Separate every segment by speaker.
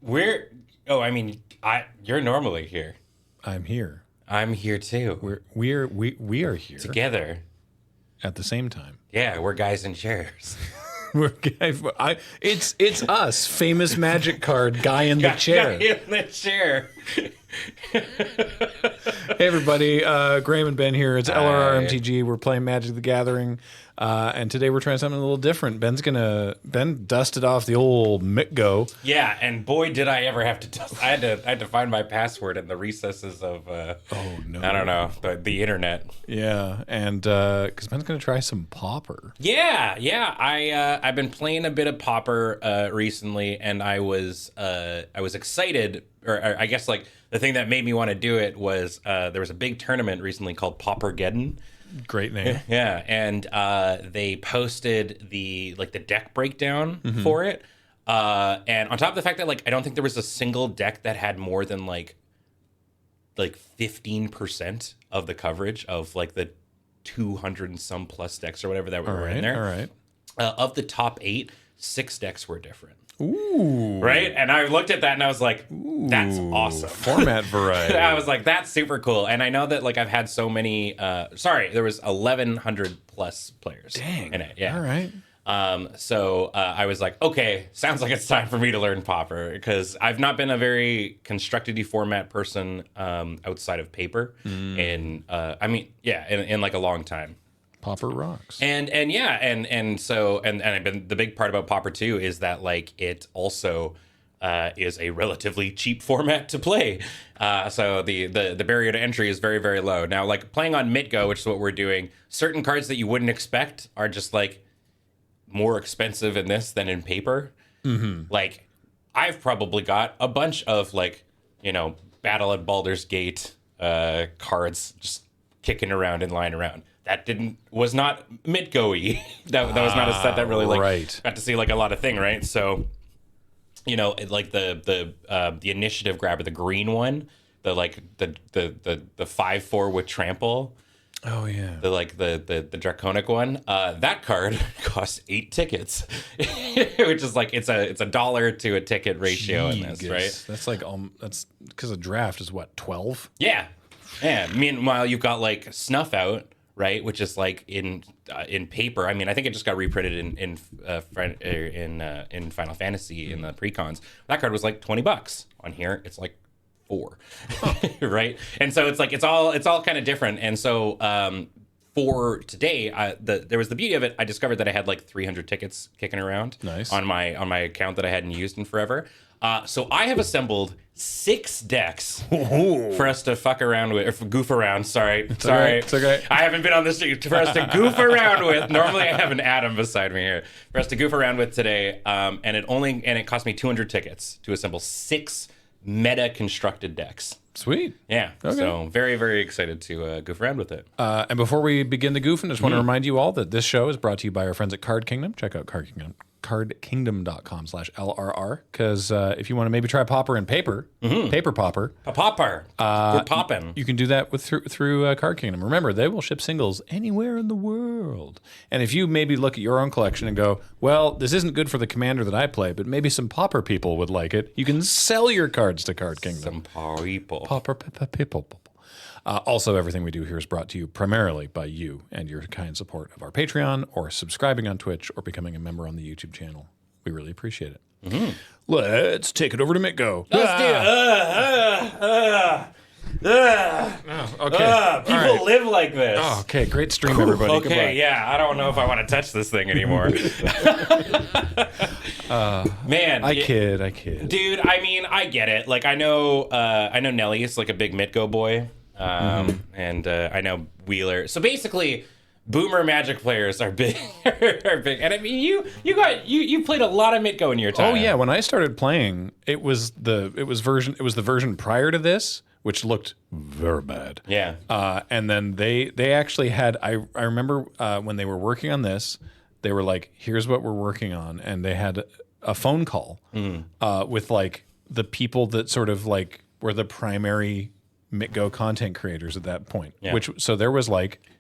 Speaker 1: We're. Oh, I mean, you're normally here.
Speaker 2: I'm here.
Speaker 1: I'm here too.
Speaker 2: We are here
Speaker 1: Together.
Speaker 2: at the same time.
Speaker 1: Yeah, we're guys in chairs.
Speaker 2: It's us, famous magic card guy in the chair.
Speaker 1: Guy in the chair.
Speaker 2: Hey everybody, Graham and Ben here. It's LRRMTG. We're playing Magic the Gathering, and today we're trying something a little different. Ben dusted off the old Mitgo.
Speaker 1: Yeah, and boy, did I ever have to. I had to find my password in the recesses of. I don't know, the internet.
Speaker 2: Yeah, and because Ben's gonna try some Pauper.
Speaker 1: Yeah. I've been playing a bit of Pauper recently, and I was excited, or I guess like the thing that made me want to do it was there was a big tournament recently called Paupergeddon.
Speaker 2: Great name.
Speaker 1: Yeah, and they posted the deck breakdown for it, and on top of the fact that I don't think there was a single deck that had more than like 15% of the coverage of the 200 and some plus decks or whatever that were in there.
Speaker 2: All right.
Speaker 1: Of the top 8, 6 decks were different.
Speaker 2: Ooh.
Speaker 1: Right? And I looked at that and I was like, that's awesome.
Speaker 2: Format variety.
Speaker 1: I was like, that's super cool. And I know that I've had so many, there was 1,100 plus players in it. Yeah.
Speaker 2: All right.
Speaker 1: So I was like, okay, sounds like it's time for me to learn Pauper, because I've not been a very constructed format person outside of paper in a long time.
Speaker 2: Pauper rocks.
Speaker 1: And so I've been, the big part about Pauper too is that it also is a relatively cheap format to play. So the barrier to entry is very, very low. Now, playing on Mitgo, which is what we're doing, certain cards that you wouldn't expect are just more expensive in this than in paper. Mm-hmm. I've probably got a bunch of Battle at Baldur's Gate cards just kicking around and lying around. That was not Mitgo-y. that was not a set that really got to see a lot of thing, right? So, the initiative grabber, the green one, the 5/4 with trample.
Speaker 2: Oh yeah.
Speaker 1: The draconic one. That card costs 8 tickets, which is it's a $1 to a ticket ratio in this, right?
Speaker 2: That's that's because a draft is what, 12?
Speaker 1: Yeah. Meanwhile, you've got Snuff Out, right, which is in paper. I mean, I think it just got reprinted in Final Fantasy in the precons. That card was $20. On here, it's 4, right? And so it's all kind of different. And so for today, there was the beauty of it. I discovered that I had 300 tickets kicking around.
Speaker 2: Nice.
Speaker 1: On my account that I hadn't used in forever. So I have assembled 6 decks for us to fuck around with, or goof around. Sorry.
Speaker 2: It's okay.
Speaker 1: I haven't been on this for us to goof around with. Normally I have an Adam beside me here for us to goof around with today. And it cost me 200 tickets to assemble 6 meta constructed decks.
Speaker 2: Sweet.
Speaker 1: Yeah. Okay. So very, very excited to goof around with it.
Speaker 2: And before we begin the goofing, I just want to remind you all that this show is brought to you by our friends at Card Kingdom. Check out cardkingdom.com/LRR, because if you want to maybe try Pauper and paper, paper Pauper.
Speaker 1: A Pauper. We're popping.
Speaker 2: You can do that through Card Kingdom. Remember, they will ship singles anywhere in the world. And if you maybe look at your own collection and go, well, this isn't good for the commander that I play, but maybe some Pauper people would like it, you can sell your cards to Card Kingdom.
Speaker 1: Some people.
Speaker 2: Pauper people. Also, everything we do here is brought to you primarily by you and your kind support of our Patreon, or subscribing on Twitch, or becoming a member on the YouTube channel. We really appreciate it. Mm-hmm. Let's take it over to Mitgo.
Speaker 1: Let's do it.
Speaker 2: Okay.
Speaker 1: People live like this.
Speaker 2: Oh, okay. Great stream, everybody.
Speaker 1: Okay,
Speaker 2: Goodbye.
Speaker 1: Yeah. I don't know if I want to touch this thing anymore. Man,
Speaker 2: I kid.
Speaker 1: Dude, I mean, I get it. I know Nelly is a big Mitgo boy. And I know Wheeler. So basically, boomer Magic players are big. And I mean, you played a lot of Mitgo in your time.
Speaker 2: Oh yeah, when I started playing, it was the version prior to this, which looked very bad.
Speaker 1: Yeah.
Speaker 2: And then they actually had, I remember when they were working on this, they were like, here's what we're working on, and they had a phone call with the people that sort of were the primary Mitgo content creators at that point. Yeah. So there was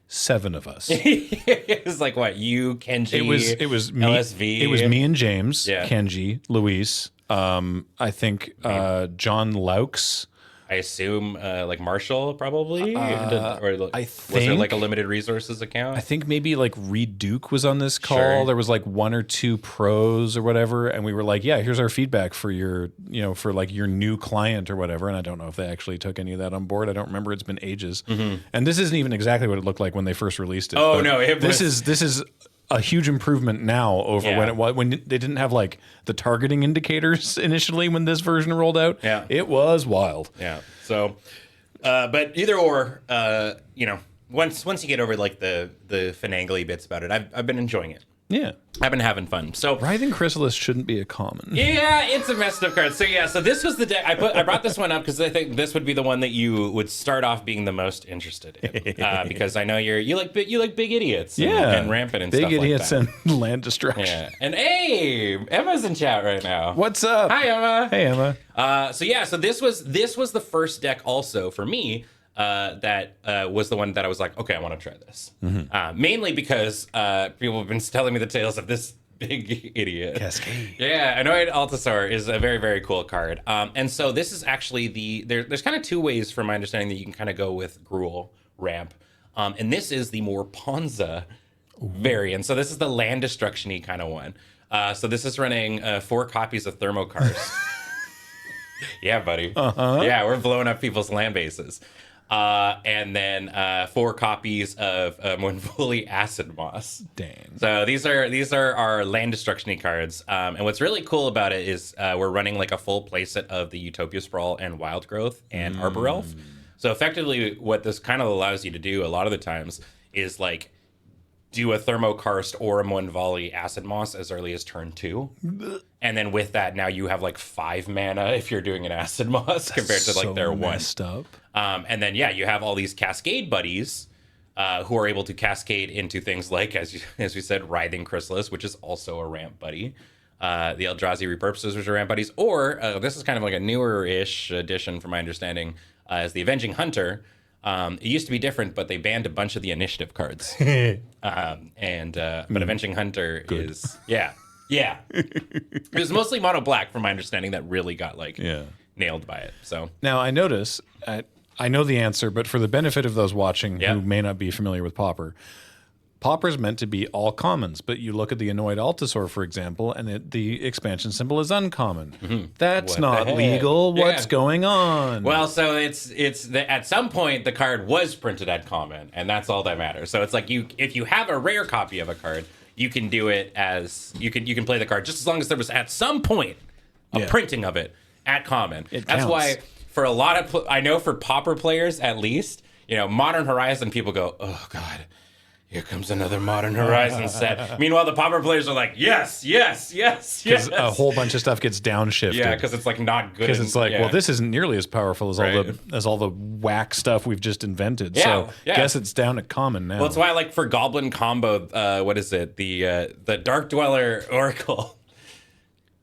Speaker 2: 7 of us.
Speaker 1: It was what, you, Kenji,
Speaker 2: it was me,
Speaker 1: LSV.
Speaker 2: It was me and James, Kenji, Luis, I think John Laux.
Speaker 1: I assume like Marshall probably, or
Speaker 2: I
Speaker 1: was there like
Speaker 2: think-
Speaker 1: a limited resources account?
Speaker 2: I think maybe like Reed Duke was on this call.
Speaker 1: Sure.
Speaker 2: There was like 1 or 2 pros or whatever, and we were like, "Yeah, here's our feedback for your, for like your new client or whatever." And I don't know if they actually took any of that on board. I don't remember. It's been ages, and this isn't even exactly what it looked like when they first released it.
Speaker 1: Oh,
Speaker 2: but
Speaker 1: no, it
Speaker 2: this
Speaker 1: was-
Speaker 2: is a huge improvement now over
Speaker 1: Yeah.
Speaker 2: when it was when they didn't have like the targeting indicators initially when this version rolled out.
Speaker 1: Yeah.
Speaker 2: It was wild.
Speaker 1: Yeah. So, but either or, once you get over like the finagly bits about it, I've been enjoying it.
Speaker 2: Yeah.
Speaker 1: I've been having fun. So
Speaker 2: Writhing Chrysalis shouldn't be a common.
Speaker 1: yeah, it's a messed up card. So this was the deck I brought this one up because I think this would be the one that you would start off being the most interested in because I know you like big idiots, and rampant and
Speaker 2: big
Speaker 1: stuff
Speaker 2: idiots
Speaker 1: like that.
Speaker 2: and land destruction.
Speaker 1: Yeah, and hey, Emma's in chat right now.
Speaker 2: What's up?
Speaker 1: Hi, Emma.
Speaker 2: Hey, Emma.
Speaker 1: So this was the first deck also for me that was the one that I was like, okay, I want to try this. Mainly because people have been telling me the tales of this big idiot.
Speaker 2: Cascade.
Speaker 1: Yeah, Annoyed Altasaur is a very, very cool card. And so this is actually there's kind of 2 ways from my understanding that you can kind of go with Gruul ramp. And this is the more Ponza variant. So this is the land destruction-y kind of one. So this is running 4 copies of Thermokarst. Yeah, buddy. Yeah, we're blowing up people's land bases. And then 4 copies of Moonfully Acid Moss.
Speaker 2: Dang.
Speaker 1: So these are our land destruction-y cards. And what's really cool about it is we're running like a full playset of the Utopia Sprawl and Wild Growth and Arbor Elf. So effectively, what this kind of allows you to do a lot of the times is like do a Thermokarst or a Moonfully Acid Moss as early as turn 2. And then with that, now you have like 5 mana if you're doing an Acid Moss compared to like their 1.
Speaker 2: Messed up.
Speaker 1: And then, yeah, you have all these Cascade buddies who are able to cascade into things like, as we said, Writhing Chrysalis, which is also a ramp buddy. The Eldrazi Repurposers, which are ramp buddies. Or, this is kind of like a newer-ish addition, from my understanding, is the Avenging Hunter. It used to be different, but they banned a bunch of the initiative cards. But Avenging Hunter is... Yeah. It was mostly mono black, from my understanding, that really got, nailed by it. So
Speaker 2: Now, I notice... I know the answer, but for the benefit of those watching who may not be familiar with Pauper, Pauper's meant to be all commons, but you look at the Annoyed Altasaur, for example, and the expansion symbol is uncommon. That's
Speaker 1: What
Speaker 2: not
Speaker 1: the heck?
Speaker 2: legal.
Speaker 1: Yeah.
Speaker 2: What's going on?
Speaker 1: well, so it's at some point the card was printed at common, and that's all that matters. So it's like if you have a rare copy of a card, you can do it as you can play the card just as long as there was at some point a printing of it at common. That's
Speaker 2: counts.
Speaker 1: why for a lot of I know for Pauper players at least, Modern Horizon people go, oh god, here comes another Modern Horizon set. Meanwhile, the Pauper players are like, yes.
Speaker 2: Because a whole bunch of stuff gets downshifted.
Speaker 1: Yeah, because it's like not good.
Speaker 2: Because it's like, well, this isn't nearly as powerful as all the whack stuff we've just invented. So guess it's down at common now.
Speaker 1: Well, that's why, like, for Goblin combo, what is it? The Dark Dweller Oracle.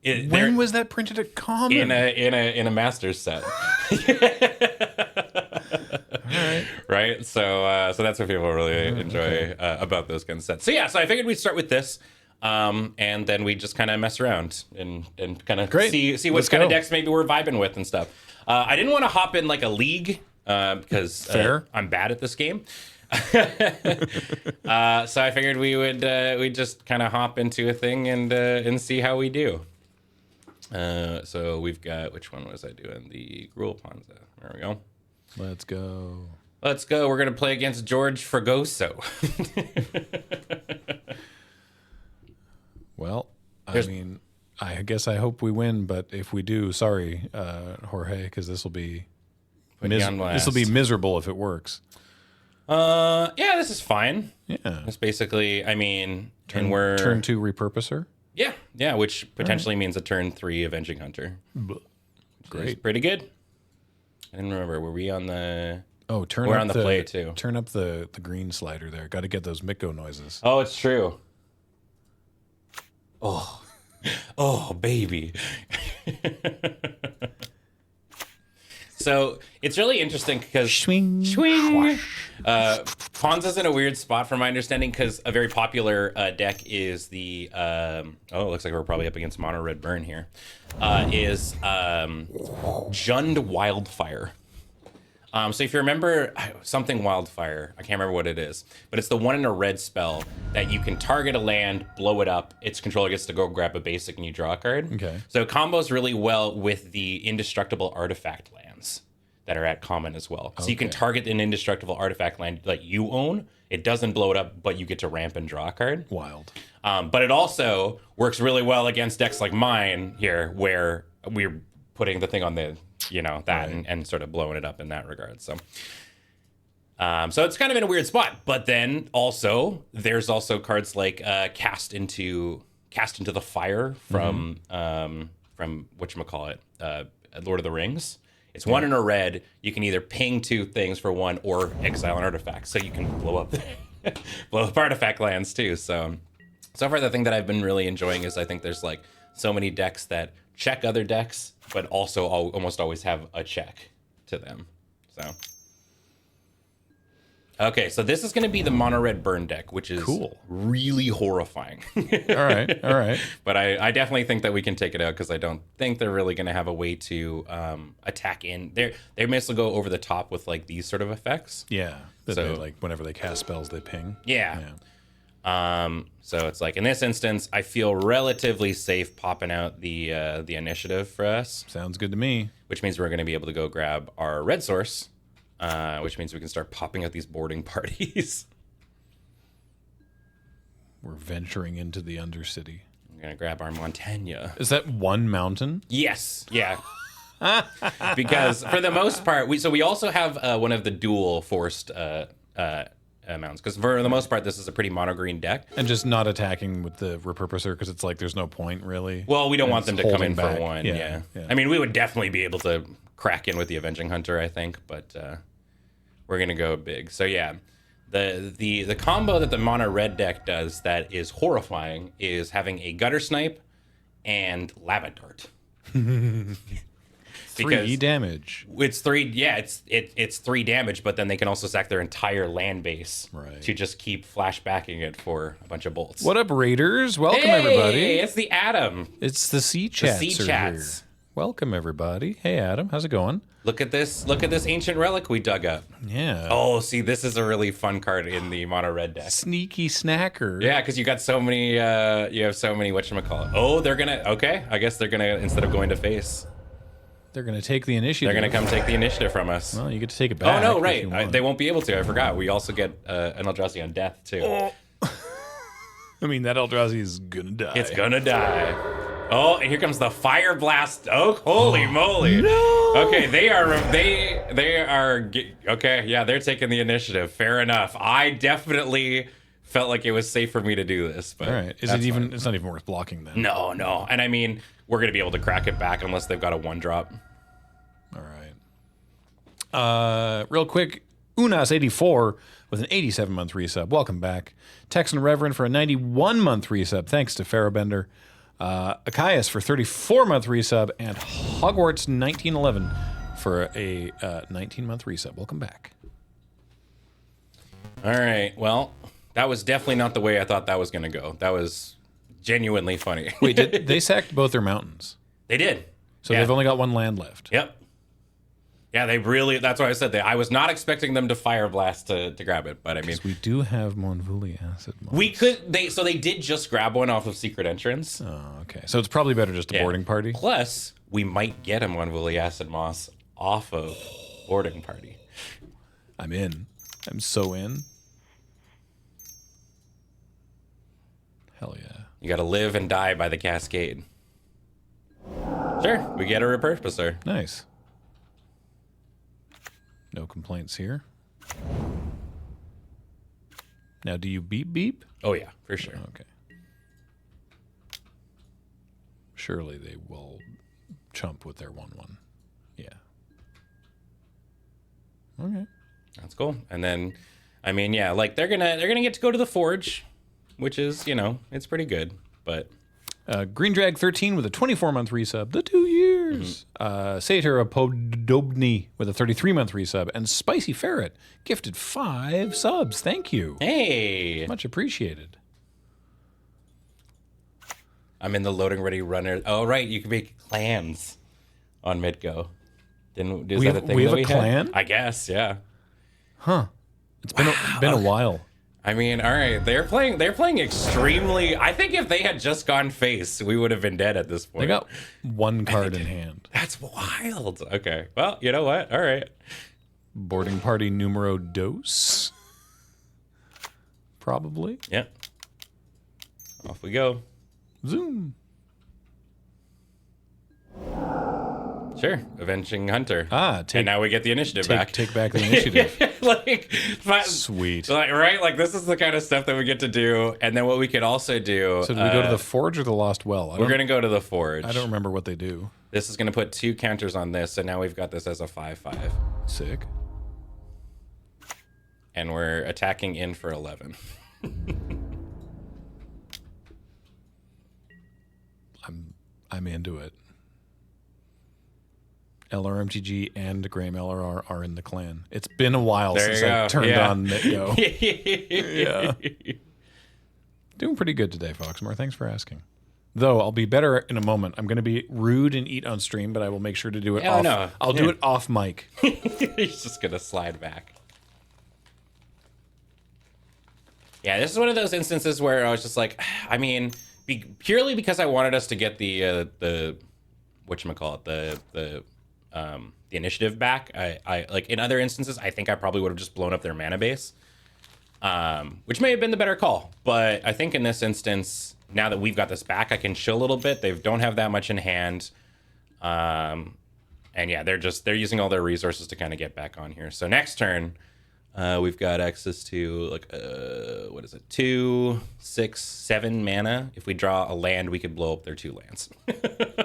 Speaker 2: When was that printed at common?
Speaker 1: In a Masters set. Right? So that's what people really enjoy about those kinds of sets. So so I figured we'd start with this. And then we just kind of mess around and kind of see what kind of decks maybe we're vibing with and stuff. I didn't want to hop in like a league because I'm bad at this game. So I figured we'd just kind of hop into a thing and see how we do. So we've got, which one was I doing? The Gruul Ponza. There we go.
Speaker 2: Let's go.
Speaker 1: We're gonna play against George Fragoso.
Speaker 2: Well, I guess I hope we win, but if we do, sorry, Jorge, because this will be miserable if it works.
Speaker 1: This is fine.
Speaker 2: Yeah,
Speaker 1: It's basically, turn
Speaker 2: 2 repurposer.
Speaker 1: Yeah, which potentially means a turn 3 Avenging Hunter.
Speaker 2: Great,
Speaker 1: pretty good. I didn't remember. Were we on the?
Speaker 2: Oh,
Speaker 1: we're on the play too.
Speaker 2: Turn up the green slider there. Got to get those Mikko noises.
Speaker 1: Oh, it's true. Oh, baby. So it's really interesting because
Speaker 2: Swing.
Speaker 1: Kwanzaa's in a weird spot from my understanding because a very popular deck is the it looks like we're probably up against Mono Red Burn here. Is Jund Wildfire. So if you remember something Wildfire, I can't remember what it is, but it's the 1 in a red spell that you can target a land, blow it up, its controller gets to go grab a basic and you draw a card.
Speaker 2: Okay.
Speaker 1: So it combos really well with the indestructible artifact lands that are at common as well. So you can target an indestructible artifact land that you own. It doesn't blow it up, but you get to ramp and draw a card.
Speaker 2: Wild.
Speaker 1: But it also works really well against decks like mine here, where we're putting the thing on the, that right. and sort of blowing it up in that regard. So so it's kind of in a weird spot. But then also, there's also cards like Cast into the Fire from whatchamacallit, Lord of the Rings. It's 1 in a red. You can either ping 2 things for 1 or exile an artifact. So you can blow up artifact lands too. So far the thing that I've been really enjoying is I think there's like so many decks that check other decks, but also almost always have a check to them. So okay, so this is going to be the Mono Red Burn deck, which is
Speaker 2: cool. Really
Speaker 1: horrifying.
Speaker 2: All right.
Speaker 1: But I definitely think that we can take it out because I don't think they're really going to have a way to attack in. They mostly go over the top with like these sort of effects.
Speaker 2: Yeah. So they, like whenever they cast spells, they ping.
Speaker 1: Yeah. So it's like in this instance, I feel relatively safe popping out the initiative for us.
Speaker 2: Sounds good to me.
Speaker 1: Which means we're going to be able to go grab our red source. Which means we can start popping out these boarding parties.
Speaker 2: We're venturing into the Undercity.
Speaker 1: I'm going to grab our Montaigne.
Speaker 2: Is that one mountain?
Speaker 1: Yes. Yeah. Because for the most part, we also have one of the dual forced mountains. Because for the most part, this is a pretty mono-green deck.
Speaker 2: And just not attacking with the Repurposer because it's like there's no point, really.
Speaker 1: Well, we don't want them to come in
Speaker 2: back.
Speaker 1: for 1. Yeah. I mean, we would definitely be able to crack in with the Avenging Hunter, I think. But we're going to go big. So, yeah. The combo that the mono red deck does that is horrifying is having a Gutter Snipe and Lava Dart.
Speaker 2: 3 damage.
Speaker 1: It's 3. Yeah, it's 3 damage, but then they can also sack their entire land base to just keep flashbacking it for a bunch of bolts.
Speaker 2: What up, Raiders? Welcome,
Speaker 1: hey,
Speaker 2: everybody.
Speaker 1: It's the Adam.
Speaker 2: It's the Sea Chats.
Speaker 1: The Sea Chats.
Speaker 2: Here. Welcome, everybody. Hey, Adam. How's it going?
Speaker 1: Look at this ancient relic we dug up.
Speaker 2: Yeah.
Speaker 1: Oh, see, this is a really fun card in the mono red deck.
Speaker 2: Sneaky snacker.
Speaker 1: Yeah, because you got so many. You have so many. Whatchamacallit? Oh, they're gonna. Okay, I guess they're gonna, instead of going to face,
Speaker 2: they're gonna take the initiative.
Speaker 1: They're gonna come take the initiative from us.
Speaker 2: Well, you get to take it back.
Speaker 1: Oh no, right? They won't be able to. I forgot. We also get an Eldrazi on death too.
Speaker 2: Oh. I mean, that Eldrazi is gonna die.
Speaker 1: It's gonna die. Oh, and here comes the Fire Blast. Oh, holy moly.
Speaker 2: No.
Speaker 1: Okay, they are okay, yeah, they're taking the initiative. Fair enough. I definitely felt like it was safe for me to do this, but
Speaker 2: all right. It's not even worth blocking then.
Speaker 1: No. And I mean, we're going to be able to crack it back unless they've got a 1-drop.
Speaker 2: All right. Real quick, Unas84 with an 87-month resub. Welcome back. Texan Reverend for a 91-month resub. Thanks to Farabender. Achias for 34-month resub, and Hogwarts 1911 for a 19-month resub. Welcome back.
Speaker 1: All right. Well, that was definitely not the way I thought that was going to go. That was genuinely funny.
Speaker 2: Wait, they sacked both their mountains?
Speaker 1: They did.
Speaker 2: So they've only got 1 land left.
Speaker 1: Yep. Yeah, they really. That's why I said that. I was not expecting them to Fire Blast to grab it, but I mean,
Speaker 2: we do have Monvuli Acid Moss.
Speaker 1: We could. They did just grab one off of Secret Entrance.
Speaker 2: Oh, okay. So it's probably better just a boarding party.
Speaker 1: Plus, we might get a Monvuli Acid Moss off of boarding party.
Speaker 2: I'm in. I'm so in. Hell yeah.
Speaker 1: You got to live and die by the Cascade. Sure, we get a Repurposer.
Speaker 2: Nice. No complaints here. Now, do you beep?
Speaker 1: Oh, yeah, for sure.
Speaker 2: Okay. Surely they will chump with their 1/1. Yeah. Okay.
Speaker 1: That's cool. And then, I mean, yeah, like they're gonna get to go to the Forge, which is, it's pretty good. But
Speaker 2: Green Drag 13 with a 24-month resub. The 2 years. cheers. Satyr Podobny with a 33-month resub. And Spicy Ferret gifted 5 subs. Thank you.
Speaker 1: Hey.
Speaker 2: Much appreciated.
Speaker 1: I'm in the loading ready runner. Oh, right. You can make clans on Midgo.
Speaker 2: We have a clan?
Speaker 1: I guess, yeah.
Speaker 2: Huh. It's been a while.
Speaker 1: I mean, all right, they're playing extremely. I think if they had just gone face, we would have been dead at this point.
Speaker 2: They got 1 card in hand.
Speaker 1: That's wild. Okay, well, you know what? All right.
Speaker 2: Boarding party numero dos. Probably.
Speaker 1: Yeah. Off we go.
Speaker 2: Zoom.
Speaker 1: Sure, Avenging Hunter.
Speaker 2: And
Speaker 1: now we get the initiative back.
Speaker 2: Take back the initiative. Sweet.
Speaker 1: Right? Like, this is the kind of stuff that we get to do. And then what we could also do...
Speaker 2: So do we go to the Forge or the Lost Well?
Speaker 1: We're going to go to the Forge.
Speaker 2: I don't remember what they do.
Speaker 1: This is going to put 2 counters on this, so now we've got this as a 5/5.
Speaker 2: Sick.
Speaker 1: And we're attacking in for 11.
Speaker 2: I'm into it. LRRMTG and Graham LRR are in the clan. It's been a while since I turned on Midgo. Yeah. Doing pretty good today, Foxmore. Thanks for asking. Though I'll be better in a moment. I'm going to be rude and eat on stream, but I will make sure to do it off. No. I'll do it off mic.
Speaker 1: He's just going to slide back. Yeah, this is one of those instances where I was just like, I mean, purely because I wanted us to get the whatchamacallit, the initiative back. I like in other instances, I think I probably would have just blown up their mana base, which may have been the better call. But I think in this instance, now that we've got this back, I can chill a little bit. They don't have that much in hand, and yeah, they're using all their resources to kind of get back on here. So next turn, we've got access to like what is it, 2, 6, 7 mana. If we draw a land, we could blow up their 2 lands.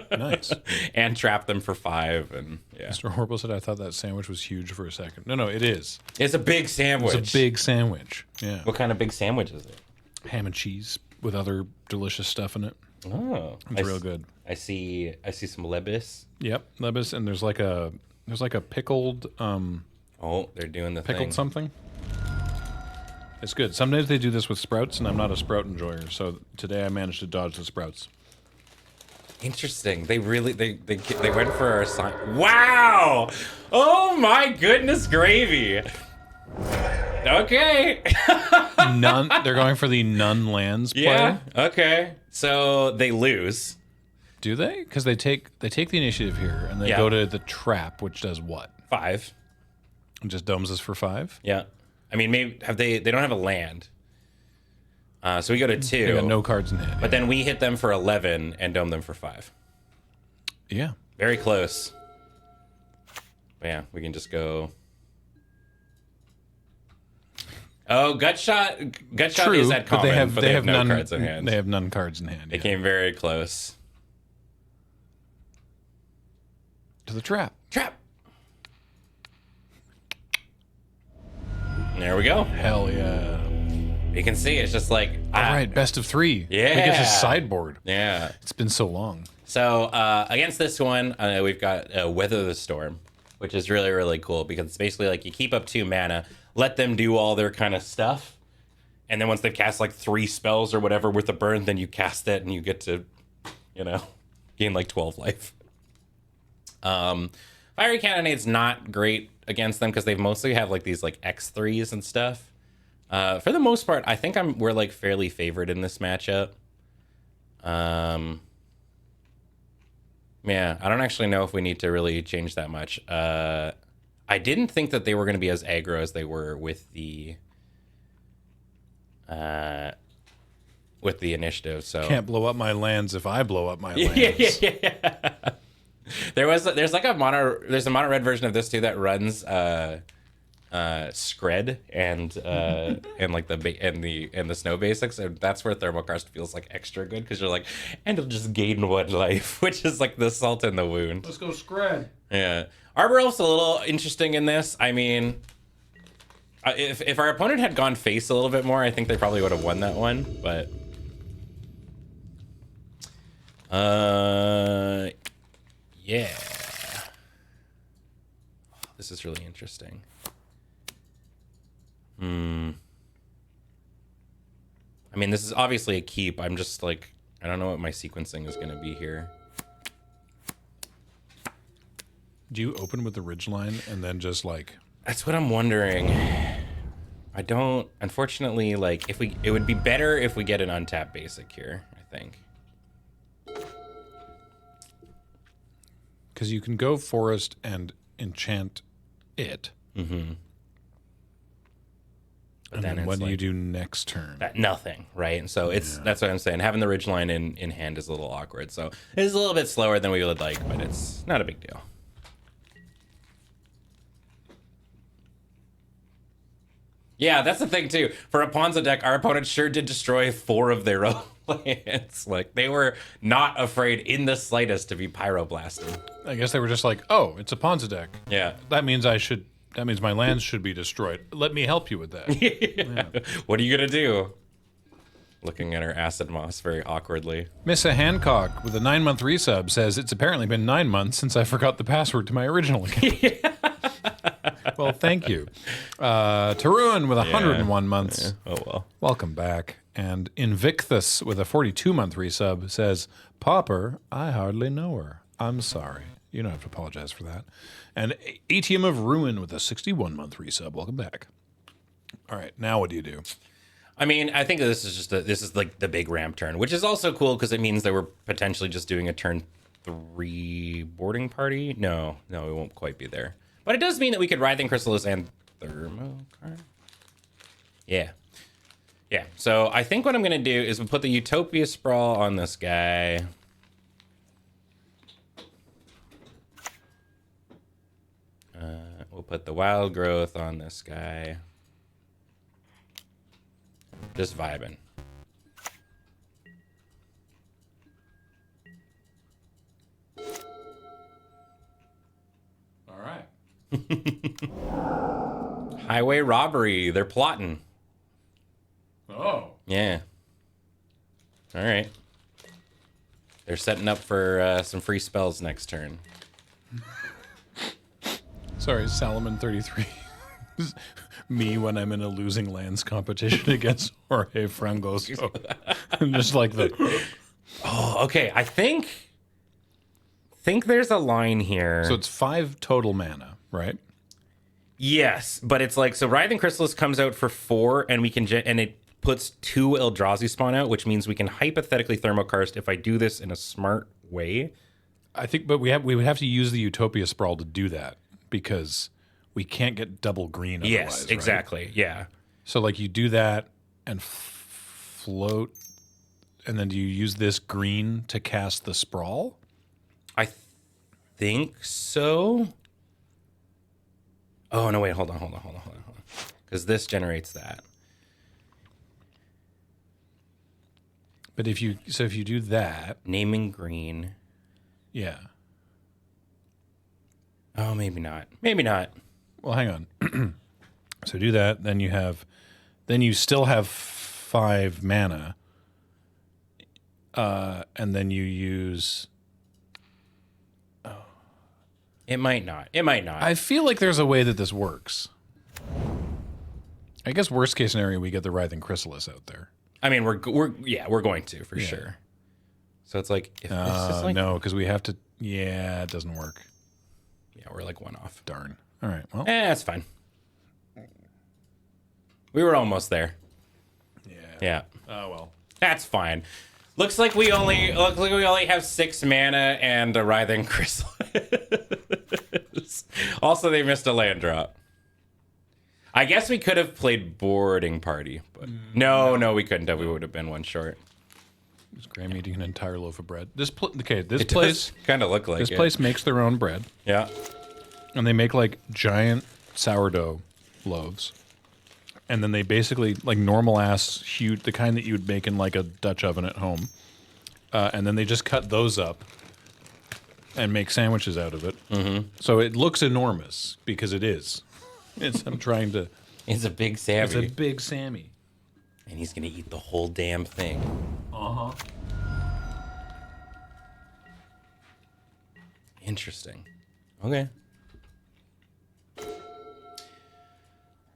Speaker 2: Nice.
Speaker 1: And trap them for 5. And yeah.
Speaker 2: Mr. Horrible said, I thought that sandwich was huge for a second. No, it is.
Speaker 1: It's a big sandwich.
Speaker 2: It's a big sandwich. Yeah.
Speaker 1: What kind of big sandwich is it?
Speaker 2: Ham and cheese with other delicious stuff in it.
Speaker 1: Oh,
Speaker 2: it's real good.
Speaker 1: I see some lebus.
Speaker 2: Yep, lebus, and there's like a pickled.
Speaker 1: Oh, they're doing the
Speaker 2: pickled something. It's good. Some days they do this with sprouts, and I'm not a sprout enjoyer, so today I managed to dodge the sprouts.
Speaker 1: Interesting. They really they went for our sign. Wow! Oh my goodness, gravy. Okay.
Speaker 2: None. They're going for the none lands play.
Speaker 1: Yeah. Okay. So they lose.
Speaker 2: Do they? Because they take the initiative here, and they go to the trap, which does what?
Speaker 1: 5.
Speaker 2: And just domes us for 5.
Speaker 1: Yeah. I mean, maybe they don't have a land. So we go to 2.
Speaker 2: They got no cards in hand.
Speaker 1: But then we hit them for 11 and dome them for 5.
Speaker 2: Yeah.
Speaker 1: Very close. But yeah, we can just go. Oh, gut shot
Speaker 2: True,
Speaker 1: is at common, but they have no
Speaker 2: none,
Speaker 1: cards in hand.
Speaker 2: They have none cards in hand.
Speaker 1: It came very close.
Speaker 2: To the trap.
Speaker 1: Trap. There we go.
Speaker 2: Hell yeah.
Speaker 1: You can see it's just like...
Speaker 2: All right, best of 3.
Speaker 1: Yeah.
Speaker 2: We get his sideboard.
Speaker 1: Yeah.
Speaker 2: It's been so long.
Speaker 1: So against this one, we've got Weather the Storm, which is really, really cool because it's basically like you keep up 2 mana, let them do all their kind of stuff, and then once they've cast like 3 spells or whatever with a burn, then you cast it and you get to, gain like 12 life. Fiery Cannonade's not great against them because they mostly have like these like X3s and stuff. For the most part, I think we're like fairly favored in this matchup. Yeah, I don't actually know if we need to really change that much. I didn't think that they were going to be as aggro as they were with the initiative. So
Speaker 2: can't blow up my lands if I blow up my lands.
Speaker 1: Yeah. There's a mono red version of this too that runs Scred and like the snow basics, and that's where Thermokarst feels like extra good because you're like, and it'll just gain 1 life, which is like the salt in the wound.
Speaker 2: Let's go Scred.
Speaker 1: Yeah, Arbor Elf's a little interesting in this. I mean, if our opponent had gone face a little bit more, I think they probably would have won that one. But yeah, Yeah. This is really interesting. I mean, this is obviously a keep. I'm just like, I don't know what my sequencing is going to be here.
Speaker 2: Do you open with the ridgeline and then just like...
Speaker 1: That's what I'm wondering. I don't, unfortunately, like, it would be better if we get an untapped basic here, I think.
Speaker 2: Because you can go forest and enchant it.
Speaker 1: Mm-hmm.
Speaker 2: And then what do you do next turn?
Speaker 1: Nothing, right? And so that's what I'm saying. Having the ridgeline in hand is a little awkward. So it's a little bit slower than we would like, but it's not a big deal. Yeah, that's the thing too. For a Ponza deck, our opponent sure did destroy 4 of their own lands. Like, they were not afraid in the slightest to be pyroblasted.
Speaker 2: I guess they were just like, oh, it's a Ponza deck.
Speaker 1: Yeah.
Speaker 2: That means my lands should be destroyed. Let me help you with that.
Speaker 1: Yeah. What are you gonna do? Looking at her acid moss very awkwardly.
Speaker 2: Missa Hancock with a 9-month resub says, it's apparently been 9 months since I forgot the password to my original account. Well, thank you. Tarun with 101 months.
Speaker 1: Yeah. Oh, well.
Speaker 2: Welcome back. And Invictus with a 42-month resub says, Pauper, I hardly know her. I'm sorry. You don't have to apologize for that. And ATM of Ruin with a 61-month resub. Welcome back. All right, now what do you do?
Speaker 1: I mean, I think this is like the big ramp turn, which is also cool because it means that we're potentially just doing a turn 3 boarding party. No, we won't quite be there. But it does mean that we could Writhing Chrysalis and Thermo card. Yeah. Yeah, so I think what I'm going to do is we'll put the Utopia Sprawl on this guy. We'll put the Wild Growth on this guy. Just vibing.
Speaker 2: All right.
Speaker 1: Highway robbery. They're plotting.
Speaker 2: Oh.
Speaker 1: Yeah. All right. They're setting up for some free spells next turn.
Speaker 2: Sorry, Salomon 33. Me when I'm in a losing lands competition against Jorge Frangoso. I'm just like the...
Speaker 1: Oh, okay. I think there's a line here.
Speaker 2: So it's 5 total mana, right?
Speaker 1: Yes, but it's like, so Writhing Chrysalis comes out for 4, and we can and it puts 2 Eldrazi spawn out, which means we can hypothetically Thermokarst if I do this in a smart way.
Speaker 2: I think, but we would have to use the Utopia Sprawl to do that because we can't get double green otherwise.
Speaker 1: Yes, exactly.
Speaker 2: Right?
Speaker 1: Yeah.
Speaker 2: So like you do that and float, and then do you use this green to cast the Sprawl?
Speaker 1: I think so. Oh, no, wait, hold on. Because this generates that.
Speaker 2: But if you do that,
Speaker 1: Naming green.
Speaker 2: yeah.
Speaker 1: Oh, maybe not. Maybe not.
Speaker 2: Well, hang on. So do that, then you still have 5 mana, and then you use...
Speaker 1: It might not. It might not.
Speaker 2: I feel like there's a way that this works. I guess worst case scenario, we get the Writhing Chrysalis out there.
Speaker 1: I mean, we're going to for sure. So it's like, if this is like,
Speaker 2: no, because we have to. Yeah, it doesn't work.
Speaker 1: yeah, we're like 1 off.
Speaker 2: Darn. All right. Well.
Speaker 1: That's fine. We were almost there. Yeah.
Speaker 2: Oh well.
Speaker 1: That's fine. Looks like we only have 6 mana and a Writhing Chrysalis. Also, they missed a land drop. I guess we could have played boarding party, but no, we couldn't have. We would have been 1 short.
Speaker 2: Is Graham eating an entire loaf of bread? This place
Speaker 1: Kind of look like
Speaker 2: this
Speaker 1: it.
Speaker 2: place makes their own bread,
Speaker 1: Yeah.
Speaker 2: and they make like giant sourdough loaves, and then they basically like normal ass huge, the kind that you would make in like a Dutch oven at home, and then they just cut those up and make sandwiches out of it. Mm-hmm. So it looks enormous because it is. I'm trying to.
Speaker 1: It's a big Sammy.
Speaker 2: It's a big Sammy.
Speaker 1: And he's going to eat the whole damn thing.
Speaker 2: Uh-huh.
Speaker 1: Interesting. Okay.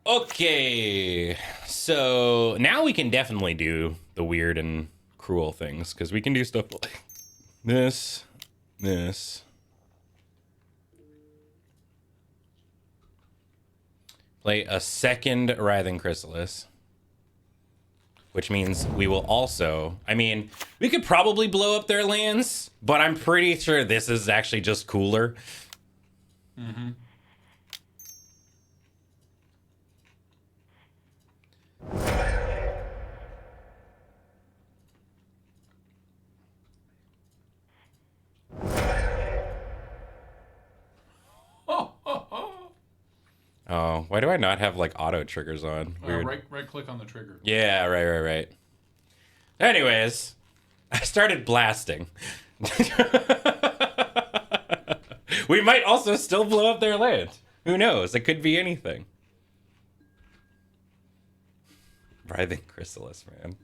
Speaker 1: Okay. So now we can definitely do the weird and cruel things, because we can do stuff like this. Play a second Writhing Chrysalis. Which means we will also, I mean, we could probably blow up their lands, but I'm pretty sure this is actually just cooler.
Speaker 2: Mm-hmm.
Speaker 1: Oh, why do I not have like auto triggers on? Weird.
Speaker 2: Right click on the trigger.
Speaker 1: Yeah, right. Anyways, I started blasting. We might also still blow up their land. Who knows? It could be anything. Writhing Chrysalis, man.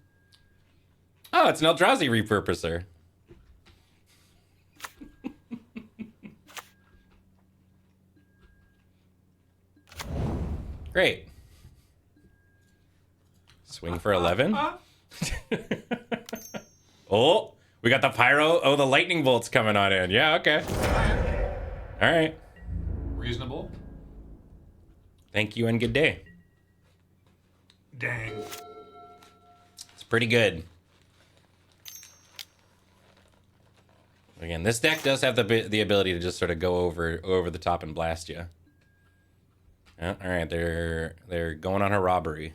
Speaker 1: Oh, it's an Eldrazi repurposer. Great. Swing for 11. Oh, we got the pyro. Oh, the lightning bolt's coming on in. Yeah, okay. All right.
Speaker 2: Reasonable.
Speaker 1: Thank you and good day.
Speaker 2: Dang.
Speaker 1: It's pretty good. Again, this deck does have the ability to just sort of go over the top and blast you. Oh, all right, they're going on a robbery.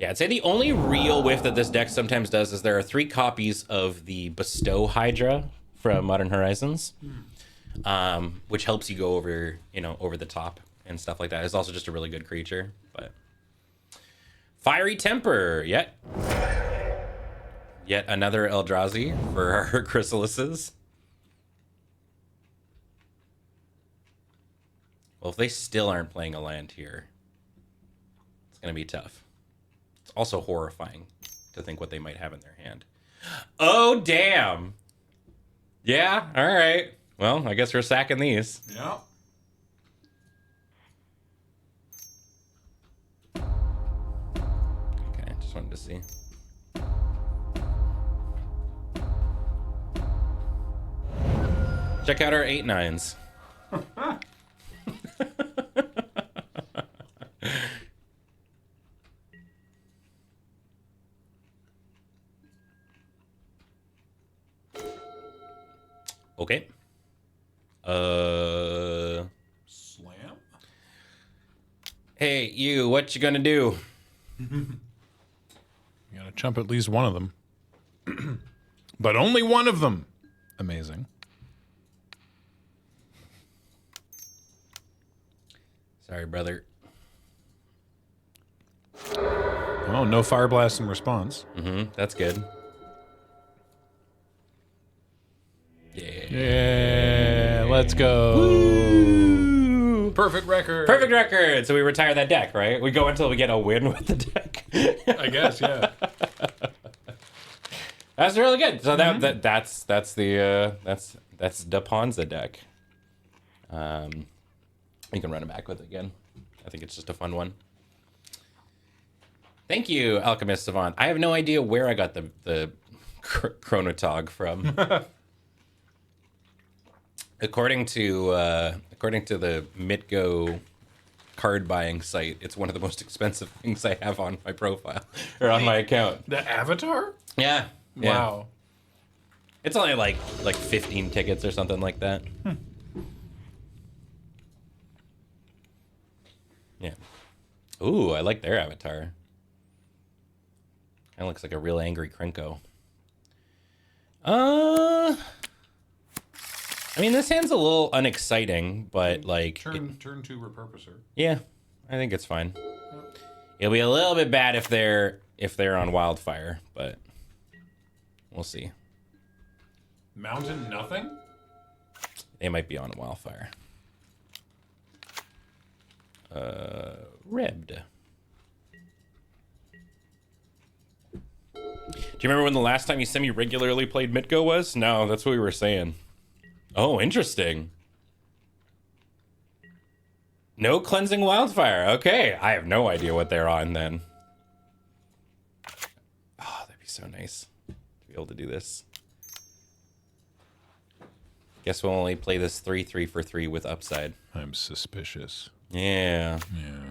Speaker 1: Yeah, I'd say the only real whiff that this deck sometimes does is there are 3 copies of the Bestow Hydra from Modern Horizons, which helps you go over, over the top and stuff like that. It's also just a really good creature. But Fiery Temper, yet another Eldrazi for our Chrysalises. Well, if they still aren't playing a land here, it's going to be tough. It's also horrifying to think what they might have in their hand. Oh, damn. Yeah, all right. Well, I guess we're sacking these.
Speaker 2: Yeah.
Speaker 1: Okay, just wanted to see. Check out our 8/9s. Okay.
Speaker 2: Slam?
Speaker 1: Hey, you, what you gonna do?
Speaker 2: You gotta chump at least one of them. But only one of them. Amazing.
Speaker 1: Sorry, brother.
Speaker 2: Oh, no Fire Blast in response.
Speaker 1: That's good.
Speaker 2: Yeah, let's go.
Speaker 1: Woo!
Speaker 2: Perfect record.
Speaker 1: Perfect record. So we retire that deck, right? We go until we get a win with the deck.
Speaker 2: I guess, yeah.
Speaker 1: That's really good. So that's the Ponza deck. You can run it back with it again. I think it's just a fun one. Thank you, Alchemist Savant. I have no idea where I got the Chronotog from. According to the Mitgo card buying site, it's one of the most expensive things I have on my profile or on my account.
Speaker 2: The Avatar?
Speaker 1: Yeah.
Speaker 2: Wow.
Speaker 1: It's only like 15 tickets or something like that. Yeah. Ooh, I like their avatar. Kind of looks like a real angry Krenko. I mean, this hand's a little unexciting, but like...
Speaker 2: Turn 2 repurposer.
Speaker 1: Yeah, I think it's fine. It'll be a little bit bad if they're on Wildfire, but we'll see.
Speaker 2: Mountain nothing?
Speaker 1: They might be on Wildfire. Ribbed. Do you remember when the last time you semi-regularly played Mitgo was? No, that's what we were saying. Oh, interesting. No Cleansing Wildfire. Okay, I have no idea what they're on then. Oh, that'd be so nice to be able to do this. Guess we'll only play this 3-3 for 3 with upside.
Speaker 2: I'm suspicious.
Speaker 1: Yeah.
Speaker 2: Yeah.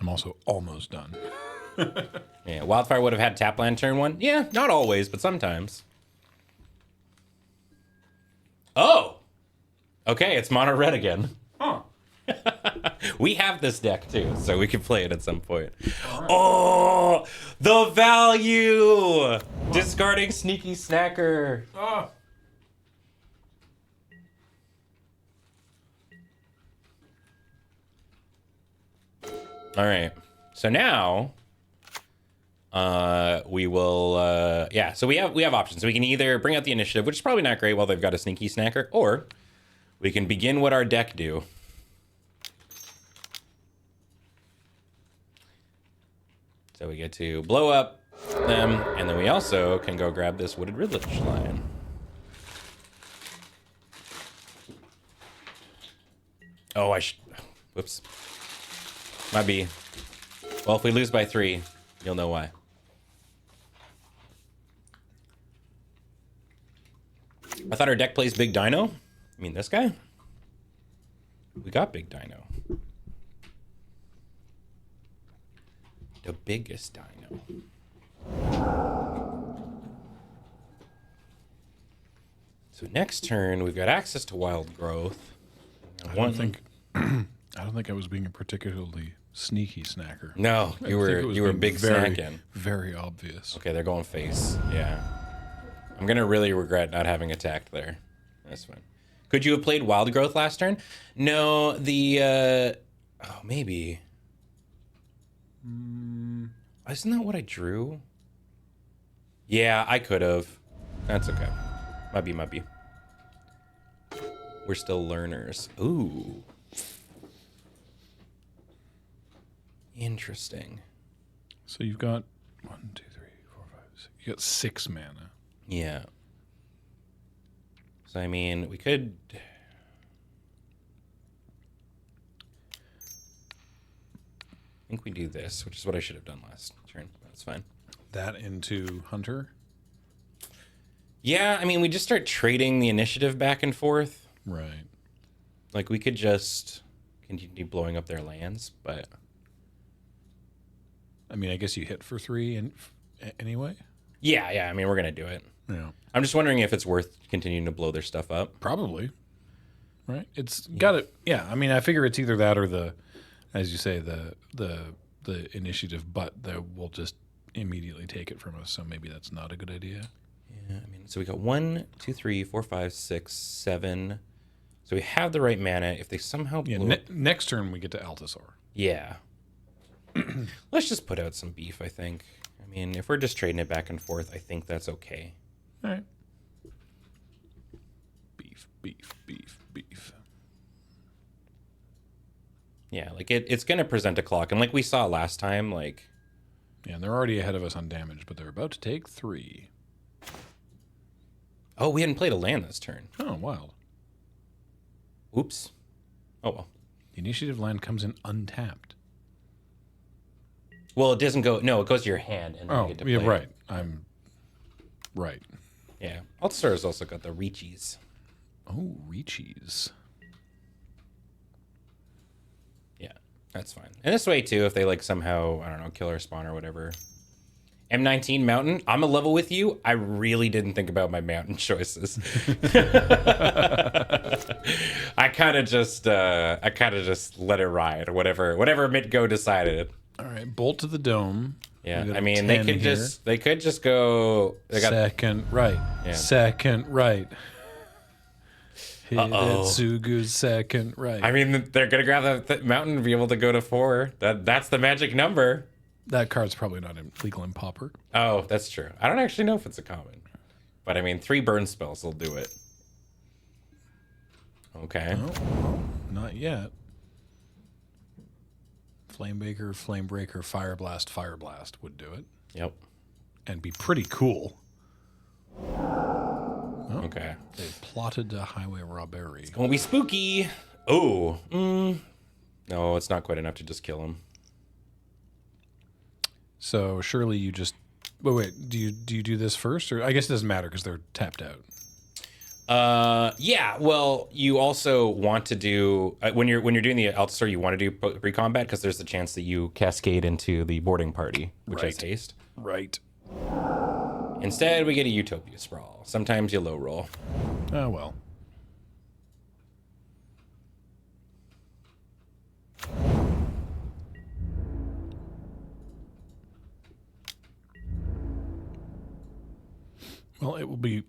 Speaker 2: I'm also almost done.
Speaker 1: Yeah, Wildfire would have had tap land turn 1. Yeah, not always, but sometimes. Oh! Okay, it's mono red again.
Speaker 2: Huh.
Speaker 1: We have this deck too, so we can play it at some point. Right. Oh, the value! Discarding Sneaky Snacker.
Speaker 2: Oh.
Speaker 1: All right, so now we will. Yeah, so we have options. We can either bring out the initiative, which is probably not great while they've got a Sneaky Snacker, or we can begin what our deck do. So we get to blow up them, and then we also can go grab this Wooded Ridge Lion. Oh, whoops. Might be. Well, if we lose by 3, you'll know why. I thought our deck plays Big Dino. I mean, this guy? We got Big Dino. The biggest dino. So next turn, we've got access to Wild Growth.
Speaker 2: I don't think I was being a particularly sneaky snacker.
Speaker 1: No, you were big snacking.
Speaker 2: Very obvious.
Speaker 1: Okay, they're going face. Yeah. I'm gonna really regret not having attacked there. That's fine. Could you have played Wild Growth last turn? No, the oh, maybe. Isn't that what I drew? Yeah, I could have. That's okay. Might be. We're still learners. Ooh. Interesting.
Speaker 2: So you've got 1, 2, 3, 4, 5, 6. You got 6 mana.
Speaker 1: Yeah. So I mean, we could. I think we do this, which is what I should have done last turn. That's fine.
Speaker 2: That into Hunter?
Speaker 1: Yeah, I mean, we just start trading the initiative back and forth.
Speaker 2: Right.
Speaker 1: Like, we could just continue blowing up their lands, but...
Speaker 2: I mean, I guess you hit for 3 anyway?
Speaker 1: Yeah, I mean, we're going to do it.
Speaker 2: Yeah.
Speaker 1: I'm just wondering if it's worth continuing to blow their stuff up.
Speaker 2: Probably. Right? It's got it. Yeah, I mean, I figure it's either that or the... As you say, the initiative, but we'll just immediately take it from us. So maybe that's not a good idea.
Speaker 1: Yeah, I mean, so we got 1, 2, 3, 4, 5, 6, 7. So we have the right mana. If they somehow blow
Speaker 2: next turn we get to Altasaur.
Speaker 1: Yeah. Let's just put out some beef, I think. I mean, if we're just trading it back and forth, I think that's okay.
Speaker 2: All right. Beef.
Speaker 1: Yeah, like it's going to present a clock. And like we saw last time, like...
Speaker 2: Yeah, and they're already ahead of us on damage, but they're about to take 3.
Speaker 1: Oh, we hadn't played a land this turn.
Speaker 2: Oh, wild.
Speaker 1: Oops. Oh, well.
Speaker 2: The initiative land comes in untapped.
Speaker 1: Well, it doesn't go... No, it goes to your hand. And then you get to play
Speaker 2: yeah, right.
Speaker 1: It.
Speaker 2: I'm right.
Speaker 1: Yeah. Altasaur's also got the Reachies.
Speaker 2: Oh, Reachies.
Speaker 1: That's fine. And this way, too, if they, like, somehow, I don't know, kill our spawn or whatever. M19 Mountain, I'm a level with you. I really didn't think about my mountain choices. I kind of just let it ride, whatever Midgo decided.
Speaker 2: All right, bolt to the dome.
Speaker 1: Yeah, I mean, they could just go... They got,
Speaker 2: second right. Yeah. Second right. Hitsugu's second right.
Speaker 1: I mean, they're going to grab the mountain and be able to go to 4. That's the magic number.
Speaker 2: That card's probably not legal in Pauper.
Speaker 1: Oh, that's true. I don't actually know if it's a common. But I mean, 3 burn spells will do it. Okay.
Speaker 2: Oh, not yet. Flamebreaker, Fire Blast would do it.
Speaker 1: Yep.
Speaker 2: and be pretty cool.
Speaker 1: Okay.
Speaker 2: They plotted a highway robbery.
Speaker 1: Won't be spooky. Oh. No, it's not quite enough to just kill him.
Speaker 2: So surely you just... Wait, do you do this first? Or I guess it doesn't matter because they're tapped out.
Speaker 1: Yeah, well, you also want to do when you're doing the Altasor, you want to do pre-combat because there's the chance that you cascade into the boarding party, which has haste.
Speaker 2: Right.
Speaker 1: Instead, we get a Utopia Sprawl. Sometimes you low roll.
Speaker 2: Oh, well. Well, it will be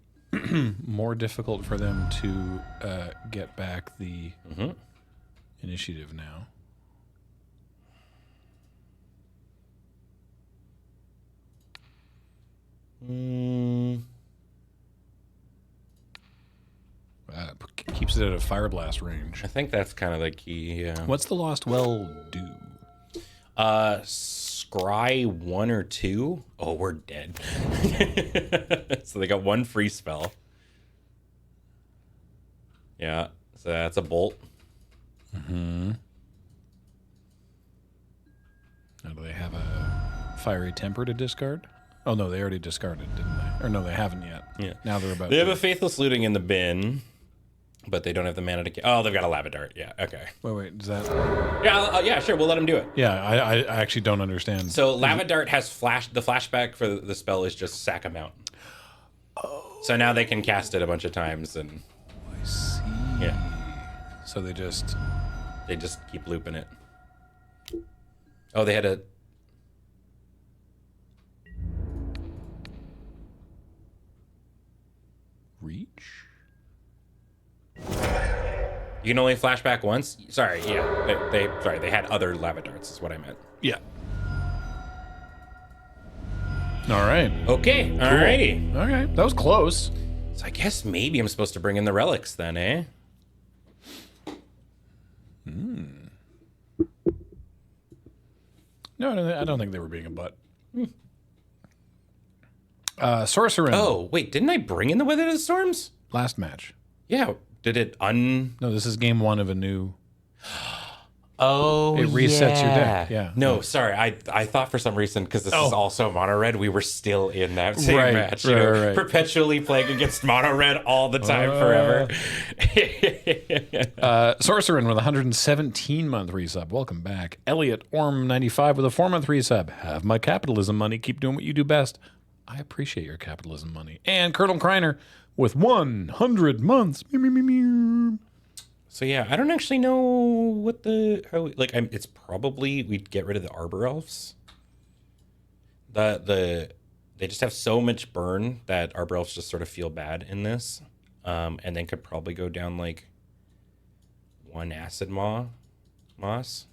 Speaker 2: more difficult for them to get back the initiative now. Keeps it at a fire blast range.
Speaker 1: I think that's kind of the key. Yeah.
Speaker 2: What's the Lost Well do?
Speaker 1: Scry 1 or 2. Oh, we're dead. So they got one free spell. Yeah, so that's a bolt.
Speaker 2: Now, do they have a Fiery Temper to discard? Oh, no, they already discarded, didn't they? Or no, they haven't yet.
Speaker 1: Yeah.
Speaker 2: Now they're about
Speaker 1: They have a Faithless Looting in the bin, but they don't have the mana to... Oh, they've got a Lava Dart. Yeah, okay.
Speaker 2: Wait, is that...
Speaker 1: Yeah, sure, we'll let them do it.
Speaker 2: Yeah, I actually don't understand.
Speaker 1: So Lava Dart has the flashback for the spell is just sack a mountain. Oh. So now they can cast it a bunch of times and...
Speaker 2: I see.
Speaker 1: Yeah.
Speaker 2: So they just
Speaker 1: keep looping it. Oh, they had a...
Speaker 2: Reach?
Speaker 1: You can only flashback once? Sorry, yeah. They had other Lava Darts is what I meant.
Speaker 2: Yeah. All right.
Speaker 1: Okay, cool. Alrighty.
Speaker 2: All right, that was close.
Speaker 1: So I guess maybe I'm supposed to bring in the relics then, eh?
Speaker 2: No, I don't think they were being a butt. Sorcerer.
Speaker 1: Oh, wait, didn't I bring in the Wither of the Storms?
Speaker 2: Last match.
Speaker 1: Yeah, did it
Speaker 2: No, this is game 1 of a new...
Speaker 1: Oh,
Speaker 2: it resets your deck. Yeah.
Speaker 1: No, sorry. I thought for some reason, because this is also mono red, we were still in that same match.
Speaker 2: Right.
Speaker 1: Perpetually playing against mono red all the time, forever.
Speaker 2: Sorcerer with 117-month resub. Welcome back. Elliot Orm95 with a 4-month resub. Have my capitalism money. Keep doing what you do best. I appreciate your capitalism money. And Colonel Kreiner with 100 months.
Speaker 1: So yeah, I don't actually know what it's probably we'd get rid of the Arbor Elves. They just have so much burn that Arbor Elves just sort of feel bad in this, and then could probably go down like 1 Acid Moss.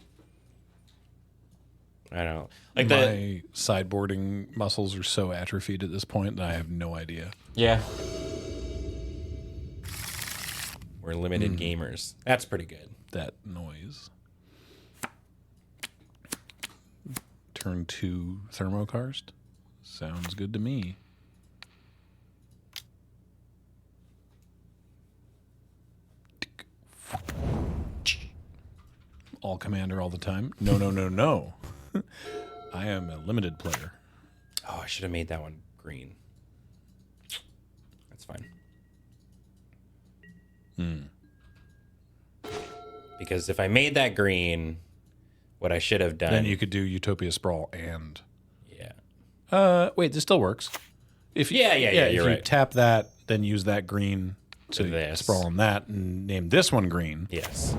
Speaker 1: I don't know. Like
Speaker 2: my sideboarding muscles are so atrophied at this point that I have no idea.
Speaker 1: Yeah. We're limited gamers. That's pretty good.
Speaker 2: That noise. Turn 2 Thermokarst. Sounds good to me. All commander all the time. No. I am a limited player.
Speaker 1: Oh, I should have made that one green. That's fine. Because if I made that green, what I should have done...
Speaker 2: Then you could do Utopia Sprawl and...
Speaker 1: Yeah.
Speaker 2: Wait, this still works. If
Speaker 1: you're
Speaker 2: if you
Speaker 1: right.
Speaker 2: tap that, then use that green to
Speaker 1: this.
Speaker 2: sprawl on that and name this one green.
Speaker 1: Yes.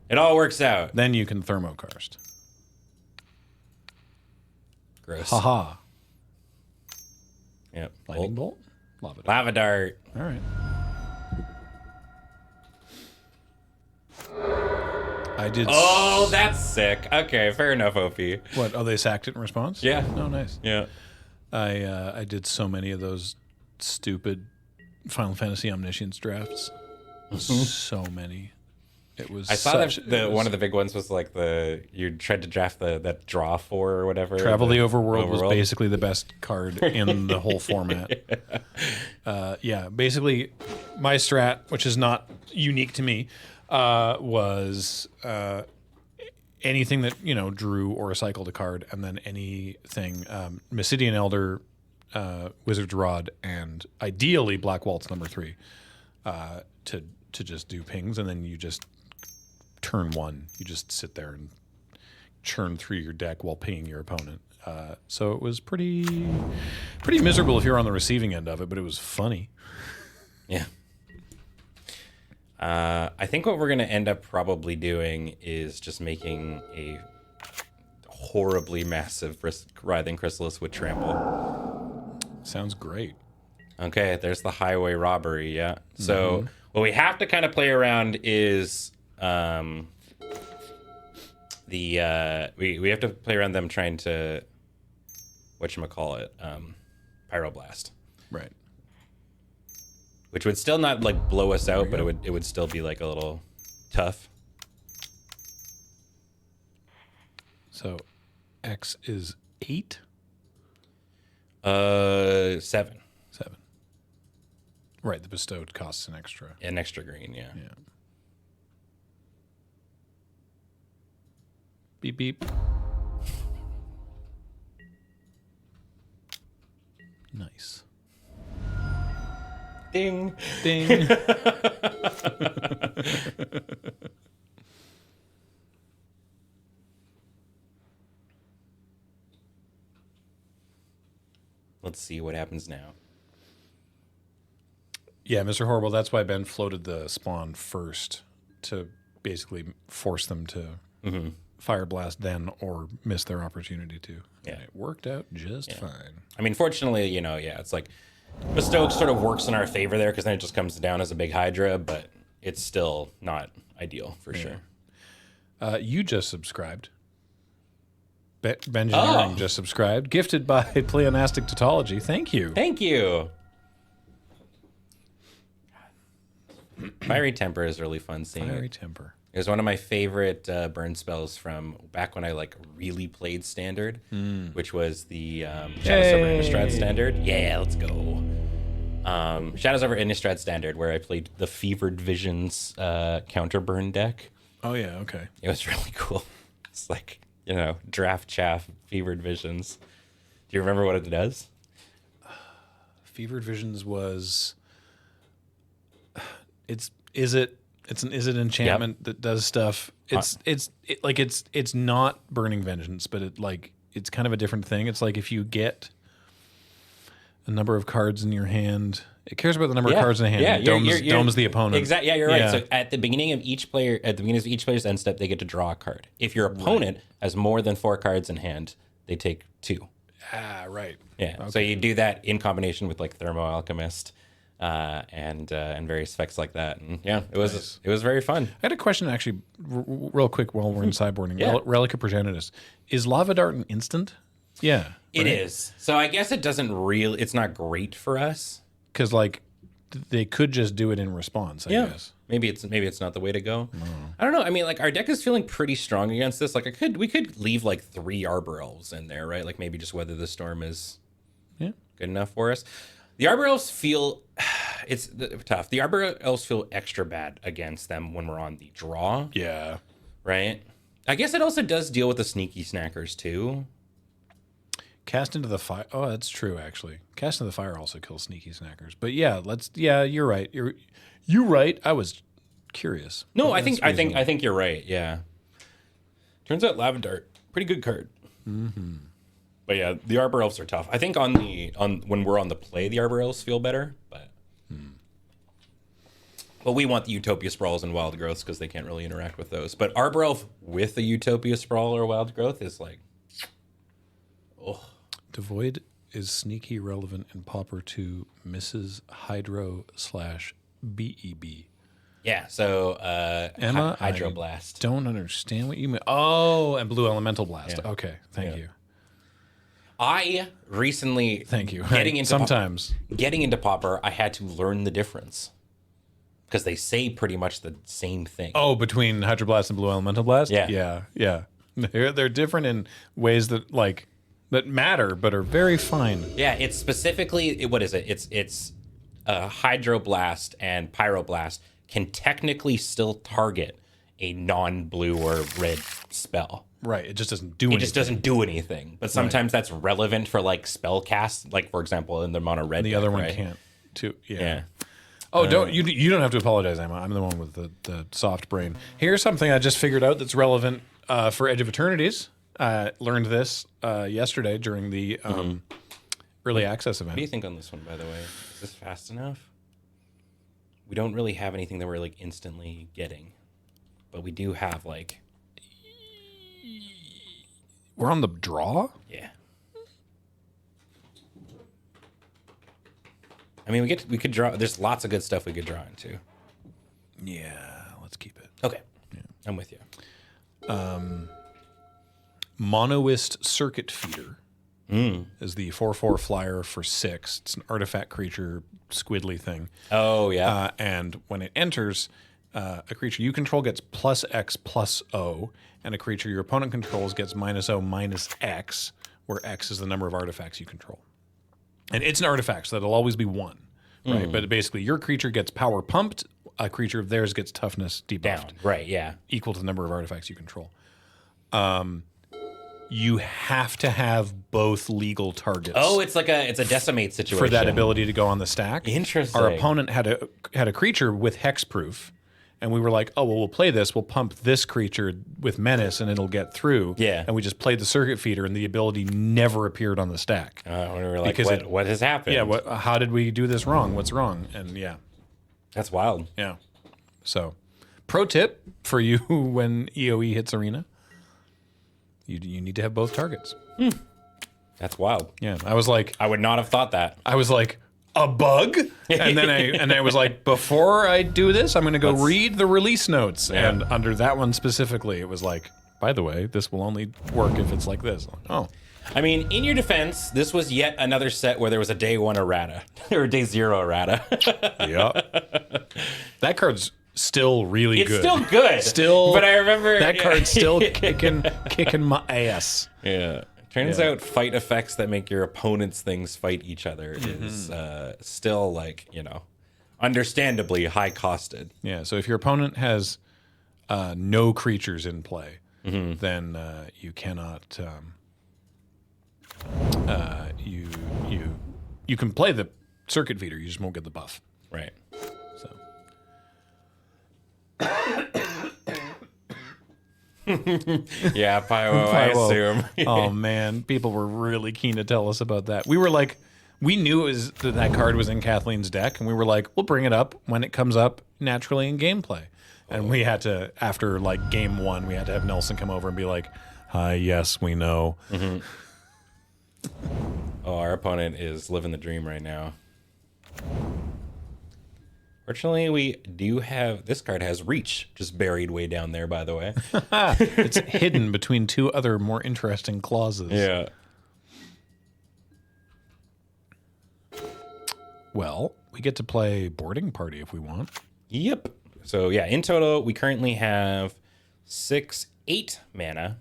Speaker 1: It all works out.
Speaker 2: Then you can Thermokarst.
Speaker 1: Gross.
Speaker 2: Haha.
Speaker 1: Yep.
Speaker 2: Lightning bolt?
Speaker 1: Lava Dart.
Speaker 2: All right. I did.
Speaker 1: Oh, that's sick. Okay, fair enough, OP.
Speaker 2: What? Oh, they sacked it in response?
Speaker 1: Yeah.
Speaker 2: Oh, nice.
Speaker 1: Yeah.
Speaker 2: I did so many of those stupid Final Fantasy Omniscience drafts. So many. It was.
Speaker 1: I saw that one of the big ones was like you tried to draft that draw 4 or whatever.
Speaker 2: Travel the Overworld was basically the best card in the whole format. Yeah, basically my strat, which is not unique to me, was anything that drew or recycled a card, and then anything Mysidian Elder, Wizard's Rod, and ideally Black Waltz number 3 to just do pings, and then you just turn 1, you just sit there and churn through your deck while pinging your opponent. So it was pretty miserable if you're on the receiving end of it, but it was funny.
Speaker 1: Yeah. I think what we're going to end up probably doing is just making a horribly massive Writhing Chrysalis with Trample.
Speaker 2: Sounds great.
Speaker 1: Okay, there's the highway robbery, yeah. So what we have to kind of play around is we have to play around them trying to whatchamacallit, Pyroblast.
Speaker 2: Right.
Speaker 1: Which would still not like blow us out, but it would still be like a little tough.
Speaker 2: So X is 8?
Speaker 1: 7.
Speaker 2: 7. Right, the bestowed costs an extra.
Speaker 1: An extra green, yeah.
Speaker 2: Yeah. Beep beep. Nice.
Speaker 1: Ding.
Speaker 2: Ding.
Speaker 1: Let's see what happens now.
Speaker 2: Yeah, Mr. Horrible, that's why Ben floated the spawn first to basically force them to Fire Blast then or miss their opportunity to.
Speaker 1: Yeah.
Speaker 2: And it worked out just fine.
Speaker 1: I mean, fortunately, it's like Bestow sort of works in our favor there because then it just comes down as a big Hydra, but it's still not ideal for sure.
Speaker 2: You just subscribed. Benjamin just subscribed. Gifted by Pleonastic Tautology. Thank you.
Speaker 1: Thank you. Fiery Temper is really fun seeing
Speaker 2: Fiery
Speaker 1: it.
Speaker 2: Temper.
Speaker 1: It was one of my favorite burn spells from back when I really played Standard, which was the Shadows over Innistrad Standard. Yeah, let's go. Shadows over Innistrad Standard, where I played the Fevered Visions counter burn deck.
Speaker 2: Oh, yeah, okay.
Speaker 1: It was really cool. It's like, Draft Chaff, Fevered Visions. Do you remember what it does?
Speaker 2: Fevered Visions was... Is it an enchantment that does stuff? It's not Burning Vengeance, but it's kind of a different thing. It's like if you get a number of cards in your hand, it cares about the number of cards in the hand.
Speaker 1: Yeah,
Speaker 2: domes the opponent.
Speaker 1: Exactly. Yeah, you're right. So at the beginning of each player's end step, they get to draw a card. If your opponent has more than 4 cards in hand, they take 2.
Speaker 2: Ah, right.
Speaker 1: Yeah.
Speaker 2: Okay.
Speaker 1: So you do that in combination with Thermo Alchemist. And various effects like that, and it was very fun.
Speaker 2: I had a question actually, real quick while we're in sideboarding.
Speaker 1: Yeah.
Speaker 2: Relic of Progenitus, is Lava Dart an instant? Yeah, right?
Speaker 1: It is. So I guess it doesn't really. It's not great for us
Speaker 2: because they could just do it in response. I guess
Speaker 1: maybe it's not the way to go. I don't know. I mean, our deck is feeling pretty strong against this. We could leave 3 Arbor Elves in there, right? Maybe just Weather the Storm is good enough for us. The Arbor Elves feel... It's tough. The Arbor Elves feel extra bad against them when we're on the draw.
Speaker 2: Yeah.
Speaker 1: Right? I guess it also does deal with the Sneaky Snackers, too.
Speaker 2: Cast into the Fire... Oh, that's true, actually. Cast into the Fire also kills Sneaky Snackers. But yeah, you're right. You're right. I was curious.
Speaker 1: No, I think you're right, yeah. Turns out Lava Dart, pretty good card.
Speaker 2: Mm-hmm.
Speaker 1: But yeah, the Arbor Elves are tough. I think when we're on the play, the Arbor Elves feel better, but well, we want the Utopia Sprawls and Wild Growths because they can't really interact with those. But Arbor Elf with a Utopia Sprawl or Wild Growth is
Speaker 2: Devoid is sneaky relevant in Pauper to Mrs. Hydro/BEB.
Speaker 1: Yeah, so
Speaker 2: Emma,
Speaker 1: Hydro Blast.
Speaker 2: Don't understand what you mean. Oh, and Blue Elemental Blast. Yeah. Okay, thank you.
Speaker 1: I recently
Speaker 2: getting into
Speaker 1: Pauper, I had to learn the difference. because they say pretty much the same thing.
Speaker 2: Oh, between Hydroblast and Blue Elemental Blast?
Speaker 1: Yeah.
Speaker 2: Yeah. They're different in ways that that matter, but are very fine.
Speaker 1: Yeah, it's specifically, what is it? It's Hydroblast and Pyroblast can technically still target a non-blue or red spell.
Speaker 2: Right. It just doesn't do anything.
Speaker 1: It just doesn't do anything. But sometimes that's relevant for like spell cast, like for example in the mono red.
Speaker 2: And the
Speaker 1: deck,
Speaker 2: other one
Speaker 1: right?
Speaker 2: can't too.
Speaker 1: Yeah.
Speaker 2: Oh, you don't have to apologize, Emma. I'm the one with the soft brain. Here's something I just figured out that's relevant for Edge of Eternities. Learned this yesterday during the early access event.
Speaker 1: What do you think on this one, by the way? Is this fast enough? We don't really have anything that we're like instantly getting, but we do have like.
Speaker 2: We're on the draw?
Speaker 1: Yeah. I mean, we could draw. There's lots of good stuff we could draw into.
Speaker 2: Yeah, let's keep it.
Speaker 1: Okay. Yeah. I'm with you.
Speaker 2: Monoist Circuit Feeder is the 4/4 flyer for 6. It's an artifact creature, squiddly thing.
Speaker 1: Oh, yeah.
Speaker 2: And when it enters, a creature you control gets +X+O, and a creature your opponent controls gets -O-X, where X is the number of artifacts you control. And it's an artifact, so that'll always be 1, right? But basically, your creature gets power pumped, a creature of theirs gets toughness debuffed.
Speaker 1: Down. Right, yeah.
Speaker 2: Equal to the number of artifacts you control. You have to have both legal targets.
Speaker 1: Oh, it's a decimate situation.
Speaker 2: For that ability to go on the stack.
Speaker 1: Interesting.
Speaker 2: Our opponent had a creature with hexproof, and we were like, oh, well, we'll play this. We'll pump this creature with menace, and it'll get through.
Speaker 1: Yeah.
Speaker 2: And we just played the circuit feeder, and the ability never appeared on the stack.
Speaker 1: We were like, what has happened?
Speaker 2: Yeah, how did we do this wrong? What's wrong? And yeah.
Speaker 1: That's wild.
Speaker 2: Yeah. So, pro tip for you when EOE hits Arena, you need to have both targets.
Speaker 1: That's wild.
Speaker 2: Yeah. I was like,
Speaker 1: I would not have thought that.
Speaker 2: I was like, a bug? And then I was like, before I do this, I'm going to go read the release notes.
Speaker 1: Yeah.
Speaker 2: And under that one specifically, it was like, by the way, this will only work if it's like this. Oh.
Speaker 1: I mean, in your defense, this was yet another set where there was a day 1 errata or day 0 errata.
Speaker 2: Yep. That card's still really
Speaker 1: It's
Speaker 2: good.
Speaker 1: still good.
Speaker 2: Still.
Speaker 1: But I remember
Speaker 2: that card's still kicking my ass.
Speaker 1: Yeah. Turns out fight effects that make your opponent's things fight each other is still like, understandably high costed.
Speaker 2: Yeah. So if your opponent has no creatures in play, then you cannot. You can play the circuit feeder. You just won't get the buff.
Speaker 1: Right.
Speaker 2: So.
Speaker 1: Yeah, Pyro, I assume.
Speaker 2: Oh man, people were really keen to tell us about that. We were like, we knew that card was in Kathleen's deck, and we were like, we'll bring it up when it comes up naturally in gameplay. And we had to, after like game 1, we had to have Nelson come over and be like, "Hi, yes, we know."
Speaker 1: Oh, our opponent is living the dream right now. Fortunately, we do have... This card has Reach just buried way down there, by the way.
Speaker 2: It's hidden between 2 other more interesting clauses.
Speaker 1: Yeah.
Speaker 2: Well, we get to play Boarding Party if we want.
Speaker 1: Yep. So, yeah, in total, we currently have 8 mana.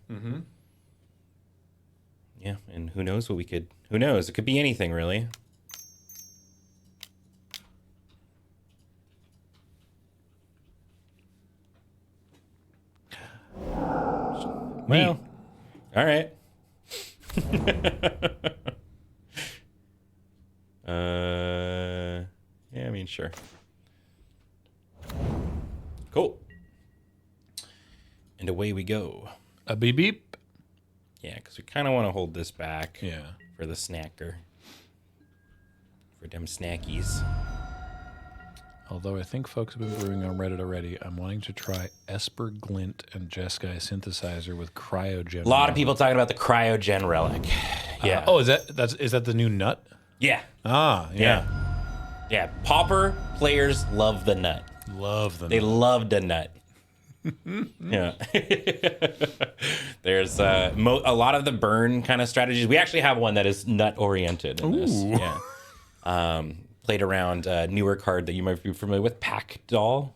Speaker 1: Yeah, and who knows what we could... Who knows? It could be anything, really. Well, all right. Yeah, I mean, sure. Cool. And away we go.
Speaker 2: A beep beep.
Speaker 1: Yeah, because we kind of want to hold this back.
Speaker 2: Yeah.
Speaker 1: For the snacker. For them snackies.
Speaker 2: Although I think folks have been brewing on Reddit already, I'm wanting to try Esper Glint and Jeskai Synthesizer with Cryogen.
Speaker 1: A lot of people talking about the Cryogen Relic. Yeah.
Speaker 2: Oh, is that the new nut?
Speaker 1: Yeah.
Speaker 2: Ah, yeah.
Speaker 1: Yeah. Pauper players love the nut.
Speaker 2: Love the
Speaker 1: They
Speaker 2: nut.
Speaker 1: love the nut. Yeah. There's a lot of the burn kind of strategies. We actually have one that is nut oriented in this. Yeah. played around a newer card that you might be familiar with, Pack Doll.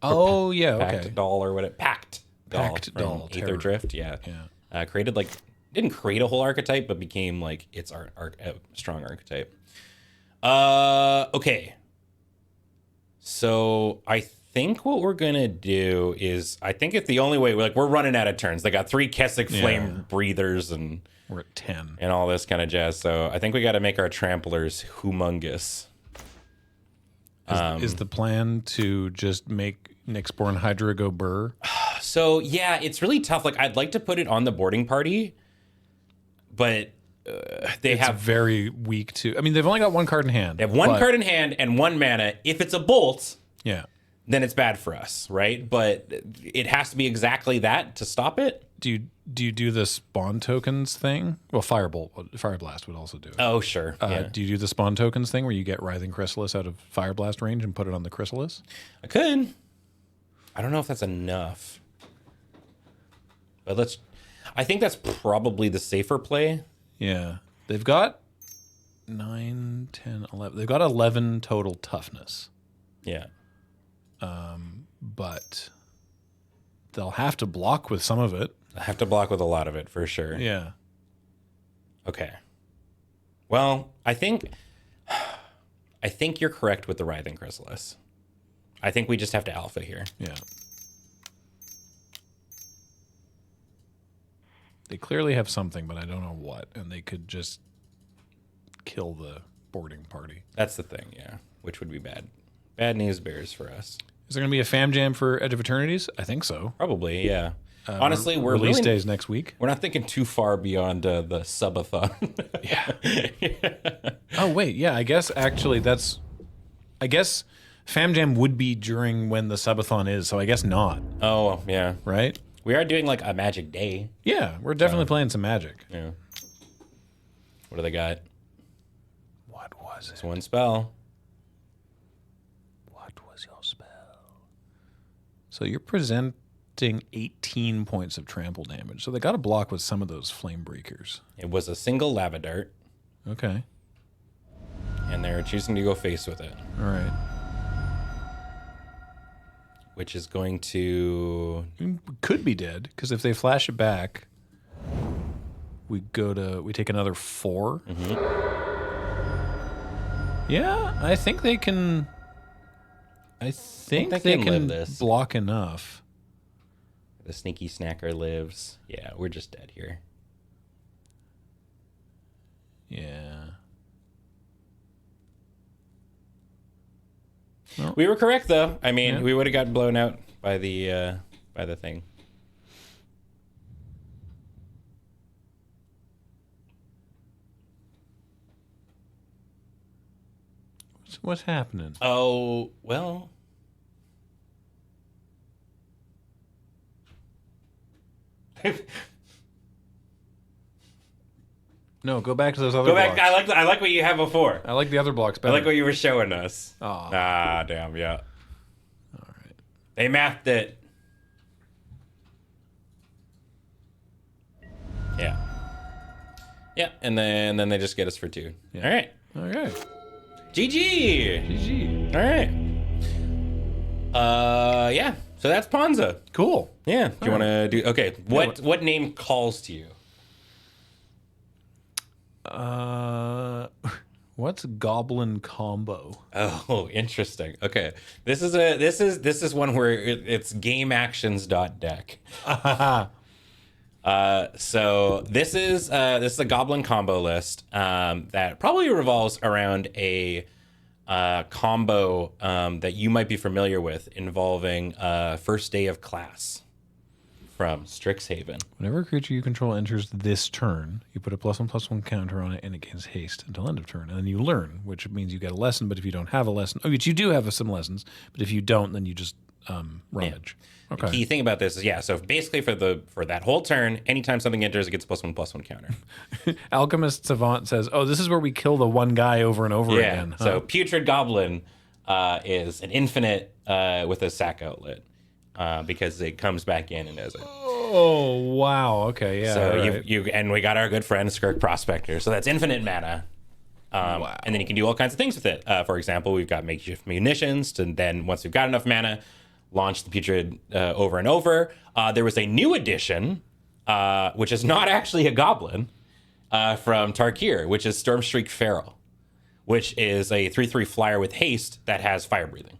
Speaker 2: Oh yeah,
Speaker 1: Packed
Speaker 2: okay.
Speaker 1: Doll or what it Packed Doll
Speaker 2: Packed
Speaker 1: from
Speaker 2: Doll,
Speaker 1: Aether
Speaker 2: terror.
Speaker 1: Drift. Yeah.
Speaker 2: Yeah.
Speaker 1: Created like didn't create a whole archetype, but became like its a strong archetype. Okay. So I think what we're gonna do is I think it's the only way we're running out of turns. They got 3 Kessick Flame Breathers and
Speaker 2: We're at 10.
Speaker 1: all this kind of jazz. So I think we got to make our tramplers humongous.
Speaker 2: Is the plan to just make Nyxborn Hydra go burr?
Speaker 1: So yeah, it's really tough. Like I'd like to put it on the boarding party, but they
Speaker 2: It's
Speaker 1: have
Speaker 2: very weak too. I mean, they've only got 1 card in hand.
Speaker 1: they have 1 card in hand and 1 mana. If it's a bolt,
Speaker 2: Yeah.
Speaker 1: then it's bad for us, right? But it has to be exactly that to stop it.
Speaker 2: Do you do the spawn tokens thing? Well, Fire Blast would also do it.
Speaker 1: Oh sure. Yeah.
Speaker 2: Do you do the spawn tokens thing where you get Writhing Chrysalis out of Fire Blast range and put it on the Chrysalis?
Speaker 1: I could. I don't know if that's enough. But I think that's probably the safer play.
Speaker 2: Yeah. They've got 9, 10, 11. They've got 11 total toughness.
Speaker 1: Yeah.
Speaker 2: But they'll have to block with some of it.
Speaker 1: I have to block with a lot of it for sure.
Speaker 2: Yeah.
Speaker 1: Okay. Well, I think you're correct with the Writhing Chrysalis. I think we just have to alpha here.
Speaker 2: Yeah. They clearly have something, but I don't know what. And they could just kill the boarding party.
Speaker 1: That's the thing, yeah. Which would be bad. Bad news bears for us.
Speaker 2: Is there going to be a fam jam for Edge of Eternities? I think so.
Speaker 1: Probably, yeah. Honestly, we're
Speaker 2: release
Speaker 1: really,
Speaker 2: days next week.
Speaker 1: we're not thinking too far beyond the subathon.
Speaker 2: Yeah. Oh wait, yeah. I guess actually I guess fam jam would be during when the subathon is. So I guess not.
Speaker 1: Oh, yeah.
Speaker 2: Right?
Speaker 1: We are doing like a Magic Day.
Speaker 2: Yeah, we're definitely playing some Magic.
Speaker 1: Yeah. What do they got?
Speaker 2: What was
Speaker 1: It's 1 spell.
Speaker 2: What was your spell? So you're presenting 18 points of trample damage. So they got to block with some of those flame breakers.
Speaker 1: It was a single lava dart,
Speaker 2: Okay.
Speaker 1: and they're choosing to go face with it,
Speaker 2: All right.
Speaker 1: which is going to.
Speaker 2: Could be dead because if they flash it back, we take another 4. Yeah, I think they can. I think
Speaker 1: they
Speaker 2: they
Speaker 1: can
Speaker 2: can
Speaker 1: live this.
Speaker 2: block enough.
Speaker 1: The sneaky snacker lives. Yeah, we're just dead here.
Speaker 2: Yeah.
Speaker 1: We were correct though. I mean,
Speaker 2: Yeah.
Speaker 1: we would have got blown out by the thing.
Speaker 2: What's happening?
Speaker 1: Oh, well.
Speaker 2: No, go back to those other
Speaker 1: Go back.
Speaker 2: blocks.
Speaker 1: I like what you had before.
Speaker 2: I like the other blocks
Speaker 1: I
Speaker 2: better.
Speaker 1: like what you were showing us.
Speaker 2: Aw.
Speaker 1: Ah, damn, yeah.
Speaker 2: All right.
Speaker 1: They mathed it. Yeah. Yeah, and then they just get us for 2.
Speaker 2: Yeah.
Speaker 1: All right.
Speaker 2: Okay.
Speaker 1: GG.
Speaker 2: GG.
Speaker 1: All right. Yeah. So that's Ponza.
Speaker 2: Cool.
Speaker 1: Yeah. Do you want to do? Okay. What name calls to you?
Speaker 2: What's Goblin Combo?
Speaker 1: Oh, interesting. Okay. This is one where it's gameactions.deck. So this is a Goblin combo list that probably revolves around a combo that you might be familiar with involving First Day of Class from Strixhaven.
Speaker 2: Whenever a creature you control enters this turn, you put a +1/+1 counter on it and it gains haste until end of turn. And then you learn, which means you get a lesson, but if you don't have a lesson, which you do have some lessons, but if you don't, then you just rummage.
Speaker 1: The key thing about this is, so basically for that whole turn, anytime something enters, it gets +1/+1 counter.
Speaker 2: Alchemist Savant says, oh, this is where we kill the one guy over and over again. Huh?
Speaker 1: So Putrid Goblin is an infinite with a sack outlet because it comes back in and does it.
Speaker 2: Oh, wow. Okay, yeah.
Speaker 1: So
Speaker 2: right.
Speaker 1: and we got our good friend Skirk Prospector. So that's infinite mana. And then you can do all kinds of things with it. For example, we've got makeshift munitions, and then once we've got enough mana, launch the Putrid over and over. There was a new addition, which is not actually a goblin, from Tarkir, which is Stormstreak Feral, which is a 3/3 flyer with haste that has fire breathing.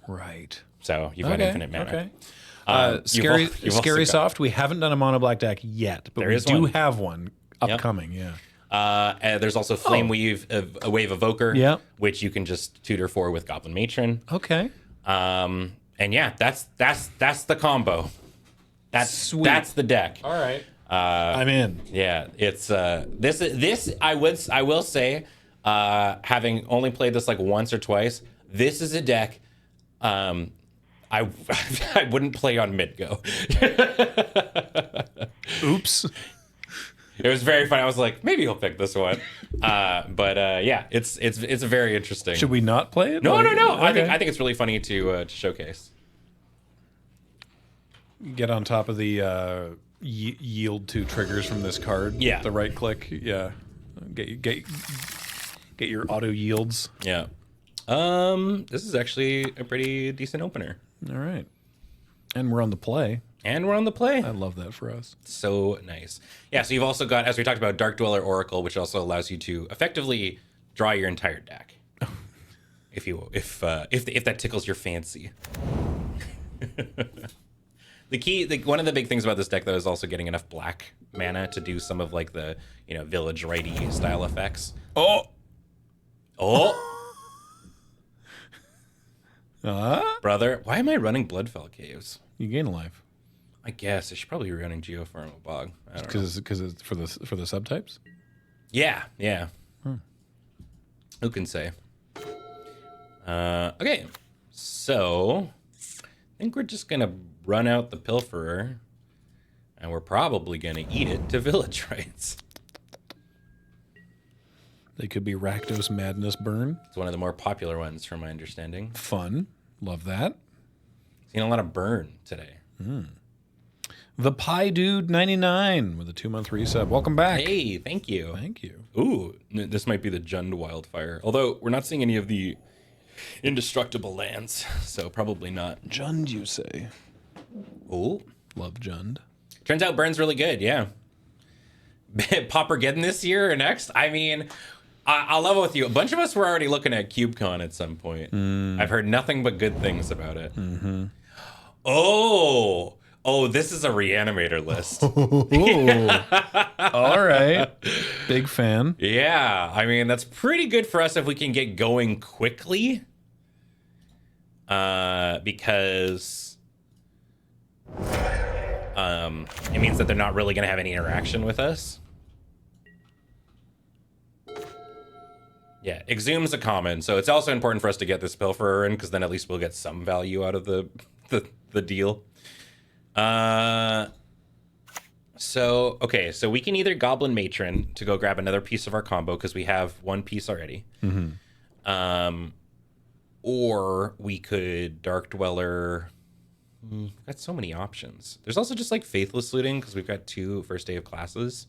Speaker 2: Right.
Speaker 1: So you've got infinite mana.
Speaker 2: Okay. Scary
Speaker 1: also
Speaker 2: Soft. We haven't done a mono black deck yet, but we do have one upcoming. Yeah.
Speaker 1: And there's also Flame Weave, a Wave Evoker, which you can just tutor for with Goblin Matron.
Speaker 2: Okay.
Speaker 1: And yeah, that's the combo. That's the deck.
Speaker 2: All right. I'm in.
Speaker 1: Yeah, it's this I will say, having only played this like once or twice, this is a deck I wouldn't play on mid-go.
Speaker 2: Oops.
Speaker 1: It was very fun. I was like, maybe he'll pick this one. But yeah, it's very interesting.
Speaker 2: Should we not play it?
Speaker 1: No.
Speaker 2: Okay.
Speaker 1: I think it's really funny to showcase.
Speaker 2: Get on top of the yield 2 triggers from this card.
Speaker 1: Yeah.
Speaker 2: The right click. Yeah. Get your auto yields.
Speaker 1: Yeah. This is actually a pretty decent opener.
Speaker 2: All right. And we're on the play.
Speaker 1: I
Speaker 2: love that for us.
Speaker 1: So nice. Yeah, so you've also got, as we talked about, Dark Dweller Oracle, which also allows you to effectively draw your entire deck. if that tickles your fancy. One of the big things about this deck though is also getting enough black mana to do some of like the, village righty style effects.
Speaker 2: Oh.
Speaker 1: Brother, why am I running Bloodfell Caves?
Speaker 2: You gain a life.
Speaker 1: I guess I should probably be running Geothermal Bog. I don't know.
Speaker 2: Because it's for the subtypes.
Speaker 1: Yeah. Who can say? Okay, so I think we're just gonna run out the Pilferer, and we're probably gonna eat it to village rights.
Speaker 2: They could be Rakdos Madness Burn.
Speaker 1: It's one of the more popular ones, from my understanding.
Speaker 2: Fun, love that.
Speaker 1: Seen a lot of burn today.
Speaker 2: The Pie Dude 99 with a 2-month resub. Welcome back.
Speaker 1: Hey, thank you.
Speaker 2: Thank you.
Speaker 1: Ooh, this might be the Jund Wildfire. Although we're not seeing any of the indestructible lands, so probably not.
Speaker 2: Jund, you say?
Speaker 1: Ooh.
Speaker 2: Love Jund.
Speaker 1: Turns out Burn's really good, yeah. Pauper getting this year or next? I mean, I'll level with you. A bunch of us were already looking at CubeCon at some point. I've heard nothing but good things about it.
Speaker 2: Mm-hmm.
Speaker 1: Oh, this is a reanimator list.
Speaker 2: All right. Big fan.
Speaker 1: Yeah, I mean, that's pretty good for us if we can get going quickly. Because it means that they're not really going to have any interaction with us. Yeah, Exhume's a common, so it's also important for us to get this Pilferer in, because then at least we'll get some value out of the deal. So we can either Goblin Matron to go grab another piece of our combo, because we have one piece already.
Speaker 2: Mm-hmm.
Speaker 1: Or we could Dark Dweller. We've got so many options. There's also just like Faithless Looting, because we've got 2 first day of classes.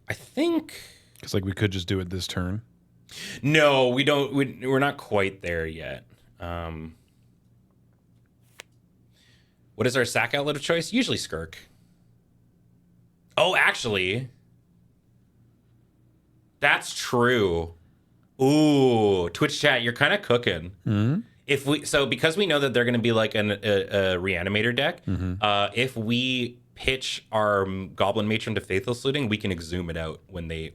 Speaker 1: I think...
Speaker 2: Because like we could just do it this turn.
Speaker 1: No, we don't. We're not quite there yet. What is our sack outlet of choice? Usually Skirk. Oh, actually, that's true. Ooh, Twitch chat, you're kind of cooking.
Speaker 2: Mm-hmm.
Speaker 1: Because we know that they're going to be like a reanimator deck.
Speaker 2: Mm-hmm.
Speaker 1: If we pitch our Goblin Matron to Faithless Looting, we can exhume it out when they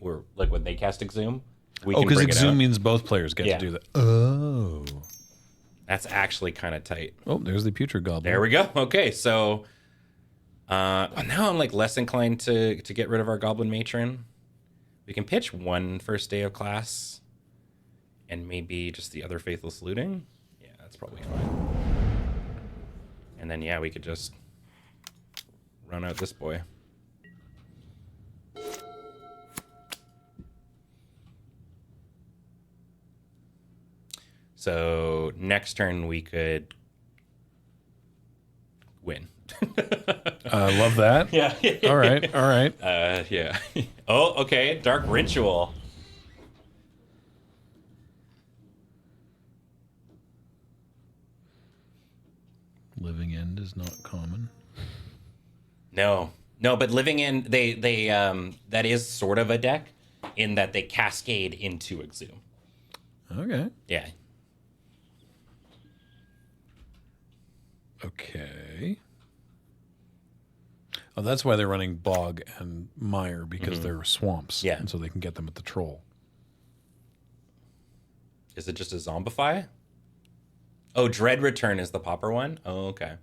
Speaker 1: cast exhume.
Speaker 2: Because exhume means both players get to do that. Oh.
Speaker 1: That's actually kind of tight.
Speaker 2: Oh, there's the Putrid Goblin.
Speaker 1: There we go. Okay, so now I'm like less inclined to get rid of our Goblin Matron. We can pitch 1 first day of class and maybe just the other Faithless Looting. Yeah, that's probably fine. And then, yeah, we could just run out this boy. So next turn we could win.
Speaker 2: I love that.
Speaker 1: Yeah.
Speaker 2: All right.
Speaker 1: Yeah. Oh, okay. Dark Ritual.
Speaker 2: Living End is not common.
Speaker 1: No, but Living End, they that is sort of a deck in that they cascade into Exhume.
Speaker 2: Okay.
Speaker 1: Yeah.
Speaker 2: Okay. Oh, that's why they're running Bog and Mire, because they're swamps.
Speaker 1: Yeah.
Speaker 2: And so they can get them with the troll.
Speaker 1: Is it just a Zombify? Oh, Dread Return is the Pauper one? Oh, okay.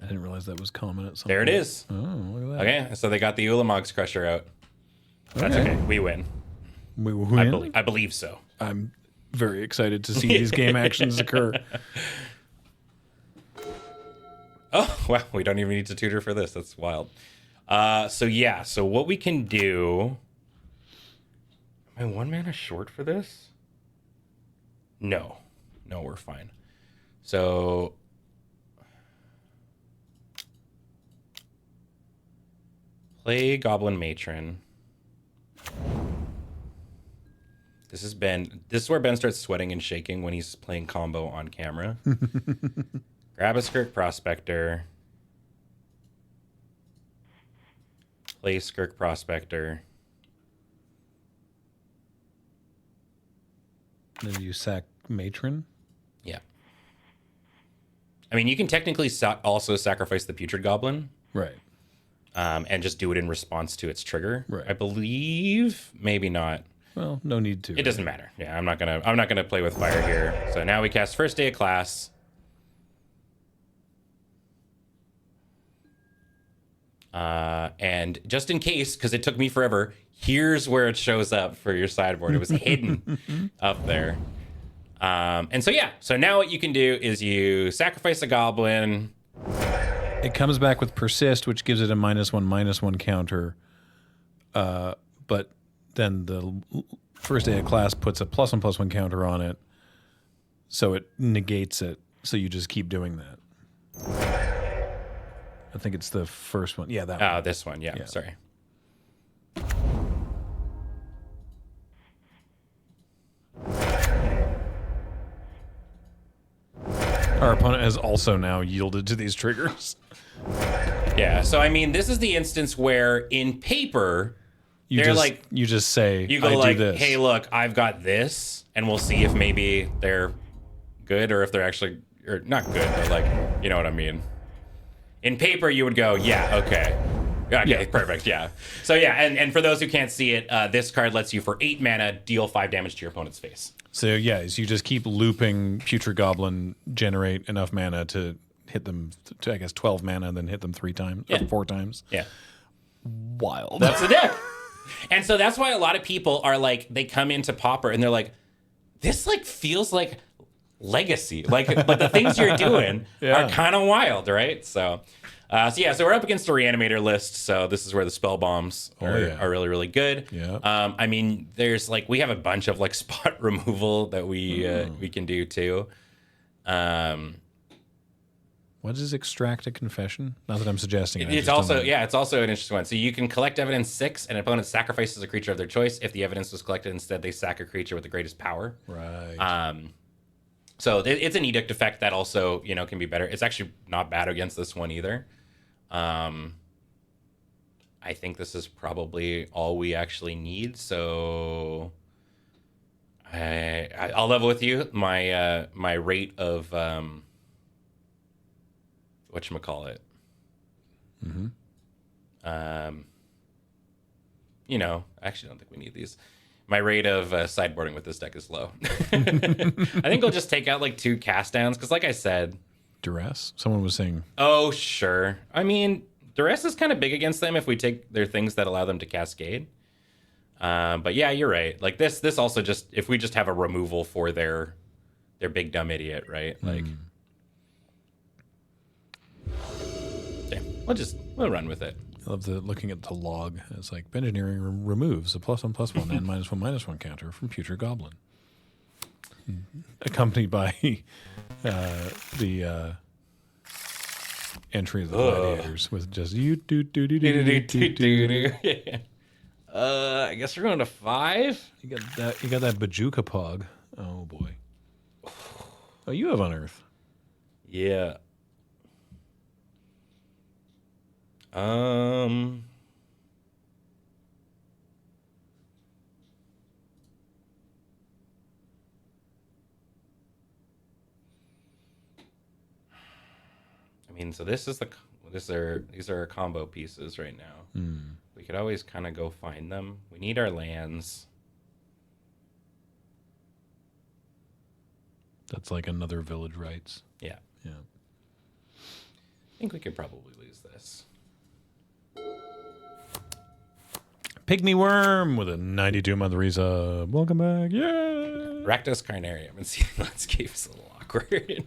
Speaker 2: I didn't realize that was common at some
Speaker 1: There
Speaker 2: point.
Speaker 1: it is.
Speaker 2: Oh, look at that.
Speaker 1: Okay, so they got the Ulamog's Crusher out. That's okay. We win.
Speaker 2: We win?
Speaker 1: I believe so.
Speaker 2: I'm very excited to see these game actions occur.
Speaker 1: Oh, wow. We don't even need to tutor for this. That's wild. So what we can do... Am I 1 mana short for this? No, we're fine. So... Play Goblin Matron. This is where Ben starts sweating and shaking when he's playing combo on camera. Grab a Skirk Prospector. Play Skirk Prospector.
Speaker 2: Then you sack Matron.
Speaker 1: Yeah. I mean, you can technically also sacrifice the Putrid Goblin.
Speaker 2: Right.
Speaker 1: And just do it in response to its trigger.
Speaker 2: Right.
Speaker 1: I believe. Maybe not.
Speaker 2: Well, no need to.
Speaker 1: It doesn't matter. Yeah, I'm not gonna play with fire here. So now we cast First Day of Class. And just in case, because it took me forever, here's where it shows up for your sideboard. It was hidden up there. And so yeah, so now what you can do is you sacrifice a goblin.
Speaker 2: It comes back with Persist, which gives it a -1/-1 counter. But then the First Day of Class puts a +1/+1 counter on it. So it negates it. So you just keep doing that. I think it's the first one. Yeah, that one.
Speaker 1: Oh, this one. Yeah. Sorry.
Speaker 2: Our opponent has also now yielded to these triggers.
Speaker 1: Yeah. So, I mean, this is the instance where in paper,
Speaker 2: You
Speaker 1: they're
Speaker 2: just, you just say,
Speaker 1: you go
Speaker 2: I
Speaker 1: like,
Speaker 2: do this.
Speaker 1: hey, look, I've got this. And we'll see if maybe they're good or if they're actually, or not good, but like, you know what I mean? In paper, you would go, yeah, okay. Okay,
Speaker 2: Yeah.
Speaker 1: perfect, yeah. So yeah, and for those who can't see it, this card lets you, for 8 mana, deal 5 damage to your opponent's face.
Speaker 2: So yeah, so you just keep looping Putrid Goblin, generate enough mana to hit them, to, I guess, 12 mana, then hit them 3 times, or 4 times.
Speaker 1: Yeah.
Speaker 2: Wild.
Speaker 1: That's the deck. And so that's why a lot of people are like, they come into Pauper and they're like, this like feels like Legacy. Like, but the things you're doing are kind of wild, right? So we're up against a Reanimator list. So this is where the spell bombs are really, really good.
Speaker 2: Yeah.
Speaker 1: I mean, there's like, we have a bunch of like spot removal that we can do too.
Speaker 2: What is Extract a Confession? Not that I'm suggesting it.
Speaker 1: It's also an interesting one. So you can collect evidence 6, and an opponent sacrifices a creature of their choice. If the evidence was collected instead, they sack a creature with the greatest power.
Speaker 2: Right.
Speaker 1: So it's an edict effect that also, can be better. It's actually not bad against this one either. I think this is probably all we actually need. So I'll level with you. My rate of whatchamacallit. I actually don't think we need these. My rate of sideboarding with this deck is low. I think I'll just take out like 2 cast downs because, like I said,
Speaker 2: Duress. Someone was saying.
Speaker 1: Oh, sure. I mean, Duress is kind of big against them if we take their things that allow them to cascade. But yeah, you're right. Like this also just, if we just have a removal for their big dumb idiot, right? Like, yeah, we'll run with it.
Speaker 2: I love looking at the log. It's like Engineering removes a +1/+1 and -1/-1 counter from Putrid Goblin, accompanied by the entry of the gladiators with just you do.
Speaker 1: I guess we're going to 5.
Speaker 2: You got that Bajuka Pog. Oh boy. Oh, you have Unearth.
Speaker 1: Yeah. Um, I mean, so these are our combo pieces right now. We could always kind of go find them. We need our lands.
Speaker 2: That's like another village rights.
Speaker 1: Yeah.
Speaker 2: Yeah.
Speaker 1: I think we could probably lose this.
Speaker 2: Pygmy Worm with a 92-month resub. Welcome back. Yeah.
Speaker 1: Rakdos Carnarium and Sealing Landscape is a little awkward.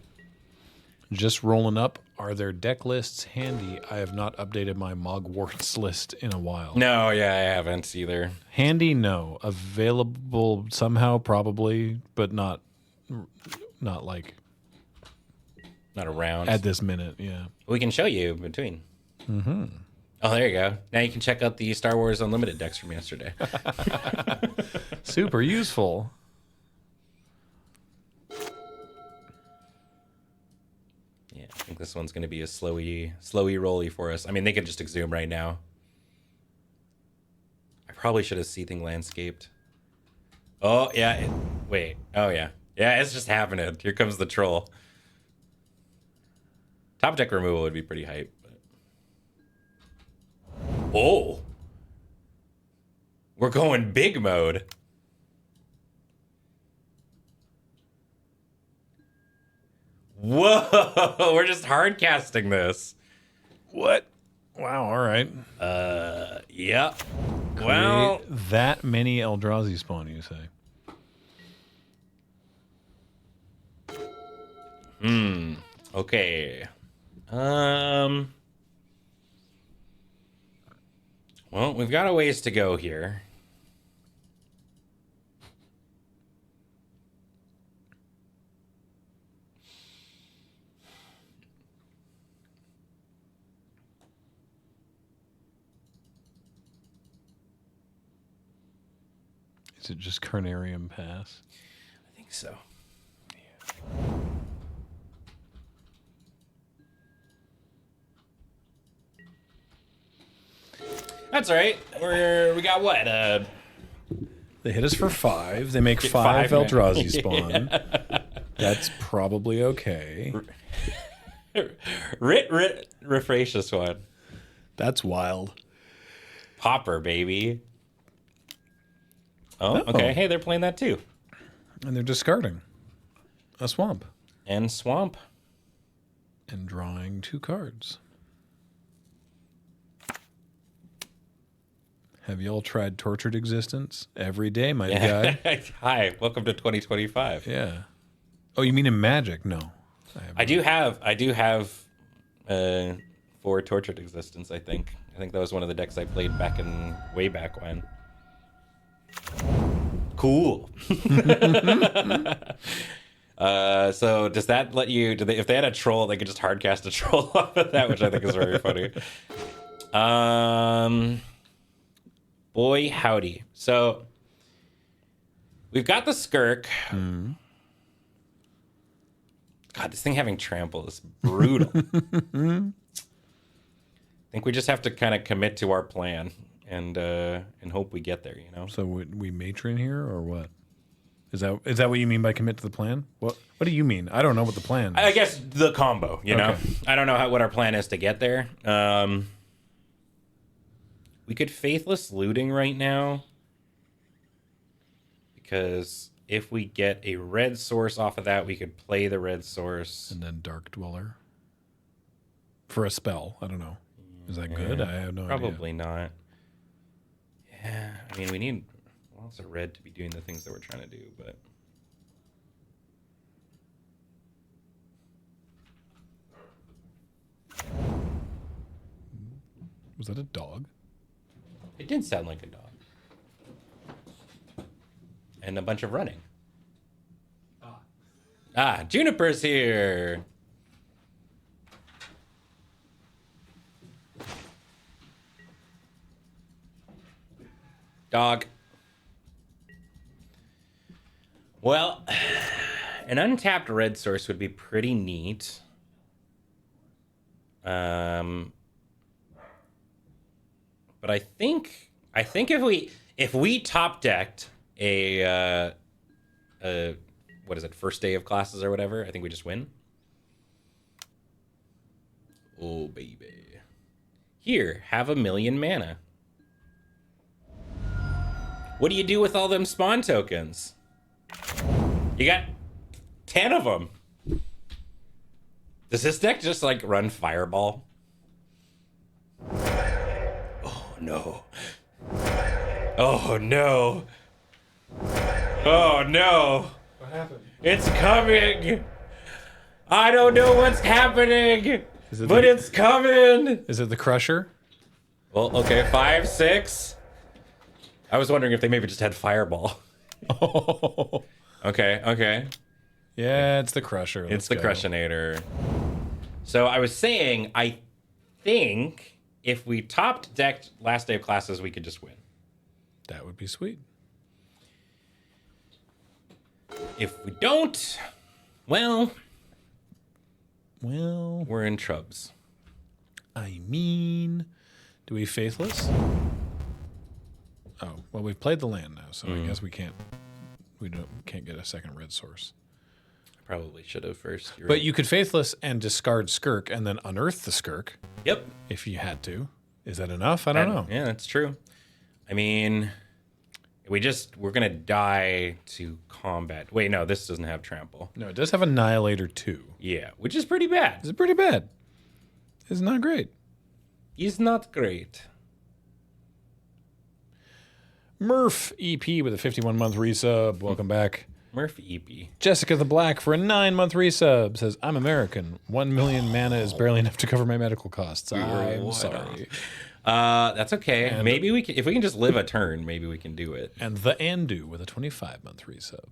Speaker 2: Just rolling up. Are there deck lists handy? I have not updated my Mogwarts list in a while.
Speaker 1: No, yeah, I haven't either.
Speaker 2: Handy, no. Available somehow, probably, but not like
Speaker 1: Not around.
Speaker 2: at this minute. Yeah.
Speaker 1: We can show you in between. Mm-hmm. Oh, there you go. Now you can check out the Star Wars Unlimited decks from yesterday.
Speaker 2: Super useful.
Speaker 1: Yeah, I think this one's going to be a slowy rolly for us. I mean, they could just exhume right now. I probably should have Seething Landscaped. Oh, yeah. Wait. Oh, yeah. Yeah, it's just happening. Here comes the troll. Top deck removal would be pretty hype. But... Oh. We're going big mode. Whoa. We're just hard casting this.
Speaker 2: What? Wow, all right.
Speaker 1: Yep. Well,
Speaker 2: Create that many Eldrazi spawn, you say?
Speaker 1: okay. Well, we've got a ways to go here.
Speaker 2: Is it just Carnarium Pass?
Speaker 1: I think so. That's all right. We got what?
Speaker 2: They hit us for 5. They make 5
Speaker 1: 5,
Speaker 2: Eldrazi spawn. That's probably okay.
Speaker 1: Refracious one.
Speaker 2: That's wild.
Speaker 1: Pauper, baby. Oh, okay. Hey, they're playing that too.
Speaker 2: And they're discarding a swamp
Speaker 1: And Swamp.
Speaker 2: and drawing 2 cards. Have y'all tried Tortured Existence? Every day, my guy.
Speaker 1: Hi, welcome to 2025.
Speaker 2: Yeah. Oh, you mean in Magic? No.
Speaker 1: I do have 4 Tortured Existence, I think. I think that was one of the decks I played way back when. Cool. So does that let you, if they had a troll, they could just hardcast a troll off of that, which I think is very funny. Boy, howdy. So we've got the Skirk. God, this thing having trample is brutal. I think we just have to kind of commit to our plan and hope we get there, you know?
Speaker 2: So we matron here or what? Is that what you mean by commit to the plan? What do you mean? I don't know what the plan is.
Speaker 1: I guess the combo, you know? I don't know what our plan is to get there. We could Faithless Looting right now. Because if we get a red source off of that, we could play the red source.
Speaker 2: And then Dark Dweller. For a spell. I don't know. Is that good? I have no idea.
Speaker 1: Probably not. Yeah, I mean, we need lots of red to be doing the things that we're trying to do, but...
Speaker 2: Was that a dog?
Speaker 1: It did sound like a dog. And a bunch of running. Ah, Juniper's here! Dog. Well, an untapped red source would be pretty neat. But I think if we top decked a what is it, first day of classes or whatever, I think we just win. Oh baby. Here, have 1,000,000 mana. What do you do with all them spawn tokens? You got 10 of them. Does this deck just like run Fireball? Oh no. Oh no. Oh no.
Speaker 2: What happened?
Speaker 1: It's coming. I don't know what's happening, but it's coming.
Speaker 2: Is it the Crusher?
Speaker 1: Well, okay, 5, 6. I was wondering if they maybe just had Fireball.
Speaker 2: Oh.
Speaker 1: Okay.
Speaker 2: Yeah, it's the Crusher.
Speaker 1: It's the Crushinator. So I was saying, I think if we topped decked last day of classes, we could just win.
Speaker 2: That would be sweet.
Speaker 1: If we don't, well,
Speaker 2: Well,
Speaker 1: we're in trubs.
Speaker 2: I mean, do we Faithless? Oh, well, we've played the land now, so I guess we can't get a second red source.
Speaker 1: I probably should have first. You're
Speaker 2: But
Speaker 1: right.
Speaker 2: you could Faithless and discard Skirk and then unearth the Skirk
Speaker 1: Yep.
Speaker 2: if you had to. Is that enough? I don't know.
Speaker 1: Yeah, that's true. I mean, we're gonna die to combat. Wait, no, this doesn't have trample.
Speaker 2: No, it does have Annihilator 2.
Speaker 1: Yeah, which is pretty bad.
Speaker 2: It's pretty bad. It's not great.
Speaker 1: He's not great.
Speaker 2: Murph EP with a 51-month resub. Welcome back.
Speaker 1: Murphy EP.
Speaker 2: Jessica the Black for a 9-month resub says, I'm American. 1 million mana is barely enough to cover my medical costs. I'm sorry.
Speaker 1: That's okay. Maybe we can, if we can just live a turn, maybe we can do it.
Speaker 2: And the Andu with a 25-month resub.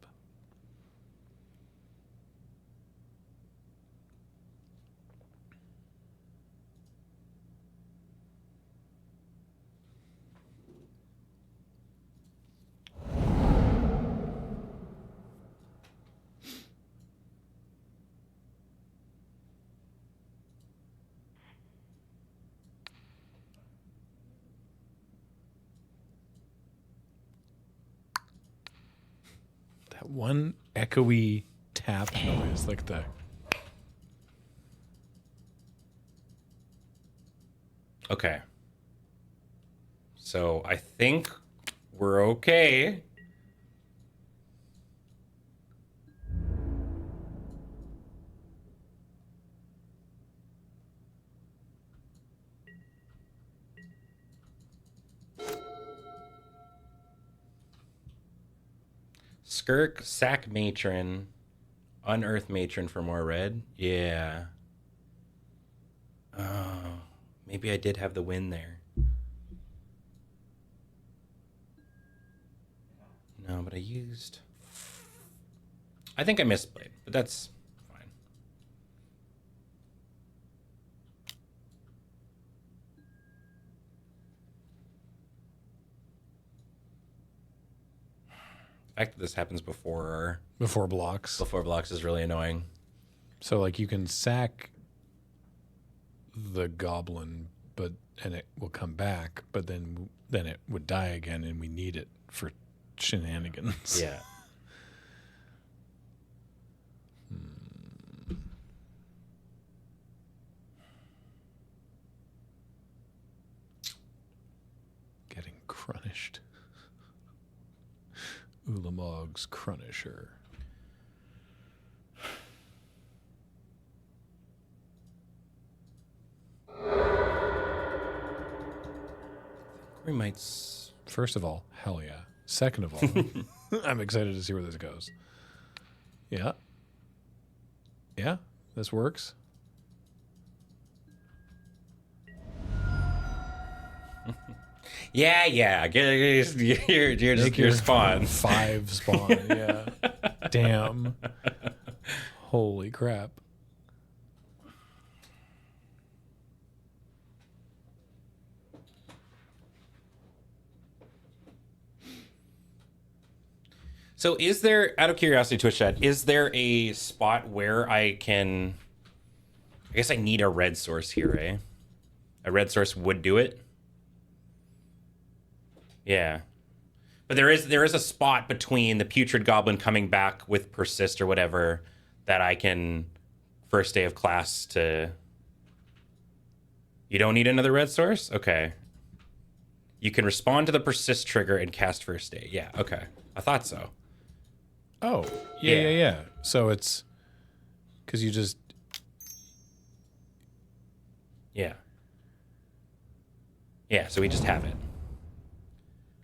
Speaker 2: That one echoey tap noise, like the...
Speaker 1: Okay. So I think we're okay. Skirk, sack matron, unearth matron for more red. Yeah. Oh, maybe I did have the win there. No, but I used... I think I misplayed, but that's fine. The fact that this happens before
Speaker 2: blocks.
Speaker 1: blocks is really annoying.
Speaker 2: So, like, you can sack the goblin, and it will come back, but then it would die again, and we need it for shenanigans.
Speaker 1: Yeah.
Speaker 2: Getting crunished. Ulamog's Crunisher.
Speaker 1: We might...
Speaker 2: First of all, hell yeah. Second of all, I'm excited to see where this goes. Yeah. Yeah, this works.
Speaker 1: Yeah. Your spawn.
Speaker 2: 5 spawn, yeah. Damn. Holy crap.
Speaker 1: So is there, out of curiosity, Twitch chat, is there a spot where I can... I guess I need a red source here, eh? A red source would do it? Yeah. But there is a spot between the Putrid Goblin coming back with Persist or whatever that I can first day of class to... You don't need another red source? Okay. You can respond to the Persist trigger and cast first day. Yeah, okay. I thought so.
Speaker 2: Oh, yeah. So it's because you just...
Speaker 1: Yeah. Yeah, so we just have it.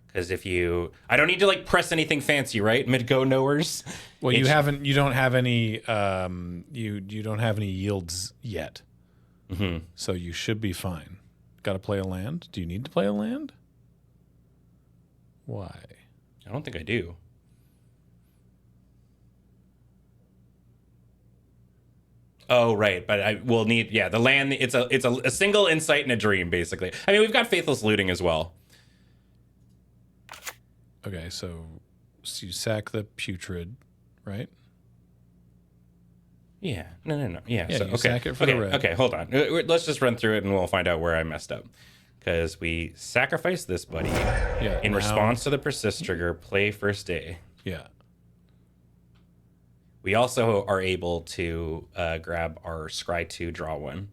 Speaker 1: Because if you... I don't need to, like, press anything fancy, right? Mid-go knowers?
Speaker 2: Well, you don't have any you don't have any yields yet.
Speaker 1: Mm-hmm.
Speaker 2: So you should be fine. Got to play a land? Do you need to play a land? Why?
Speaker 1: I don't think I do. Oh, right. But I will need... Yeah, the land... It's a single insight and a dream, basically. I mean, we've got Faithless Looting as well.
Speaker 2: Okay, so you sack the Putrid, right?
Speaker 1: Yeah. No. Yeah.
Speaker 2: Yeah,
Speaker 1: So,
Speaker 2: you
Speaker 1: okay.
Speaker 2: sack it for
Speaker 1: okay.
Speaker 2: the red.
Speaker 1: Okay, hold on. Let's just run through it and we'll find out where I messed up. Because we sacrifice this buddy in
Speaker 2: now-
Speaker 1: response to the Persist trigger, play first day.
Speaker 2: Yeah.
Speaker 1: We also are able to grab our Scry 2, draw 1.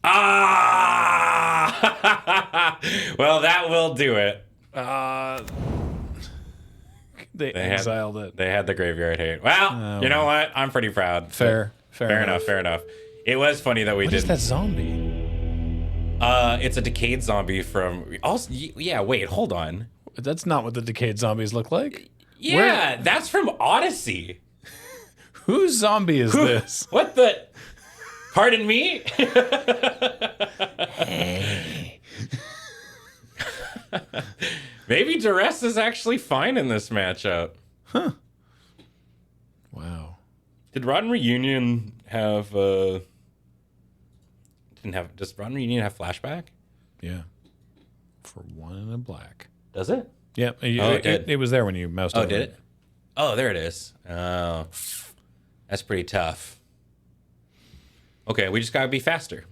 Speaker 1: Ah! Well, that will do it.
Speaker 2: They exiled it.
Speaker 1: They had the graveyard hate. Well, you know what? I'm pretty proud.
Speaker 2: Fair
Speaker 1: enough. It was funny that we
Speaker 2: What
Speaker 1: did.
Speaker 2: is that zombie?
Speaker 1: It's a decayed zombie from. Also, yeah. Wait, hold on.
Speaker 2: That's not what the decayed zombies look like.
Speaker 1: Yeah, that's from Odyssey.
Speaker 2: Whose zombie is this?
Speaker 1: What the? Pardon me?
Speaker 2: Hey.
Speaker 1: Maybe Duress is actually fine in this matchup.
Speaker 2: Huh. Wow.
Speaker 1: Did Rotten Reunion have does Rotten Reunion have flashback?
Speaker 2: Yeah. For 1 and a black.
Speaker 1: Does it?
Speaker 2: Yeah. It was there when you moused over.
Speaker 1: Oh, did it? Oh, there it is. Oh. That's pretty tough. Okay, we just gotta be faster.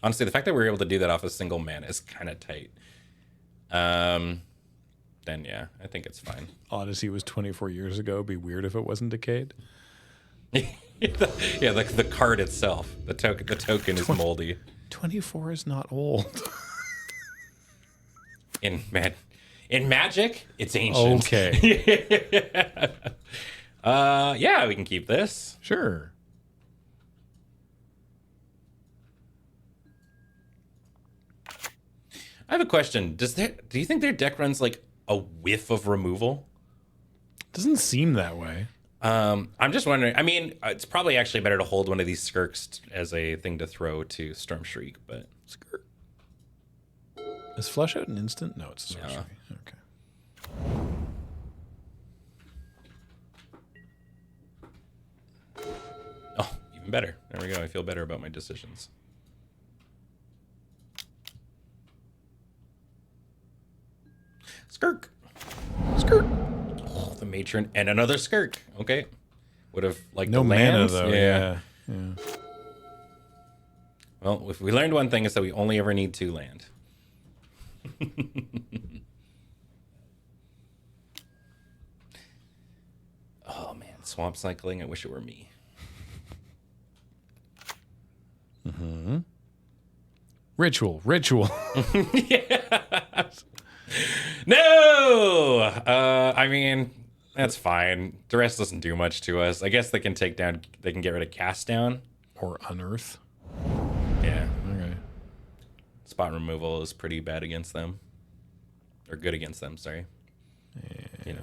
Speaker 1: Honestly, the fact that we were able to do that off a single mana is kind of tight. Then yeah, I think it's fine.
Speaker 2: Odyssey was 24 years ago. It'd be weird if it wasn't decayed.
Speaker 1: Yeah, like the card itself, the token is moldy.
Speaker 2: 24 is not old.
Speaker 1: In Magic, it's ancient.
Speaker 2: Okay.
Speaker 1: Yeah, we can keep this.
Speaker 2: Sure.
Speaker 1: I have a question. Do you think their deck runs like a whiff of removal?
Speaker 2: Doesn't seem that way.
Speaker 1: I'm just wondering. I mean, it's probably actually better to hold one of these Skirks as a thing to throw to Storm Shriek, but
Speaker 2: Skirt. Is Flush Out an instant? No, it's a sorcery.
Speaker 1: No.
Speaker 2: Okay.
Speaker 1: oh, even better. There we go. I feel better about my decisions. Skirk. Oh, the matron and another Skirk. Okay. Would have liked
Speaker 2: No
Speaker 1: the
Speaker 2: mana
Speaker 1: lands.
Speaker 2: though. Yeah.
Speaker 1: Well, if we learned one thing, it's that we only ever need 2 land. Oh man, swamp cycling. I wish it were me.
Speaker 2: Mm-hmm. Ritual.
Speaker 1: No! I mean, that's fine. Duress doesn't do much to us. I guess they can get rid of Cast Down.
Speaker 2: Or Unearth.
Speaker 1: Yeah.
Speaker 2: Okay.
Speaker 1: Spot removal is pretty bad against them. Or good against them, sorry.
Speaker 2: And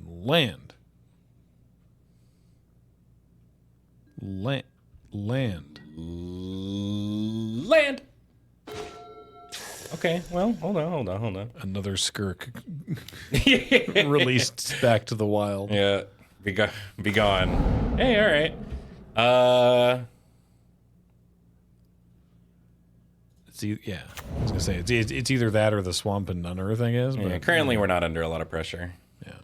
Speaker 2: land. Land.
Speaker 1: Okay, well, hold on.
Speaker 2: Another Skirk released back to the wild.
Speaker 1: Yeah, be gone. Hey, all right.
Speaker 2: Yeah, I was gonna say it's either that or the swamp and unearth, I guess. But
Speaker 1: Yeah, currently we're not under a lot of pressure.
Speaker 2: yeah.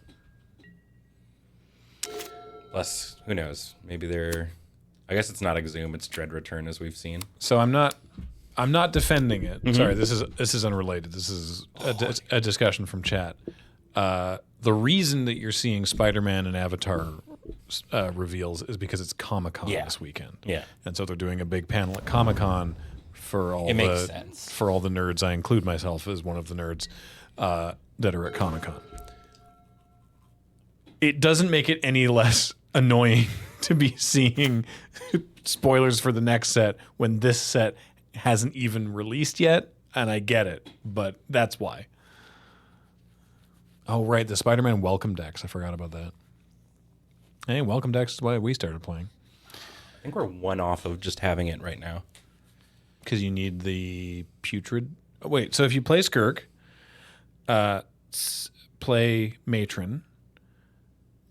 Speaker 1: Plus, who knows? Maybe they're... I guess it's not Exhume, it's Dread Return, as we've seen.
Speaker 2: So I'm not I'm not defending it. Sorry, this is unrelated. This is a discussion from chat. The reason that you're seeing Spider-Man and Avatar reveals is because it's Comic-Con this weekend.
Speaker 1: Yeah.
Speaker 2: And so they're doing a big panel at Comic-Con for all
Speaker 1: makes sense.
Speaker 2: for all the nerds. I include myself as one of the nerds that are at Comic-Con. It doesn't make it any less annoying to be seeing spoilers for the next set when this set hasn't even released yet, and I get it, but that's why. Oh, right, the Spider-Man welcome decks. I forgot about that. Hey, welcome decks is why we started playing.
Speaker 1: I think we're one off of just having it right now.
Speaker 2: Because you need the putrid... Oh, wait, so if you play Skirk, play Matron,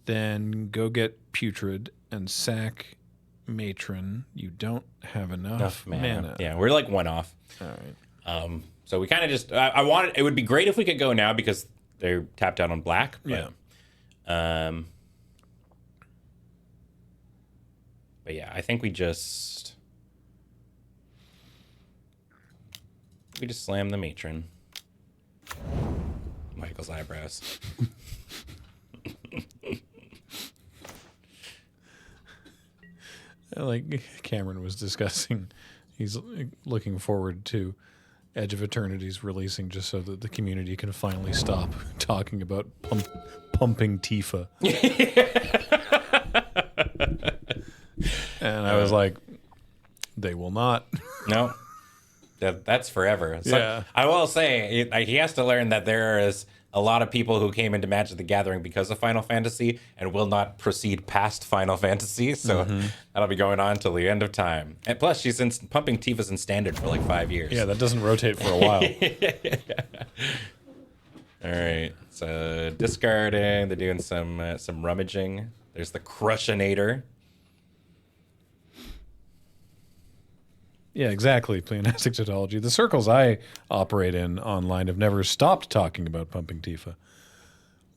Speaker 2: then go get putrid and sack Matron. You don't have enough mana.
Speaker 1: Yeah, we're like one off.
Speaker 2: All right.
Speaker 1: So we kind of just... I wanted... It would be great if we could go now because they're tapped out on black. But, but yeah, I think we just slam the matron. Michael's eyebrows.
Speaker 2: Like Cameron was discussing, he's looking forward to Edge of Eternity's releasing just so that the community can finally stop talking about pumping Tifa. And I was like, they will not.
Speaker 1: No, that's forever. So
Speaker 2: Yeah.
Speaker 1: I will say, he has to learn that there is a lot of people who came into Magic the Gathering because of Final Fantasy and will not proceed past Final Fantasy. So that'll be going on till the end of time. And plus, she's in pumping Tifa's in Standard for like 5 years.
Speaker 2: Yeah, that doesn't rotate for a while.
Speaker 1: All right. So discarding. They're doing some rummaging. There's the Crushinator.
Speaker 2: Yeah, exactly. Pleonastic tautology. The circles I operate in online have never stopped talking about pumping Tifa.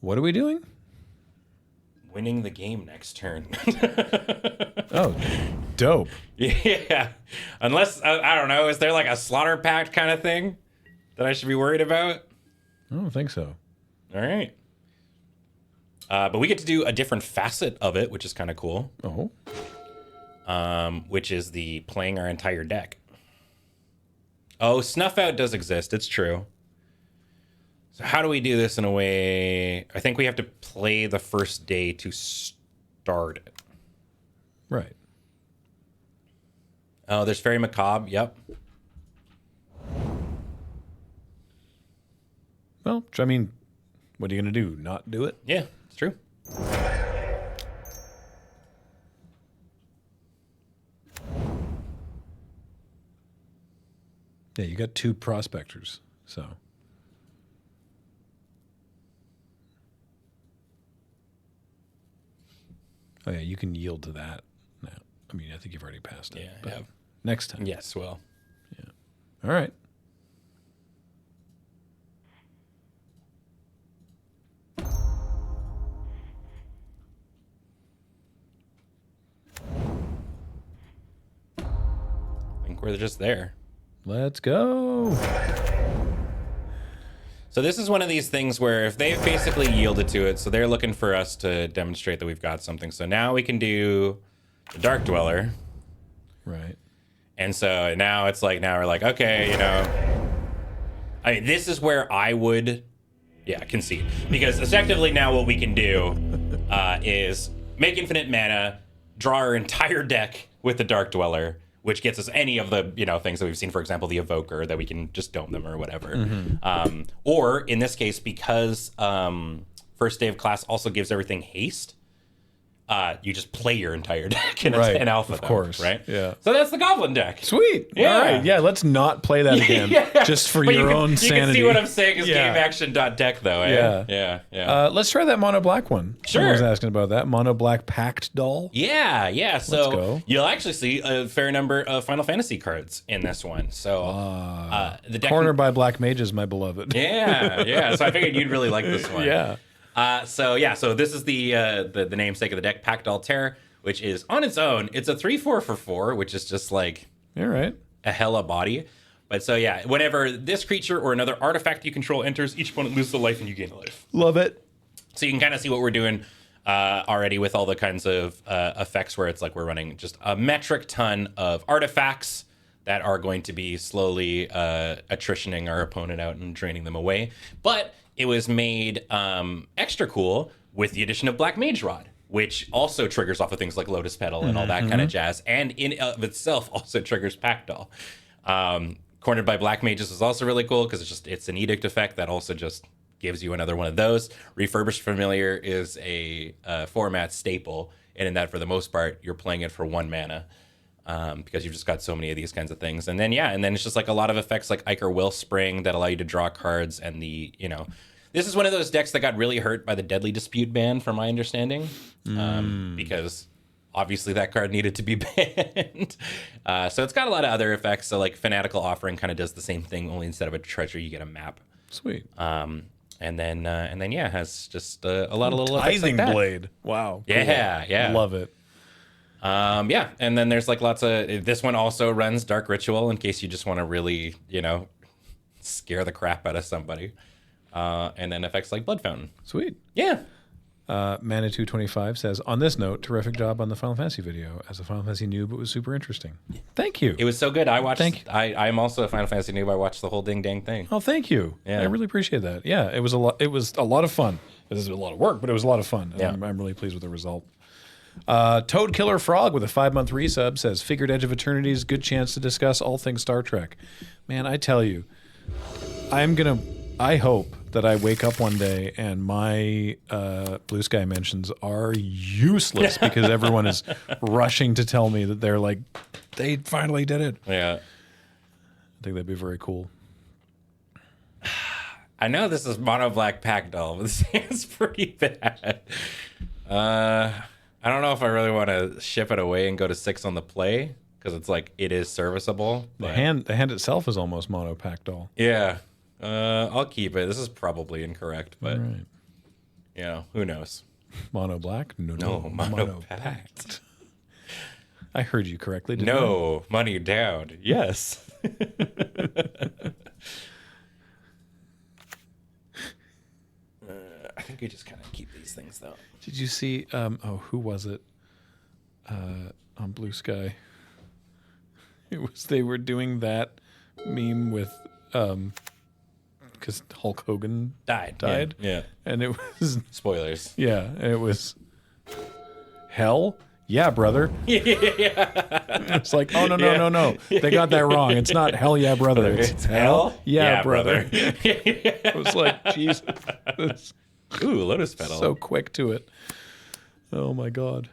Speaker 2: What are we doing?
Speaker 1: Winning the game next turn.
Speaker 2: Oh, dope.
Speaker 1: Yeah. Unless, I don't know, is there like a slaughter pact kind of thing that I should be worried about?
Speaker 2: I don't think so.
Speaker 1: All right. But we get to do a different facet of it, which is kind of cool.
Speaker 2: Oh.
Speaker 1: Which is the playing our entire deck. Oh, Snuff Out does exist. It's true. So how do we do this in a way? I think we have to play the first day to start it.
Speaker 2: Right.
Speaker 1: Oh, there's Fairy Macabre. Yep.
Speaker 2: Well, I mean, what are you going to do? Not do it?
Speaker 1: Yeah, it's true.
Speaker 2: Yeah, you got 2 prospectors, so. Oh yeah, you can yield to that now. I mean, I think you've already passed it.
Speaker 1: Yeah, I
Speaker 2: but
Speaker 1: have.
Speaker 2: Next time.
Speaker 1: Yes, well.
Speaker 2: Yeah. All right.
Speaker 1: I think we're just there.
Speaker 2: Let's go.
Speaker 1: So this is one of these things where if they've basically yielded to it, so they're looking for us to demonstrate that we've got something. So now we can do the Dark Dweller.
Speaker 2: Right.
Speaker 1: And so now it's like, now we're like, okay, you know, I mean, this is where I would, concede. Because effectively now what we can do is make infinite mana, draw our entire deck with the Dark Dweller, which gets us any of the, you know, things that we've seen, for example, the Evoker, that we can just dome them or whatever. Or in this case, because First Day of Class also gives everything haste, you just play your entire deck in
Speaker 2: Right,
Speaker 1: an alpha,
Speaker 2: of course.
Speaker 1: right?
Speaker 2: Yeah.
Speaker 1: So that's the Goblin deck.
Speaker 2: Sweet.
Speaker 1: Yeah.
Speaker 2: All right. Yeah, let's not play that again. Just for
Speaker 1: But
Speaker 2: your
Speaker 1: you
Speaker 2: own
Speaker 1: can,
Speaker 2: sanity.
Speaker 1: You can see what I'm saying is
Speaker 2: Yeah.
Speaker 1: game action dot deck though. Eh? Yeah.
Speaker 2: Let's try that mono black one.
Speaker 1: Sure.
Speaker 2: Someone was asking about that. Mono black packed doll.
Speaker 1: Yeah. So
Speaker 2: go.
Speaker 1: you'll actually see a fair number of Final Fantasy cards in this one. So the deck
Speaker 2: Cornered by black mages, my beloved.
Speaker 1: Yeah. So I figured you'd really like this one.
Speaker 2: Yeah.
Speaker 1: So this is the namesake of the deck, Pact Altair, which is on its own. It's a 3/4 for 4, which is just like
Speaker 2: All right.
Speaker 1: a hella body. But so yeah, whenever this creature or another artifact you control enters, each opponent loses a life and you gain a life.
Speaker 2: Love it.
Speaker 1: So you can kind of see what we're doing already with all the kinds of effects where it's like we're running just a metric ton of artifacts that are going to be slowly attritioning our opponent out and draining them away. But it was made extra cool with the addition of Black Mage Rod, which also triggers off of things like Lotus Petal and all that kind of jazz, and in of itself also triggers Pack Doll. Cornered by Black Mages is also really cool because it's an edict effect that also just gives you another one of those. Refurbished Familiar is a format staple, and in that, for the most part, you're playing it for 1 mana because you've just got so many of these kinds of things. And then it's just like a lot of effects like Ichor Wellspring that allow you to draw cards, and this is one of those decks that got really hurt by the Deadly Dispute ban, from my understanding, because obviously that card needed to be banned. So it's got a lot of other effects. So like Fanatical Offering kind of does the same thing, only instead of a treasure, you get a map.
Speaker 2: Sweet.
Speaker 1: And then it has just a lot of little effects like
Speaker 2: Tithing
Speaker 1: that.
Speaker 2: Blade. Wow. Cool.
Speaker 1: Yeah.
Speaker 2: Love it.
Speaker 1: And then there's like lots of, this one also runs Dark Ritual in case you just want to really, scare the crap out of somebody. And then effects like Blood Fountain.
Speaker 2: Sweet.
Speaker 1: Yeah.
Speaker 2: Manitou25 says, on this note, terrific job on the Final Fantasy video. As a Final Fantasy noob, it was super interesting. Thank you.
Speaker 1: It was so good. I'm also a Final Fantasy noob. I watched the whole ding dang thing.
Speaker 2: Oh, thank you.
Speaker 1: Yeah.
Speaker 2: I really appreciate that. Yeah, it was a lot. It was a lot of fun. It was a lot of work, but it was a lot of fun. And
Speaker 1: Yeah.
Speaker 2: I'm really pleased with the result. Toad Killer Frog with a 5-month resub says, Figured Edge of Eternity's good chance to discuss all things Star Trek. Man, I tell you, I hope that I wake up one day and my Blue Sky mentions are useless because everyone is rushing to tell me that they're like, they finally did it.
Speaker 1: Yeah.
Speaker 2: I think that'd be very cool.
Speaker 1: I know this is Mono Black Pack Doll, but this is pretty bad. I don't know if I really want to ship it away and go to 6 on the play, because it's like, it is serviceable.
Speaker 2: The hand itself is almost Mono Pack Doll.
Speaker 1: Yeah. I'll keep it. This is probably incorrect, but
Speaker 2: Right.
Speaker 1: Who knows?
Speaker 2: Mono Black? No,
Speaker 1: Mono Pact.
Speaker 2: I heard you correctly, didn't
Speaker 1: No, money down. Yes. I think we just kind of keep these things though.
Speaker 2: Did you see, who was it on Blue Sky? They were doing that meme with, because Hulk Hogan died.
Speaker 1: Yeah.
Speaker 2: And it was,
Speaker 1: Spoilers.
Speaker 2: and it was, hell? Yeah, brother. It's like, oh, no. They got that wrong. It's not hell yeah, brother. It's hell yeah, brother. It was like, Jesus. It's
Speaker 1: Ooh, Lotus Petal.
Speaker 2: so quick to it. Oh, my God.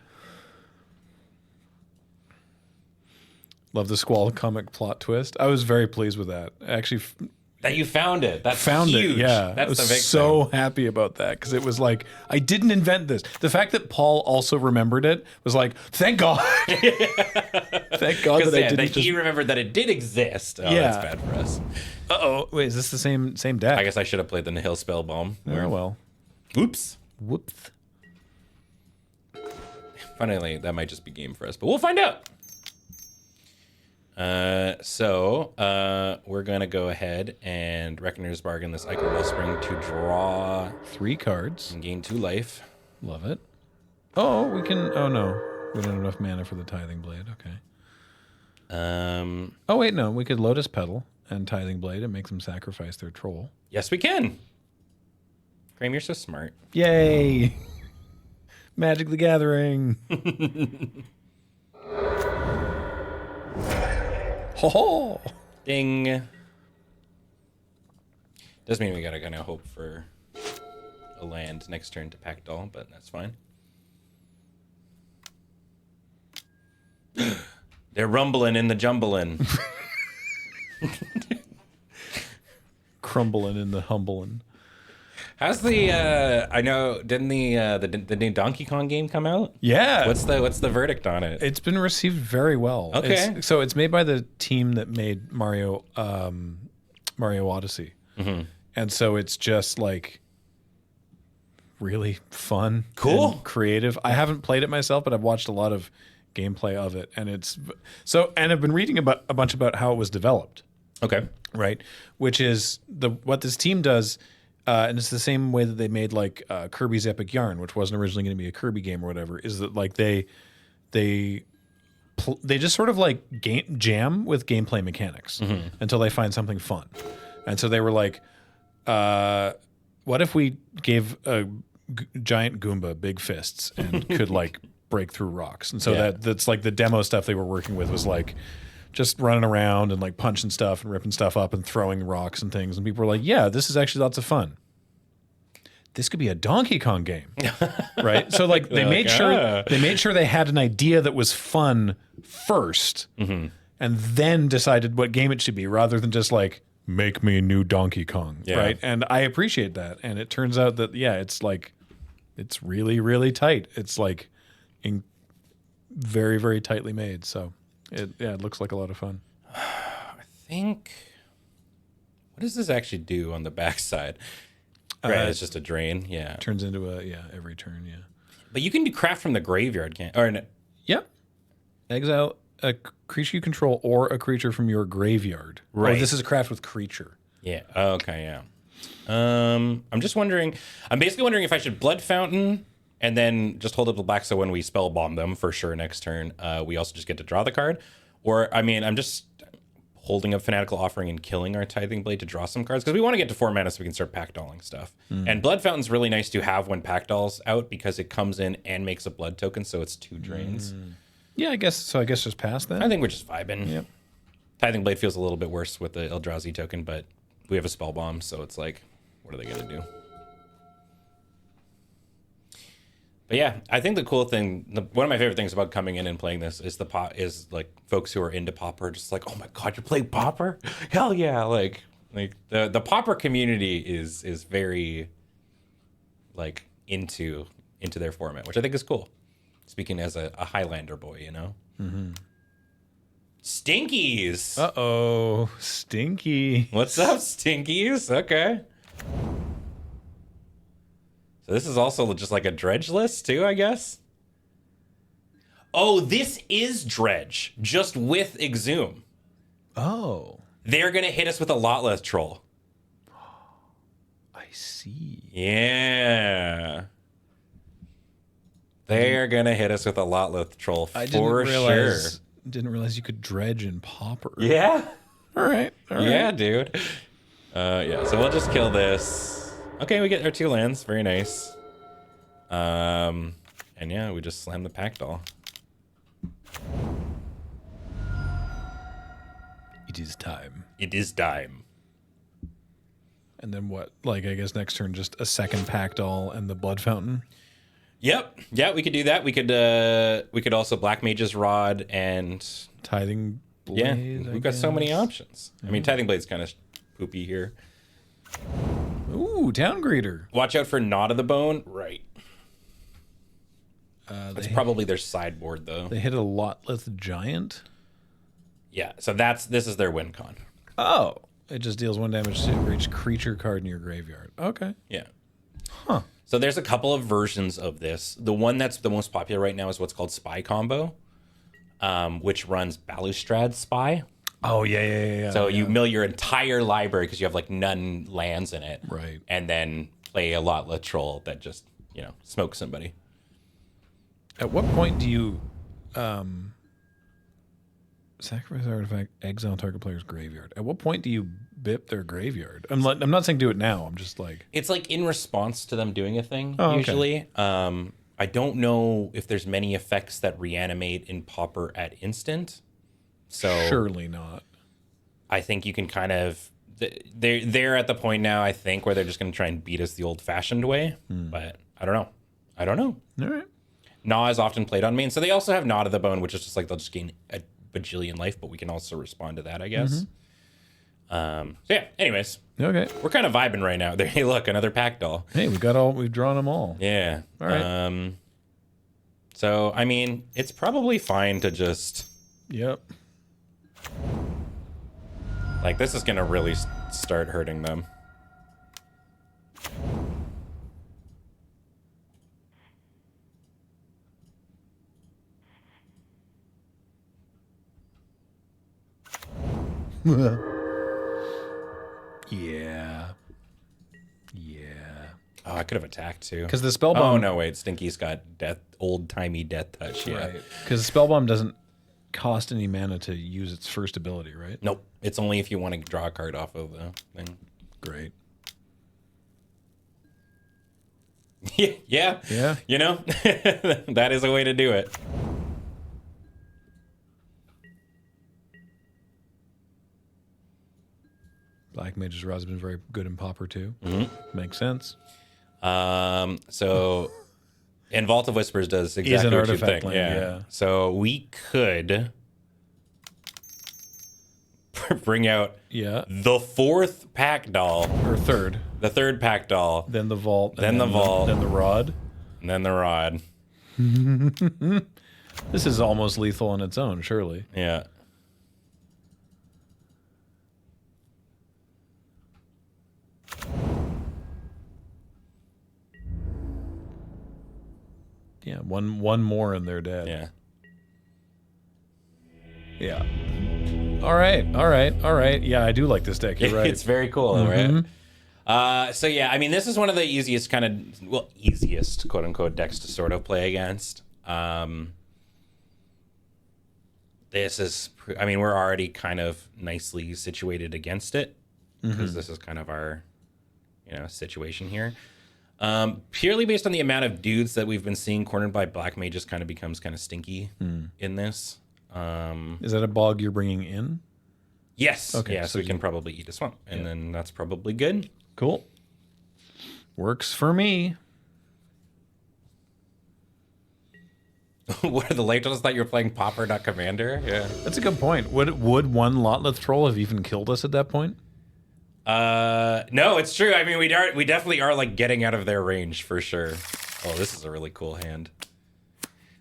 Speaker 2: Love the Squall comic plot twist. I was very pleased with that. Actually,
Speaker 1: that you found it. That's
Speaker 2: found
Speaker 1: huge.
Speaker 2: it. Yeah,
Speaker 1: That's
Speaker 2: I was
Speaker 1: the big
Speaker 2: so
Speaker 1: thing.
Speaker 2: happy about that because it was like I didn't invent this. The fact that Paul also remembered it was like, thank God, thank God that I didn't.
Speaker 1: That he remembered that it did exist. Oh,
Speaker 2: Yeah.
Speaker 1: that's bad for us.
Speaker 2: Wait, is this the same deck?
Speaker 1: I guess I should have played the Nihil Spellbomb.
Speaker 2: Oh well.
Speaker 1: Oops.
Speaker 2: Whoops.
Speaker 1: Finally, that might just be game for us, but we'll find out. We're gonna go ahead and Reckoner's Bargain this Ichor Wellspring to draw
Speaker 2: 3 cards.
Speaker 1: and gain 2 life.
Speaker 2: Love it. Oh, we can. Oh no, we don't have enough mana for the Tithing Blade. Okay. Oh wait, no, we could Lotus Petal and Tithing Blade and make them sacrifice their troll.
Speaker 1: Yes, we can. Graham, you're so smart.
Speaker 2: Yay! Magic the Gathering. Ho!
Speaker 1: Ding. Does mean we gotta kind of hope for a land next turn to Pack Doll, but that's fine. They're rumbling in the jumbling.
Speaker 2: Crumbling in the humbling.
Speaker 1: How's the? I know. Didn't the new Donkey Kong game come out?
Speaker 2: Yeah.
Speaker 1: What's the verdict on it?
Speaker 2: It's been received very well.
Speaker 1: Okay.
Speaker 2: It's made by the team that made Mario Odyssey.
Speaker 1: Mm-hmm.
Speaker 2: And so it's just like really fun,
Speaker 1: Cool.
Speaker 2: and creative. I haven't played it myself, but I've watched a lot of gameplay of it, and I've been reading about a bunch about how it was developed.
Speaker 1: Okay.
Speaker 2: right? Which is what this team does, and it's the same way that they made like Kirby's Epic Yarn, which wasn't originally going to be a Kirby game or whatever. Is that like they just sort of like jam with gameplay mechanics until they find something fun, and so they were like, what if we gave a giant Goomba big fists and could like break through rocks? And so that's like the demo stuff they were working with was like just running around and like punching stuff and ripping stuff up and throwing rocks and things. And people were like, yeah, this is actually lots of fun. This could be a Donkey Kong game, right? So like they made sure they had an idea that was fun first, and then decided what game it should be, rather than just like make me a new Donkey Kong, right? And I appreciate that. And it turns out that it's like it's really really tight. It's like very very tightly made. So it looks like a lot of fun.
Speaker 1: I think. What does this actually do on the backside? Right, it's just a drain. Yeah,
Speaker 2: Turns into every turn. Yeah,
Speaker 1: but you can do craft from the graveyard, can't? Or
Speaker 2: yep. Exile a creature you control or a creature from your graveyard.
Speaker 1: Right.
Speaker 2: Oh, this is a craft with creature.
Speaker 1: yeah. Okay, yeah. I'm just wondering. I'm basically wondering if I should Blood Fountain and then just hold up the black, so when we spell bomb them for sure next turn, we also just get to draw the card. Or I mean, I'm just holding up Fanatical Offering and killing our Tithing Blade to draw some cards, because we want to get to 4 mana so we can start pack-dolling stuff. And Blood Fountain's really nice to have when pack-doll's out, because it comes in and makes a blood token, so it's 2 drains.
Speaker 2: Yeah, I guess so. I guess just pass that.
Speaker 1: I think we're just vibing.
Speaker 2: Yep.
Speaker 1: Tithing Blade feels a little bit worse with the Eldrazi token, but we have a spell bomb, so it's like, what are they going to do? But yeah, I think the cool thing, one of my favorite things about coming in and playing this is is like folks who are into Pauper are just like, oh my god, you're playing Pauper? Hell yeah! Like the Pauper community is very like into their format, which I think is cool. Speaking as a Highlander boy, you know. Stinkies.
Speaker 2: Uh-oh, Stinky.
Speaker 1: What's up, Stinkies? Okay. So this is also just like a dredge list too, I guess. Oh, this is dredge, just with Exhume.
Speaker 2: Oh,
Speaker 1: They're gonna hit us with a Lotleth Troll.
Speaker 2: I see.
Speaker 1: Yeah. They're gonna hit us with a Lotleth Troll for sure.
Speaker 2: Didn't realize you could dredge in Pauper.
Speaker 1: Yeah.
Speaker 2: All right.
Speaker 1: Yeah, dude. Yeah, so we'll just kill this. Okay, we get our 2 lands. Very nice. And yeah, we just slam the pack doll.
Speaker 2: It is time.
Speaker 1: It is time.
Speaker 2: And then what? Like, I guess next turn, just a second pack doll and the blood fountain.
Speaker 1: Yep. Yeah, we could do that. We could also Black Mage's Rod and
Speaker 2: Tithing Blade.
Speaker 1: yeah, we've got so many options. I mean, Tithing Blade's kind of poopy here.
Speaker 2: Ooh, Town Greeter.
Speaker 1: Watch out for Knot of the Bone. Right. That's probably their sideboard though.
Speaker 2: They hit a Lotleth Giant.
Speaker 1: Yeah, so this is their win con.
Speaker 2: Oh, it just deals 1 damage to each creature card in your graveyard. Okay.
Speaker 1: Yeah.
Speaker 2: Huh.
Speaker 1: So there's a couple of versions of this. The one that's the most popular right now is what's called Spy Combo, which runs Balustrade Spy.
Speaker 2: Oh, yeah.
Speaker 1: So you mill your entire library because you have like none lands in it.
Speaker 2: Right.
Speaker 1: And then play a Lotleth Troll that just, smokes somebody.
Speaker 2: At what point do you sacrifice artifact, exile target player's graveyard? At what point do you bip their graveyard? I'm not saying do it now. I'm just like...
Speaker 1: It's like in response to them doing a thing,
Speaker 2: okay.
Speaker 1: usually. I don't know if there's many effects that reanimate in Pauper at instant. So
Speaker 2: surely not.
Speaker 1: I think you can kind of... They're at the point now, I think, where they're just going to try and beat us the old-fashioned way. But I don't know.
Speaker 2: All right.
Speaker 1: Gnaw is often played on main. So they also have Knot of the Bone, which is just like they'll just gain a bajillion life, but we can also respond to that, I guess. So yeah, anyways.
Speaker 2: Okay.
Speaker 1: We're kind of vibing right now. There, hey, look, another pack doll.
Speaker 2: Hey, we've drawn them all.
Speaker 1: Yeah.
Speaker 2: All right.
Speaker 1: So, I mean, it's probably fine to just...
Speaker 2: Yep.
Speaker 1: Like, this is going to really start hurting them.
Speaker 2: Yeah.
Speaker 1: Oh, I could have attacked too.
Speaker 2: Because the spell
Speaker 1: Oh
Speaker 2: bomb.
Speaker 1: no, wait, Stinky's got old timey death touch. Yeah.
Speaker 2: Right. Because the spell bomb doesn't cost any mana to use its first ability, right?
Speaker 1: Nope. It's only if you want to draw a card off of the thing.
Speaker 2: Great.
Speaker 1: Yeah. You know, that is a way to do it.
Speaker 2: Black Mage's Rod's been very good in Pauper too. Makes sense.
Speaker 1: So, and Vault of Whispers does
Speaker 2: Is
Speaker 1: exactly
Speaker 2: an
Speaker 1: what you
Speaker 2: artifact
Speaker 1: think.
Speaker 2: land, yeah.
Speaker 1: So we could bring out
Speaker 2: Yeah.
Speaker 1: the fourth pack doll,
Speaker 2: Or third.
Speaker 1: the third pack doll,
Speaker 2: Then the vault.
Speaker 1: Then the vault.
Speaker 2: Then the rod.
Speaker 1: and then the rod.
Speaker 2: This is almost lethal on its own, surely.
Speaker 1: Yeah.
Speaker 2: Yeah. One more and they're dead.
Speaker 1: Yeah.
Speaker 2: Yeah. All right. Yeah, I do like this deck. You're right.
Speaker 1: It's very cool, right? So yeah, I mean, this is one of the easiest easiest quote unquote decks to sort of play against. This is, I mean, we're already kind of nicely situated against it because this is kind of our, situation here. Purely based on the amount of dudes that we've been seeing cornered by Black Mages kind of becomes kind of stinky in this.
Speaker 2: Is that a bog you're bringing in?
Speaker 1: Yes.
Speaker 2: Okay,
Speaker 1: Yeah,
Speaker 2: so
Speaker 1: so we can probably eat a swamp, and then that's probably good.
Speaker 2: Cool. Works for me.
Speaker 1: What are the late thought you were playing Pauper, not Commander? Yeah.
Speaker 2: That's a good point. Would one Lotleth troll have even killed us at that point?
Speaker 1: No, it's true. I mean, we definitely are like getting out of their range for sure. Oh, this is a really cool hand.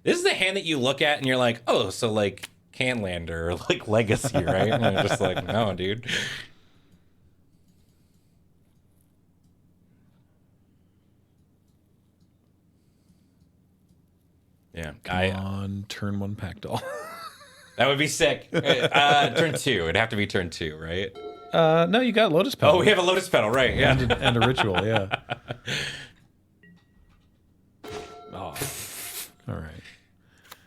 Speaker 1: This is the hand that you look at and you're like, oh, so like Canlander or like Legacy, right? And you're just like, no, dude. Yeah,
Speaker 2: Come on, turn one pack doll.
Speaker 1: that would be sick. Turn 2. It'd have to be turn 2, right?
Speaker 2: No, you got Lotus Petal.
Speaker 1: Oh, we have a Lotus Petal, right? Yeah,
Speaker 2: and a ritual, yeah. Oh. All right.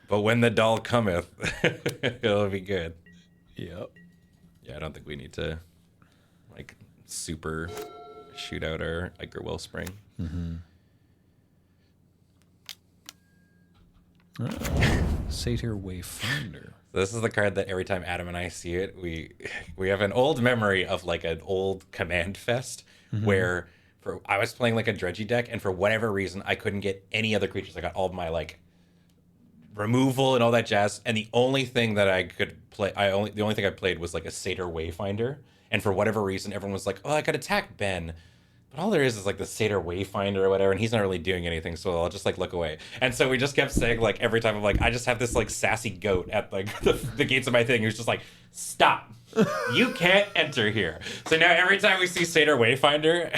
Speaker 1: But when the doll cometh, it'll be good.
Speaker 2: Yep.
Speaker 1: Yeah, I don't think we need to like super shoot out our Iker Wellspring.
Speaker 2: Satyr Wayfinder.
Speaker 1: This is the card that every time Adam and I see it, we have an old memory of like an old Command Fest where I was playing like a dredgy deck, and for whatever reason I couldn't get any other creatures. I got all of my like removal and all that jazz, and the only thing that I could play, the only thing I played was like a Satyr Wayfinder, and for whatever reason everyone was like, oh, I could attack Ben. But all there is like the Satyr Wayfinder or whatever, and he's not really doing anything, so I'll just like look away. And so we just kept saying like every time I'm like, I just have this like sassy goat at like the gates of my thing who's just like, stop. You can't enter here. So now every time we see Satyr Wayfinder,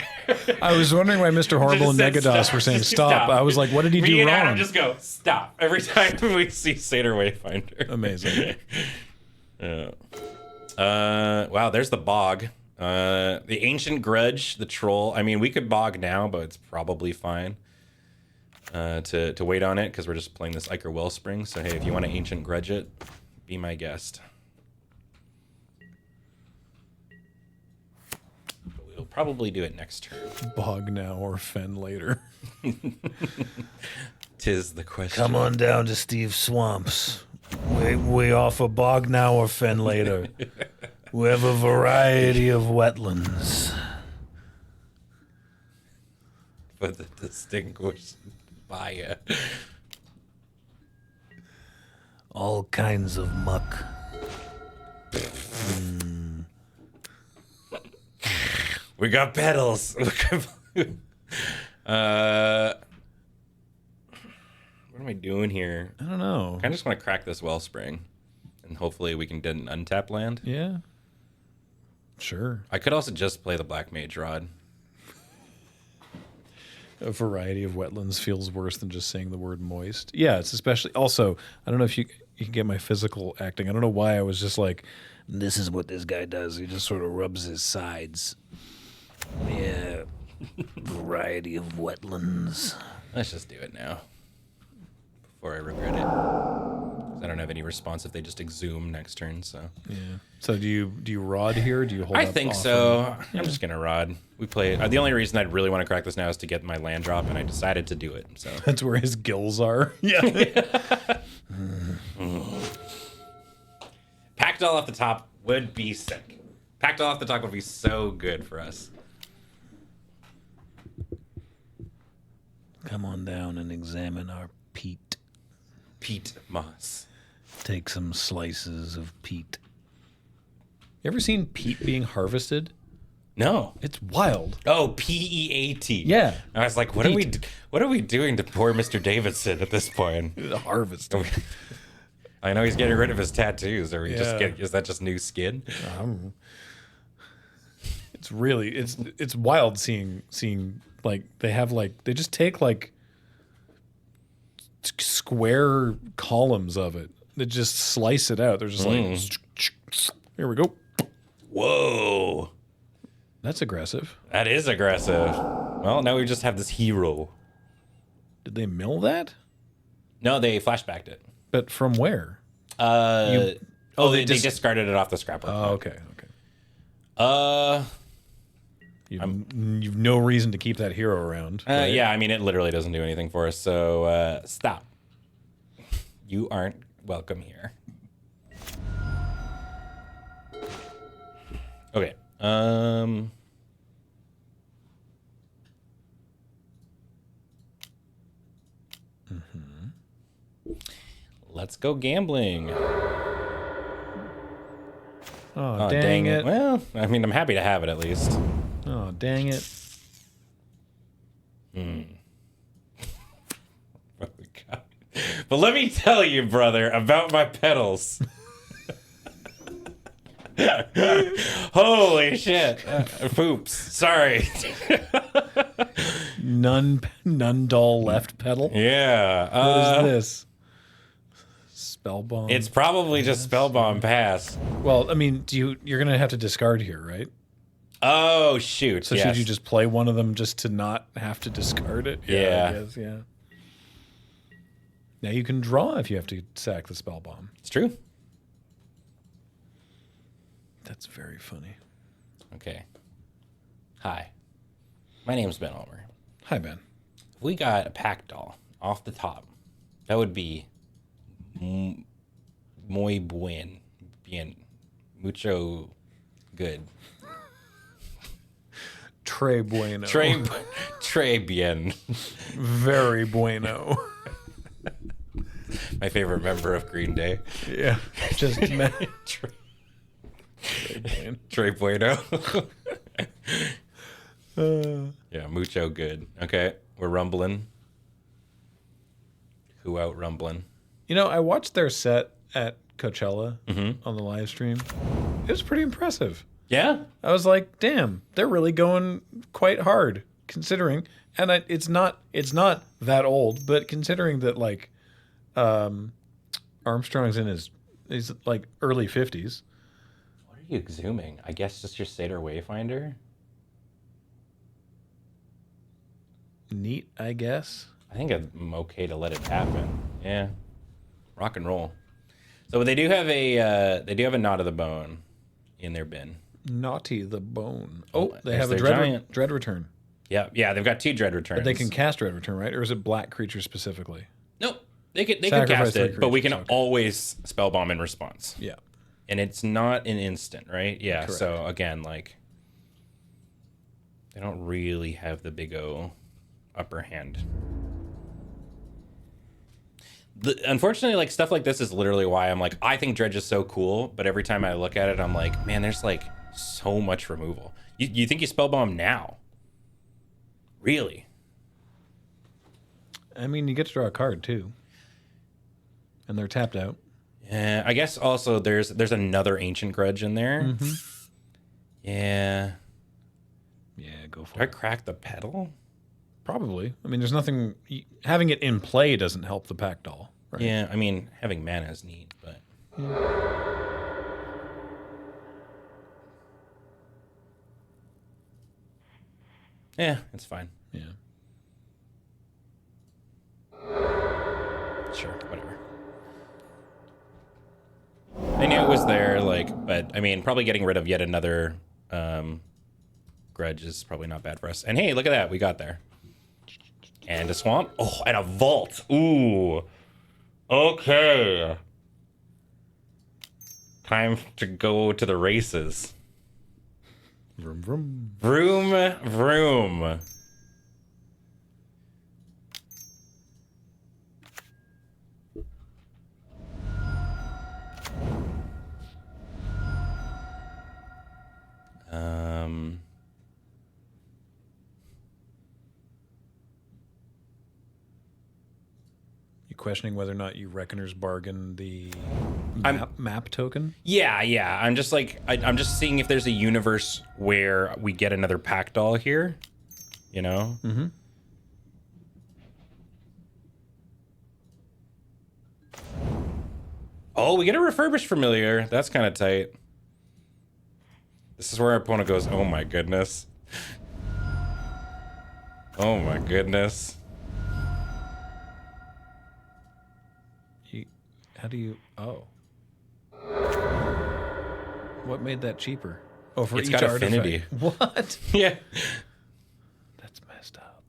Speaker 2: I was wondering why Mr. Horrible and Negados were saying stop. I was like, what did he do
Speaker 1: Me and
Speaker 2: wrong?
Speaker 1: Adam just go, stop. Every time we see Satyr Wayfinder.
Speaker 2: Amazing.
Speaker 1: Wow, there's the bog. The Ancient Grudge, the troll. I mean, we could bog now, but it's probably fine to wait on it because we're just playing this Iker Wellspring. So hey, if you want to Ancient Grudge it, be my guest. We'll probably do it next turn.
Speaker 2: Bog now or fen later.
Speaker 1: 'Tis the question.
Speaker 3: Come on down to Steve's Swamps. We offer bog now or fen later. We have a variety of wetlands.
Speaker 1: For the distinguished buyer.
Speaker 3: All kinds of muck.
Speaker 1: We got petals. What am I doing here?
Speaker 2: I don't know.
Speaker 1: I just want to crack this Wellspring, and hopefully we can get an untap land.
Speaker 2: Yeah. Sure.
Speaker 1: I could also just play the Black Mage Rod.
Speaker 2: A variety of wetlands feels worse than just saying the word moist. Yeah, it's especially also, I don't know if you can get my physical acting. I don't know why I was just like,
Speaker 3: This is what this guy does. He just sort of rubs his sides. Yeah. Variety of wetlands.
Speaker 1: Let's just do it now before I regret it. 'Cause I don't have any response if they just exhume next turn. So
Speaker 2: Yeah. So do you rod here? Or do you hold?
Speaker 1: I
Speaker 2: up
Speaker 1: think
Speaker 2: off
Speaker 1: so. I'm just gonna rod. We play. The only reason I'd really want to crack this now is to get my land drop, and I decided to do it. So
Speaker 2: That's where his gills are. Yeah.
Speaker 1: Packed all off the top would be sick. Packed all off the top would be so good for us.
Speaker 3: Come on down and examine our peat.
Speaker 1: Peat moss.
Speaker 3: Take some slices of peat.
Speaker 2: You ever seen peat being harvested?
Speaker 1: No.
Speaker 2: It's wild.
Speaker 1: Oh, PEAT.
Speaker 2: Yeah.
Speaker 1: I was like, what are we doing to poor Mr. Davidson at this point?
Speaker 2: The harvest.
Speaker 1: I know he's getting rid of his tattoos. Are we just
Speaker 2: Yeah.
Speaker 1: getting? Is that just new skin?
Speaker 2: It's really it's wild seeing like they just take like square columns of it. They just slice it out. They're just like here we go.
Speaker 1: Whoa,
Speaker 2: That's aggressive.
Speaker 1: that is aggressive. Well, now we just have this hero.
Speaker 2: Did they mill that?
Speaker 1: No, they flashbacked it.
Speaker 2: But from where?
Speaker 1: They
Speaker 2: they
Speaker 1: discarded it off the scrapper.
Speaker 2: Oh, okay. You've no reason to keep that hero around. Right?
Speaker 1: Yeah, I mean, it literally doesn't do anything for us. So stop. You aren't welcome here. Okay. Let's go gambling.
Speaker 2: Oh, dang it.
Speaker 1: Well, I mean, I'm happy to have it at least.
Speaker 2: Oh, dang it.
Speaker 1: Oh, God. But let me tell you, brother, about my pedals. Holy shit. Poops. Sorry.
Speaker 2: None dull left pedal.
Speaker 1: Yeah.
Speaker 2: What is this? Spellbomb.
Speaker 1: It's probably just Spellbomb Pass.
Speaker 2: Well, I mean, you're gonna have to discard here, right?
Speaker 1: Oh, shoot.
Speaker 2: So should you just play one of them just to not have to discard it?
Speaker 1: Yeah.
Speaker 2: I guess, yeah. Now you can draw if you have to sack the Spellbomb.
Speaker 1: It's true.
Speaker 2: That's very funny.
Speaker 1: Okay. Hi. My name's Ben Ulmer.
Speaker 2: Hi, Ben.
Speaker 1: If we got a pack doll off the top, that would be muy bien. Mucho good.
Speaker 2: Tre bueno.
Speaker 1: Tre bien.
Speaker 2: Very bueno.
Speaker 1: My favorite member of Green Day.
Speaker 2: Yeah. Just
Speaker 1: Tre bueno. Yeah, mucho good. Okay, we're rumbling. Who out rumbling?
Speaker 2: You know, I watched their set at Coachella on the live stream. It was pretty impressive.
Speaker 1: Yeah?
Speaker 2: I was like, damn, they're really going quite hard considering, and it's not that old, but considering that like Armstrong's in he's like early 50s.
Speaker 1: What are you exhuming? I guess just your Seder Wayfinder?
Speaker 2: Neat, I guess.
Speaker 1: I think I'm okay to let it happen. Yeah. Rock and roll. So they do have a Knot of the Bone in their bin.
Speaker 2: Naughty the Bone. Oh, they
Speaker 1: there's
Speaker 2: have a
Speaker 1: their
Speaker 2: dread return.
Speaker 1: Yeah, they've got 2 Dread Returns.
Speaker 2: But they can cast Dread Return, right? Or is it black creatures specifically?
Speaker 1: Nope. They can
Speaker 2: Sacrifice
Speaker 1: cast it,
Speaker 2: 3
Speaker 1: but we can
Speaker 2: creatures, okay.
Speaker 1: always Spellbomb in response.
Speaker 2: Yeah.
Speaker 1: And it's not an instant, right? Yeah.
Speaker 2: Correct.
Speaker 1: So again, like they don't really have the big O upper hand. Unfortunately, like stuff like this is literally why I'm like, I think Dredge is so cool, but every time I look at it, I'm like, man, there's like so much removal. You think you Spellbomb now? Really?
Speaker 2: I mean, you get to draw a card too. And they're tapped out.
Speaker 1: Yeah, I guess also there's another Ancient Grudge in there.
Speaker 2: Mm-hmm.
Speaker 1: Yeah.
Speaker 2: Yeah, go for
Speaker 1: Do I
Speaker 2: it.
Speaker 1: crack the pedal?
Speaker 2: Probably. I mean, there's nothing. Having it in play doesn't help the pack doll. Right?
Speaker 1: Yeah, I mean, having mana is neat, but... Yeah, it's fine.
Speaker 2: Yeah.
Speaker 1: Sure, whatever. I knew it was there, like, but I mean, probably getting rid of yet another grudge is probably not bad for us. And hey, look at that, we got there. And a swamp. Oh, and a vault. Ooh. Okay. Time to go to the races.
Speaker 2: Vroom, vroom.
Speaker 1: Vroom, vroom.
Speaker 2: You questioning whether or not you Reckoner's bargain the map token?
Speaker 1: Yeah. I'm just like, I'm just seeing if there's a universe where we get another pack doll here. You know?
Speaker 2: Mm-hmm.
Speaker 1: Oh, we get a refurbished familiar. That's kind of tight. This is where our opponent goes, oh my goodness. Oh my goodness.
Speaker 2: How do you... Oh. What made that cheaper? Oh, for
Speaker 1: It's
Speaker 2: each
Speaker 1: got
Speaker 2: artifact.
Speaker 1: affinity.
Speaker 2: What?
Speaker 1: Yeah.
Speaker 2: That's messed up.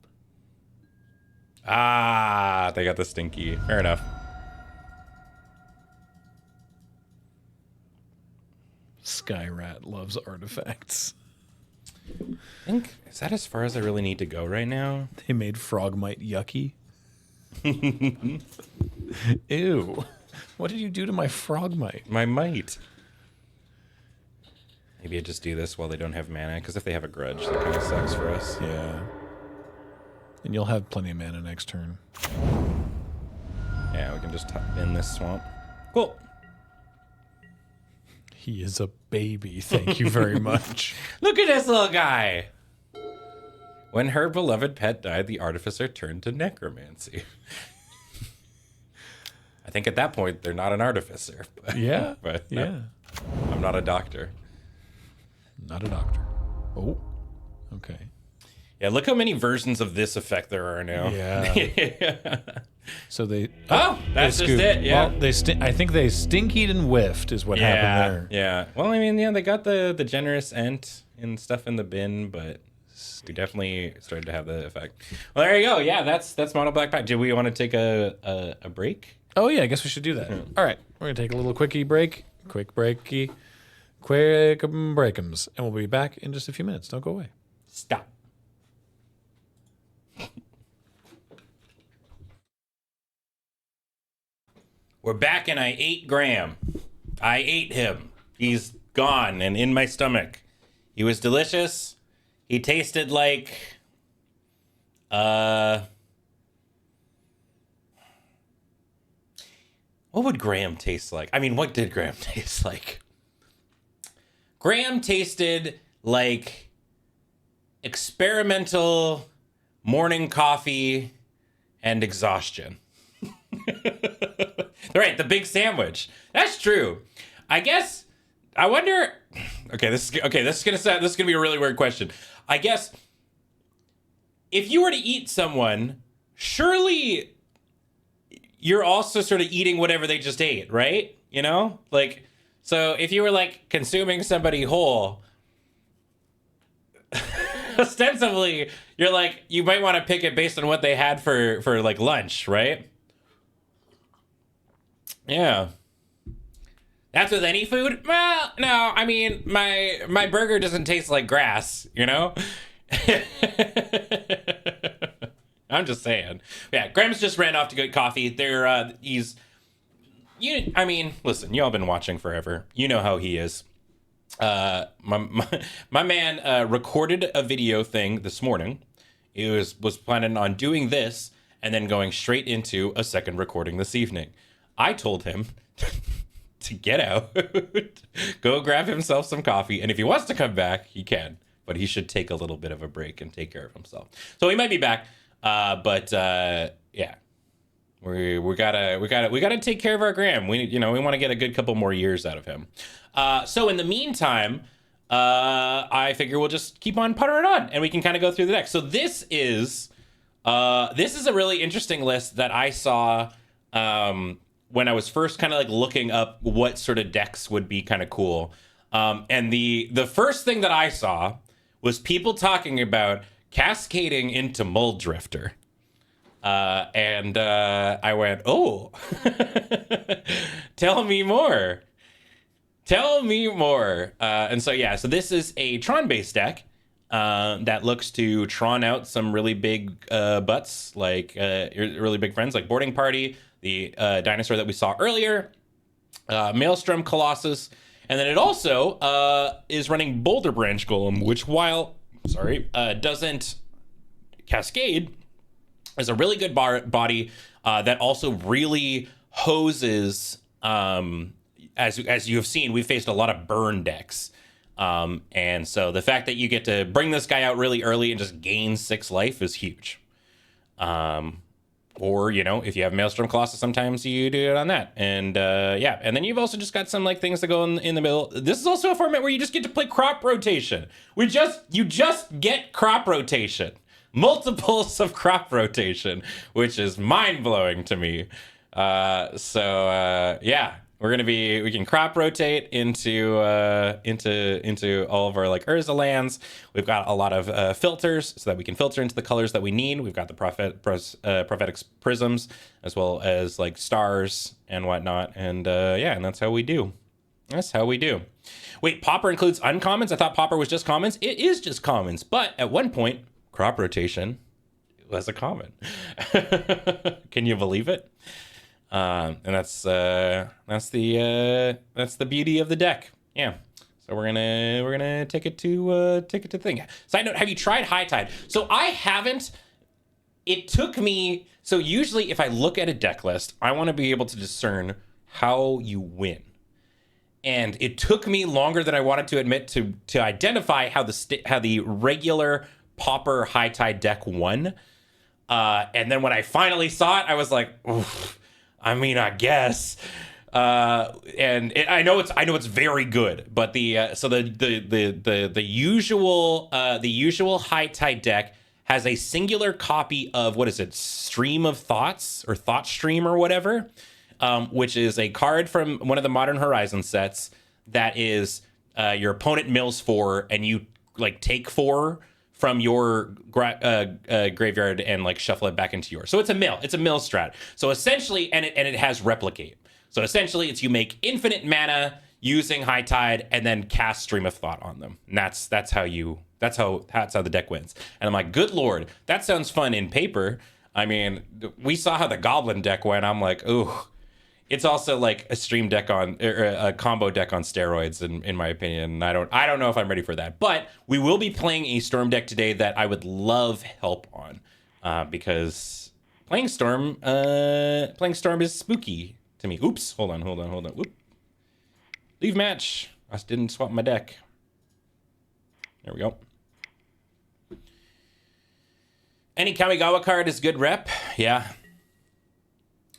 Speaker 1: Ah, they got the stinky. Fair enough.
Speaker 2: Skyrat loves artifacts.
Speaker 1: I think, is that as far as I really need to go right now?
Speaker 2: They made Frogmite yucky. Ew. What did you do to my Frogmite?
Speaker 1: My might. Maybe I just do this while they don't have mana, because if they have a grudge, that kind of sucks for us.
Speaker 2: Yeah. And you'll have plenty of mana next turn.
Speaker 1: Yeah, we can just in this swamp. Cool.
Speaker 2: He is a baby. Thank you very much.
Speaker 1: Look at this little guy. When her beloved pet died, the artificer turned to necromancy. I think at that point, they're not an artificer. But,
Speaker 2: Yeah.
Speaker 1: but
Speaker 2: Yeah.
Speaker 1: no, I'm not a doctor.
Speaker 2: Not a doctor. Oh. Okay.
Speaker 1: Yeah, look how many versions of this effect there are now.
Speaker 2: Yeah. So they...
Speaker 1: Oh, that's
Speaker 2: they
Speaker 1: just
Speaker 2: scooped.
Speaker 1: it, yeah.
Speaker 2: Well, I think they stinkied and whiffed is what happened there.
Speaker 1: Yeah. Well, I mean, yeah, they got the generous ent and stuff in the bin, but we definitely started to have the effect. Well, there you go. Yeah, that's Mono Black Pack. Do we want to take a break?
Speaker 2: Oh, yeah, I guess we should do that. All right. We're going to take a little quickie break. Quick breaky. Quick breakums. And we'll be back in just a few minutes. Don't go away.
Speaker 1: Stop. We're back and I ate Graham. I ate him. He's gone and in my stomach. He was delicious. He tasted like... What would Graham taste like? I mean, what did Graham taste like? Graham tasted like experimental morning coffee and exhaustion. Right, the big sandwich. That's true. I guess. I wonder. Okay, this is gonna be a really weird question. I guess if you were to eat someone, surely you're also sort of eating whatever they just ate, right? You know, like, so if you were like consuming somebody whole, ostensibly you're like, you might want to pick it based on what they had for like lunch, right? Yeah. That's with any food? Well, no, I mean, my burger doesn't taste like grass, you know? I'm just saying. Yeah, Graham's just ran off to get coffee. I mean, listen, y'all been watching forever. You know how he is. My man recorded a video thing this morning. He was planning on doing this and then going straight into a second recording this evening. I told him to get out, go grab himself some coffee, and if he wants to come back, he can. But he should take a little bit of a break and take care of himself. So he might be back, but yeah, we gotta take care of our Graham. We want to get a good couple more years out of him. So in the meantime, I figure we'll just keep on puttering on, and we can kind of go through the deck. So this is a really interesting list that I saw when I was first kind of like looking up what sort of decks would be kind of cool. And the first thing that I saw was people talking about cascading into Mold Drifter. And I went, oh, tell me more. Tell me more. And so, yeah, so this is a Tron-based deck that looks to Tron out some really big butts, like really big friends, like Boarding Party, the dinosaur that we saw earlier, Maelstrom Colossus, and then it also is running Boulder Branch Golem, which while, doesn't cascade, is a really good body that also really hoses. As you have seen, we've faced a lot of burn decks. And so the fact that you get to bring this guy out really early and just gain 6 life is huge. Or, you know, if you have Maelstrom Colossus, sometimes you do it on that. And yeah, and then you've also just got some like things that go in the middle. This is also a format where you just get to play crop rotation. You just get crop rotation. Multiples of crop rotation, which is mind-blowing to me. Yeah. We can crop rotate into all of our like Urza lands. We've got a lot of filters so that we can filter into the colors that we need. We've got the prophetic prisms as well as like stars and whatnot. And yeah, and that's how we do. Wait, Pauper includes uncommons? I thought Pauper was just commons. It is just commons, but at one point, crop rotation was a common. Can you believe it? And that's the beauty of the deck. Yeah. So we're gonna take it to the thing. Side note: have you tried High Tide? So I haven't. It took me. So usually, if I look at a deck list, I want to be able to discern how you win. And it took me longer than I wanted to admit to identify how the regular Pauper High Tide deck won. And then when I finally saw it, I was like, oof. I mean, I guess, I know it's very good, but the usual High Tide deck has a singular copy of what is it, Stream of Thoughts or Thought Stream or whatever, which is a card from one of the Modern Horizon sets that is your opponent mills 4 and you like take 4 from your graveyard and like shuffle it back into yours. So it's a mill strat. So essentially, and it has replicate. So essentially it's you make infinite mana using High Tide and then cast Stream of Thought on them. And that's how the deck wins. And I'm like, good Lord, that sounds fun in paper. I mean, we saw how the Goblin deck went. I'm like, ooh. It's also like a stream deck or a combo deck on steroids, in my opinion. I don't know if I'm ready for that. But we will be playing a Storm deck today that I would love help on, because playing Storm is spooky to me. Oops, hold on. Oop. Leave match. I didn't swap my deck. There we go. Any Kamigawa card is good rep. Yeah.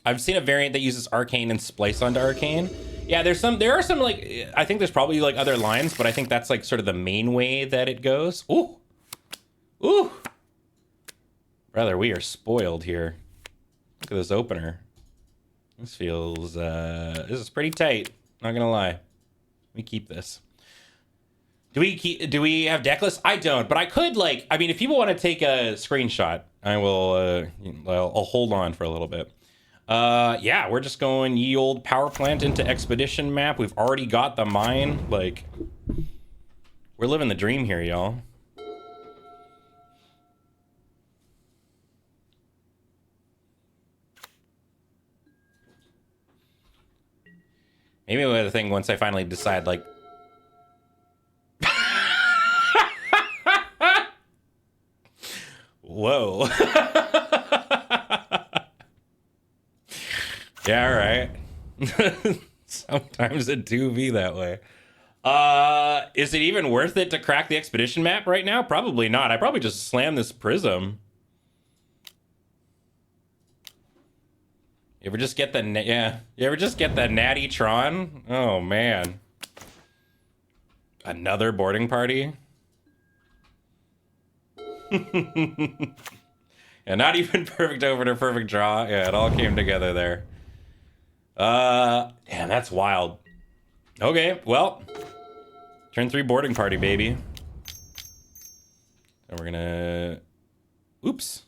Speaker 1: I've seen a variant that uses Arcane and Splice onto Arcane. Yeah, there are some like, I think there's probably like other lines, but I think that's like sort of the main way that it goes. Ooh. Brother, we are spoiled here. Look at this opener. This is pretty tight. Not gonna lie. We keep this. Do we have deck lists? I don't, but I could like, I mean, if people want to take a screenshot, I will, I'll hold on for a little bit. Yeah, we're just going ye old power plant into expedition map. We've already got the mine. Like, we're living the dream here, y'all. Maybe the thing once I finally decide, like, whoa. Yeah, all right. Sometimes it do be that way. Is it even worth it to crack the expedition map right now? Probably not. I probably just slam this prism. You ever just get the You ever just get the natty Tron? Oh man. Another boarding party? And not even perfect opener, perfect draw. Yeah, it all came together there. Damn, that's wild. Okay, well, turn 3 boarding party, baby. And we're gonna, oops.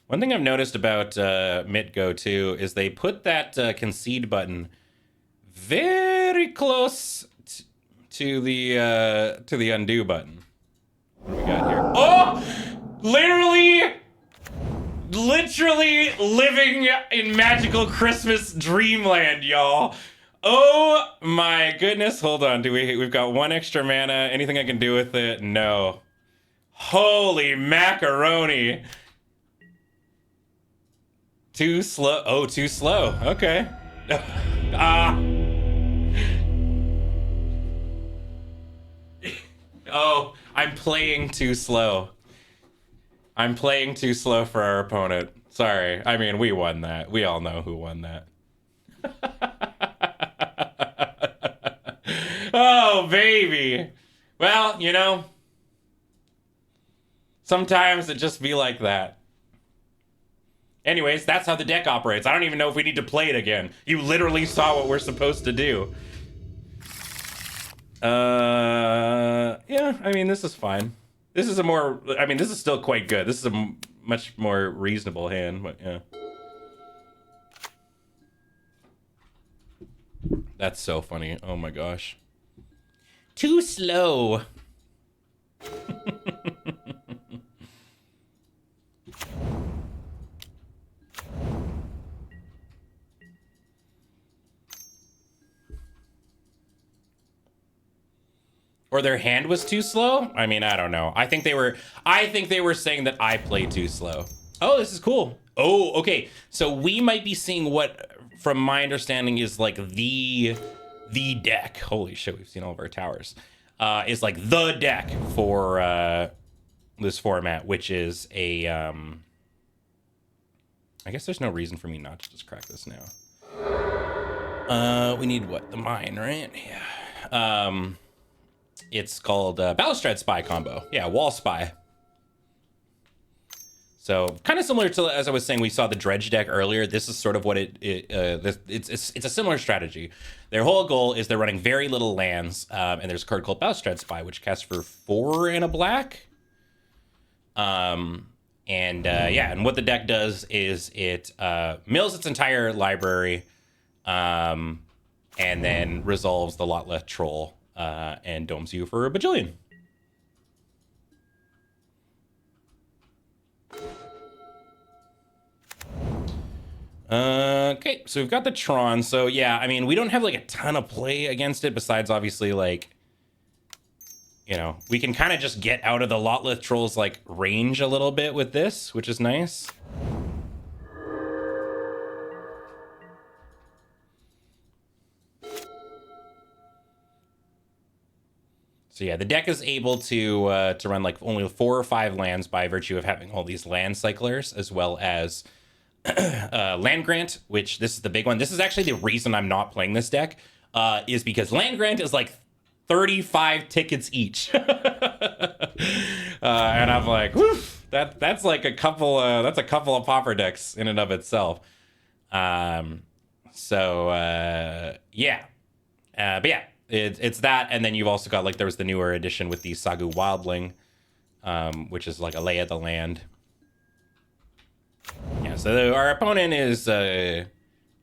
Speaker 1: One thing I've noticed about MitGo too is they put that concede button very close to the undo button. What do we got here? Oh, literally living in magical Christmas dreamland, y'all. Oh my goodness! Hold on, we've got 1 extra mana? Anything I can do with it? No. Holy macaroni! Too slow. Oh, too slow. Okay. Oh, I'm playing too slow. I'm playing too slow for our opponent. Sorry. I mean, we won that. We all know who won that. Oh, baby. Well, you know, sometimes it just be like that. Anyways, that's how the deck operates. I don't even know if we need to play it again. You literally saw what we're supposed to do. Yeah, I mean, this is fine. This is this is still quite good. This is a much more reasonable hand, but yeah. That's so funny. Oh my gosh. Too slow. Or their hand was too slow? I mean, I don't know. I think they were saying that I play too slow. Oh, this is cool. Oh, okay. So we might be seeing what, from my understanding, is like the deck. Holy shit, we've seen all of our towers. Is like the deck for this format, which is a I guess there's no reason for me not to just crack this now. We need what? The mine, right? Yeah. It's called Balustrade Spy combo. Yeah, Wall Spy. So kind of similar to, as I was saying, we saw the Dredge deck earlier. This is sort of what it's a similar strategy. Their whole goal is they're running very little lands, and there's a card called Balustrade Spy, which casts for 4 and a black. And what the deck does is it mills its entire library, and then resolves the Lotleth Troll, and domes you for a bajillion. Okay, so we've got the Tron. So yeah, I mean, we don't have like a ton of play against it besides obviously like, you know, we can kind of just get out of the Lotleth Troll's like range a little bit with this, which is nice. So yeah, the deck is able to run like only 4 or 5 lands by virtue of having all these land cyclers, as well as land grant, which this is the big one. This is actually the reason I'm not playing this deck, is because land grant is like 35 tickets each. And I'm like, woof, that's like a couple of Pauper decks in and of itself. Yeah. But yeah, it's that, and then you've also got like there was the newer edition with the Sagu Wildling, which is like a lay of the land. Yeah, so our opponent is our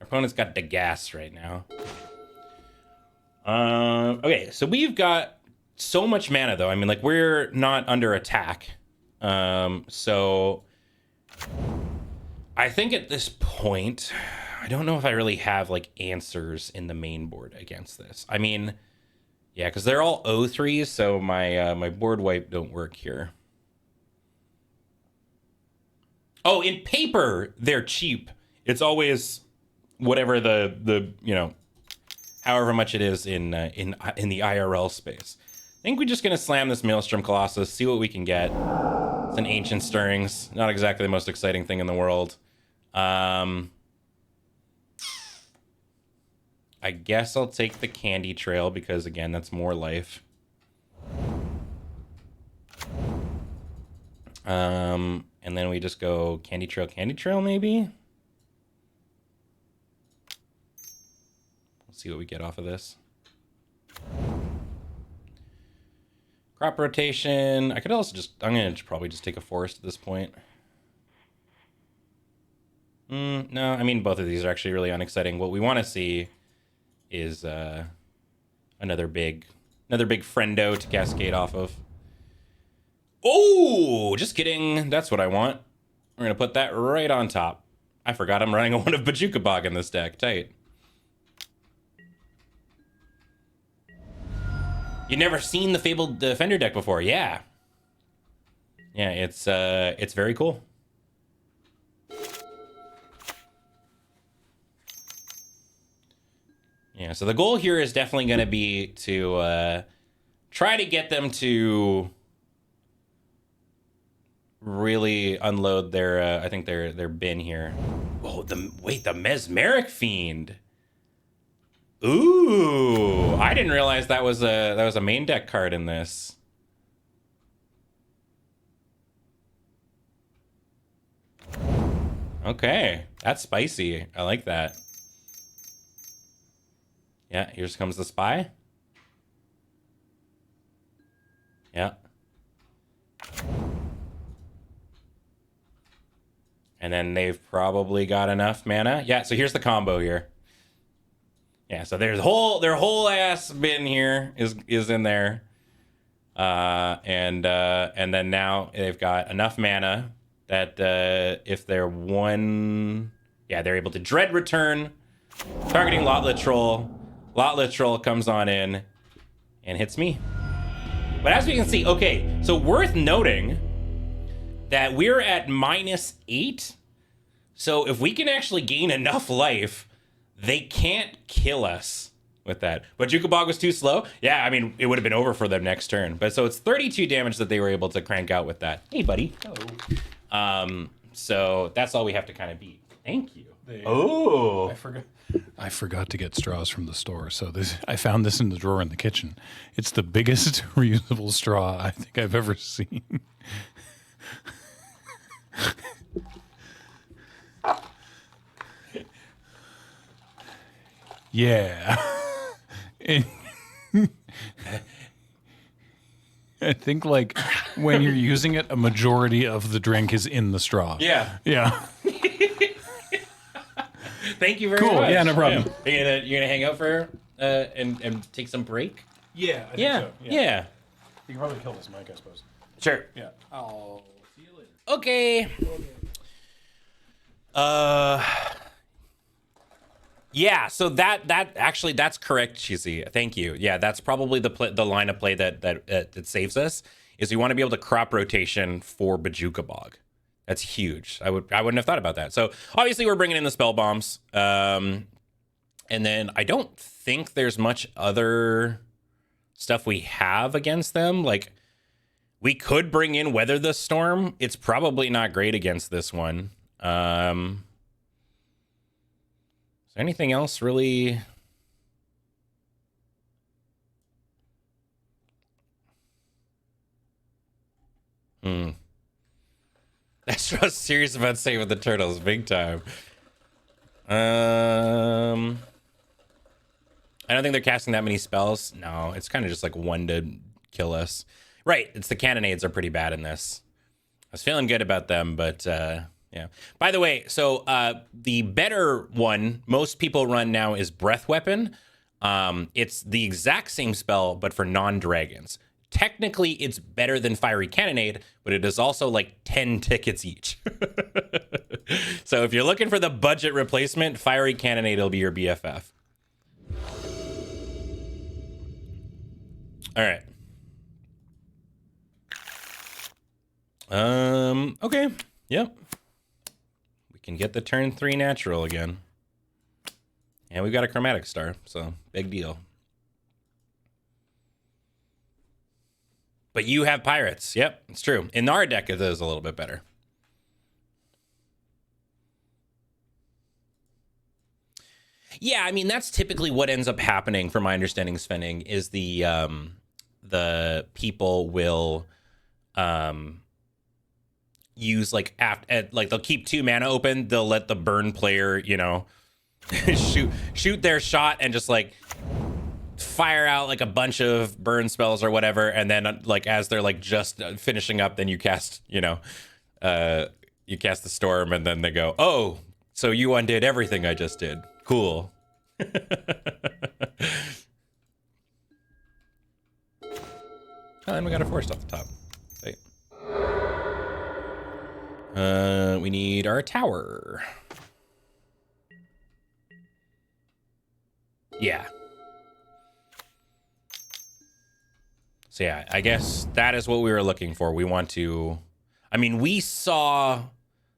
Speaker 1: opponent's got the gas right now. Okay, so we've got so much mana though. I mean, like we're not under attack. So I think at this point, I don't know if I really have like answers in the main board against this. I mean, yeah, because they're all O3s, so my my board wipe don't work here. Oh, in paper, they're cheap. It's always whatever the you know, however much it is in the IRL space. I think we're just gonna slam this Maelstrom Colossus, see what we can get. It's an Ancient Stirrings, not exactly the most exciting thing in the world. I guess I'll take the Candy Trail because, again, that's more life. And then we just go Candy Trail, maybe? We'll see what we get off of this. Crop rotation. I could also just... I'm going to probably just take a forest at this point. No, I mean, both of these are actually really unexciting. What we want to see is another big friendo to cascade off of. Oh, just kidding. That's what I want. We're going to put that right on top. I forgot I'm running one of Bojuka Bog in this deck. Tight. You've never seen the Fabled Defender deck before. Yeah. Yeah, it's very cool. Yeah, so the goal here is definitely going to be to try to get them to really unload their, I think their bin here. Oh, the Mesmeric Fiend. Ooh, I didn't realize that was a main deck card in this. Okay, that's spicy. I like that. Yeah, here comes the spy. Yeah. And then they've probably got enough mana. Yeah, so here's the combo here. Yeah, so there's their whole ass bin here is in there. And then now they've got enough mana that if they're they're able to Dread Return, targeting Lotlet Troll. Lotlet Troll comes on in and hits me. But as we can see, okay, so worth noting that we're at -8. So if we can actually gain enough life, they can't kill us with that. But Bojuka Bog was too slow. Yeah, I mean, it would have been over for them next turn. But so it's 32 damage that they were able to crank out with that. Hey, buddy. Hello. So that's all we have to kind of beat. Thank you. Oh.
Speaker 2: I forgot to get straws from the store, so I found this in the drawer in the kitchen. It's the biggest reusable straw I think I've ever seen. Yeah. I think like when you're using it, a majority of the drink is in the straw.
Speaker 1: Yeah.
Speaker 2: Yeah.
Speaker 1: Thank you very
Speaker 2: Cool.
Speaker 1: much.
Speaker 2: Yeah, no problem.
Speaker 1: Yeah. You're gonna hang out for and take some break?
Speaker 2: Yeah. I think
Speaker 1: Yeah.
Speaker 2: so.
Speaker 1: Yeah.
Speaker 2: You can probably kill this mic, I suppose.
Speaker 1: Sure.
Speaker 2: Yeah. I'll see you later.
Speaker 1: Okay. Yeah, so that actually that's correct, Cheesy. Thank you. Yeah, that's probably the line of play that saves us is we want to be able to crop rotation for Bojuka Bog. That's huge. I wouldn't have thought about that. So obviously we're bringing in the spell bombs, and then I don't think there's much other stuff we have against them. Like we could bring in Weather the Storm. It's probably not great against this one. Is there anything else really? That's what I was serious about saving the turtles, big time. I don't think they're casting that many spells. No, it's kind of just like one to kill us. Right, it's the cannonades are pretty bad in this. I was feeling good about them, but yeah. By the way, so the better one most people run now is Breath Weapon. It's the exact same spell, but for non-dragons. Technically, it's better than Fiery Cannonade, but it is also like 10 tickets each. So if you're looking for the budget replacement, Fiery Cannonade will be your BFF. All right. Okay. Yep. We can get the turn 3 natural again. And we've got a Chromatic Star, so big deal. But you have pirates. Yep, it's true. In our deck, it is a little bit better. Yeah, I mean that's typically what ends up happening, from my understanding, Svenning, is the people will use like like they'll keep 2 mana open, they'll let the burn player, you know, shoot their shot and just like fire out like a bunch of burn spells or whatever, and then like as they're like just finishing up, then you cast, you know, you cast the storm, and then they go, oh, so you undid everything I just did. Cool. Oh, and we got a forest off the top. Hey. We need our tower. Yeah. So yeah, I guess that is what we were looking for. We want to, I mean, we saw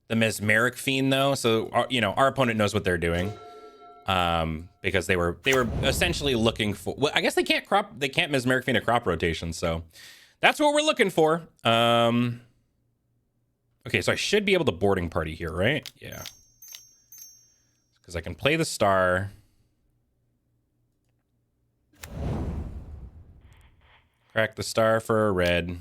Speaker 1: the Mesmeric Fiend though, so our, you know, our opponent knows what they're doing. Because they were essentially looking for, well, I guess they can't Mesmeric Fiend a crop rotation, so that's what we're looking for. Okay, so I should be able to boarding party here, right? Yeah. Because I can play the star. Crack the star for a red.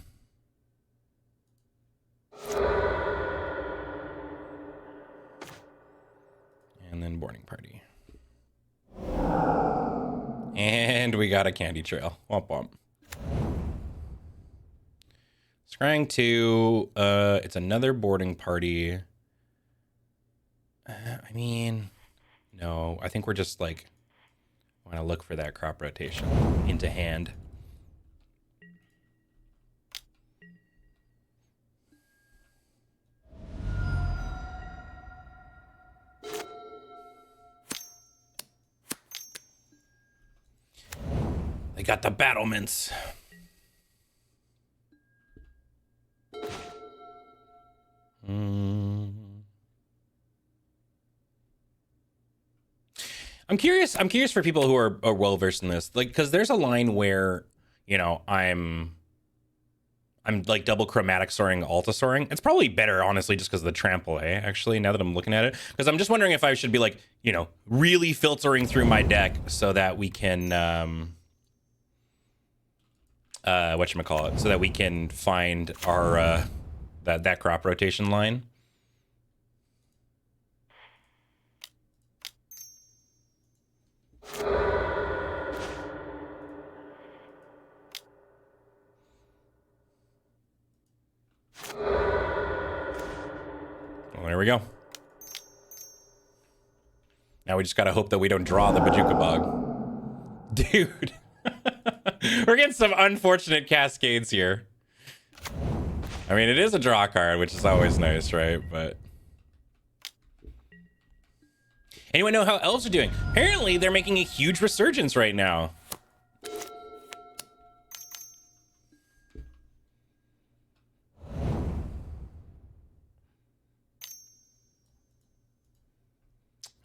Speaker 1: And then boarding party. And we got a candy trail. Womp womp. Scrying 2. It's another boarding party. I mean, no. I think we're just like want to look for that crop rotation into hand. They got the battlements. I'm curious for people who are well versed in this, like, because there's a line where, you know, I'm like double chromatic soaring, alta soaring. It's probably better, honestly, just because of the trample, actually, now that I'm looking at it. Because I'm just wondering if I should be like, you know, really filtering through my deck so that we can whatchamacallit, so that we can find our that crop rotation line. Well, there we go. Now we just gotta hope that we don't draw the Bajuka Bog. Dude. We're getting some unfortunate cascades here. I mean, it is a draw card, which is always nice, right? But anyone know how elves are doing? Apparently, they're making a huge resurgence right now.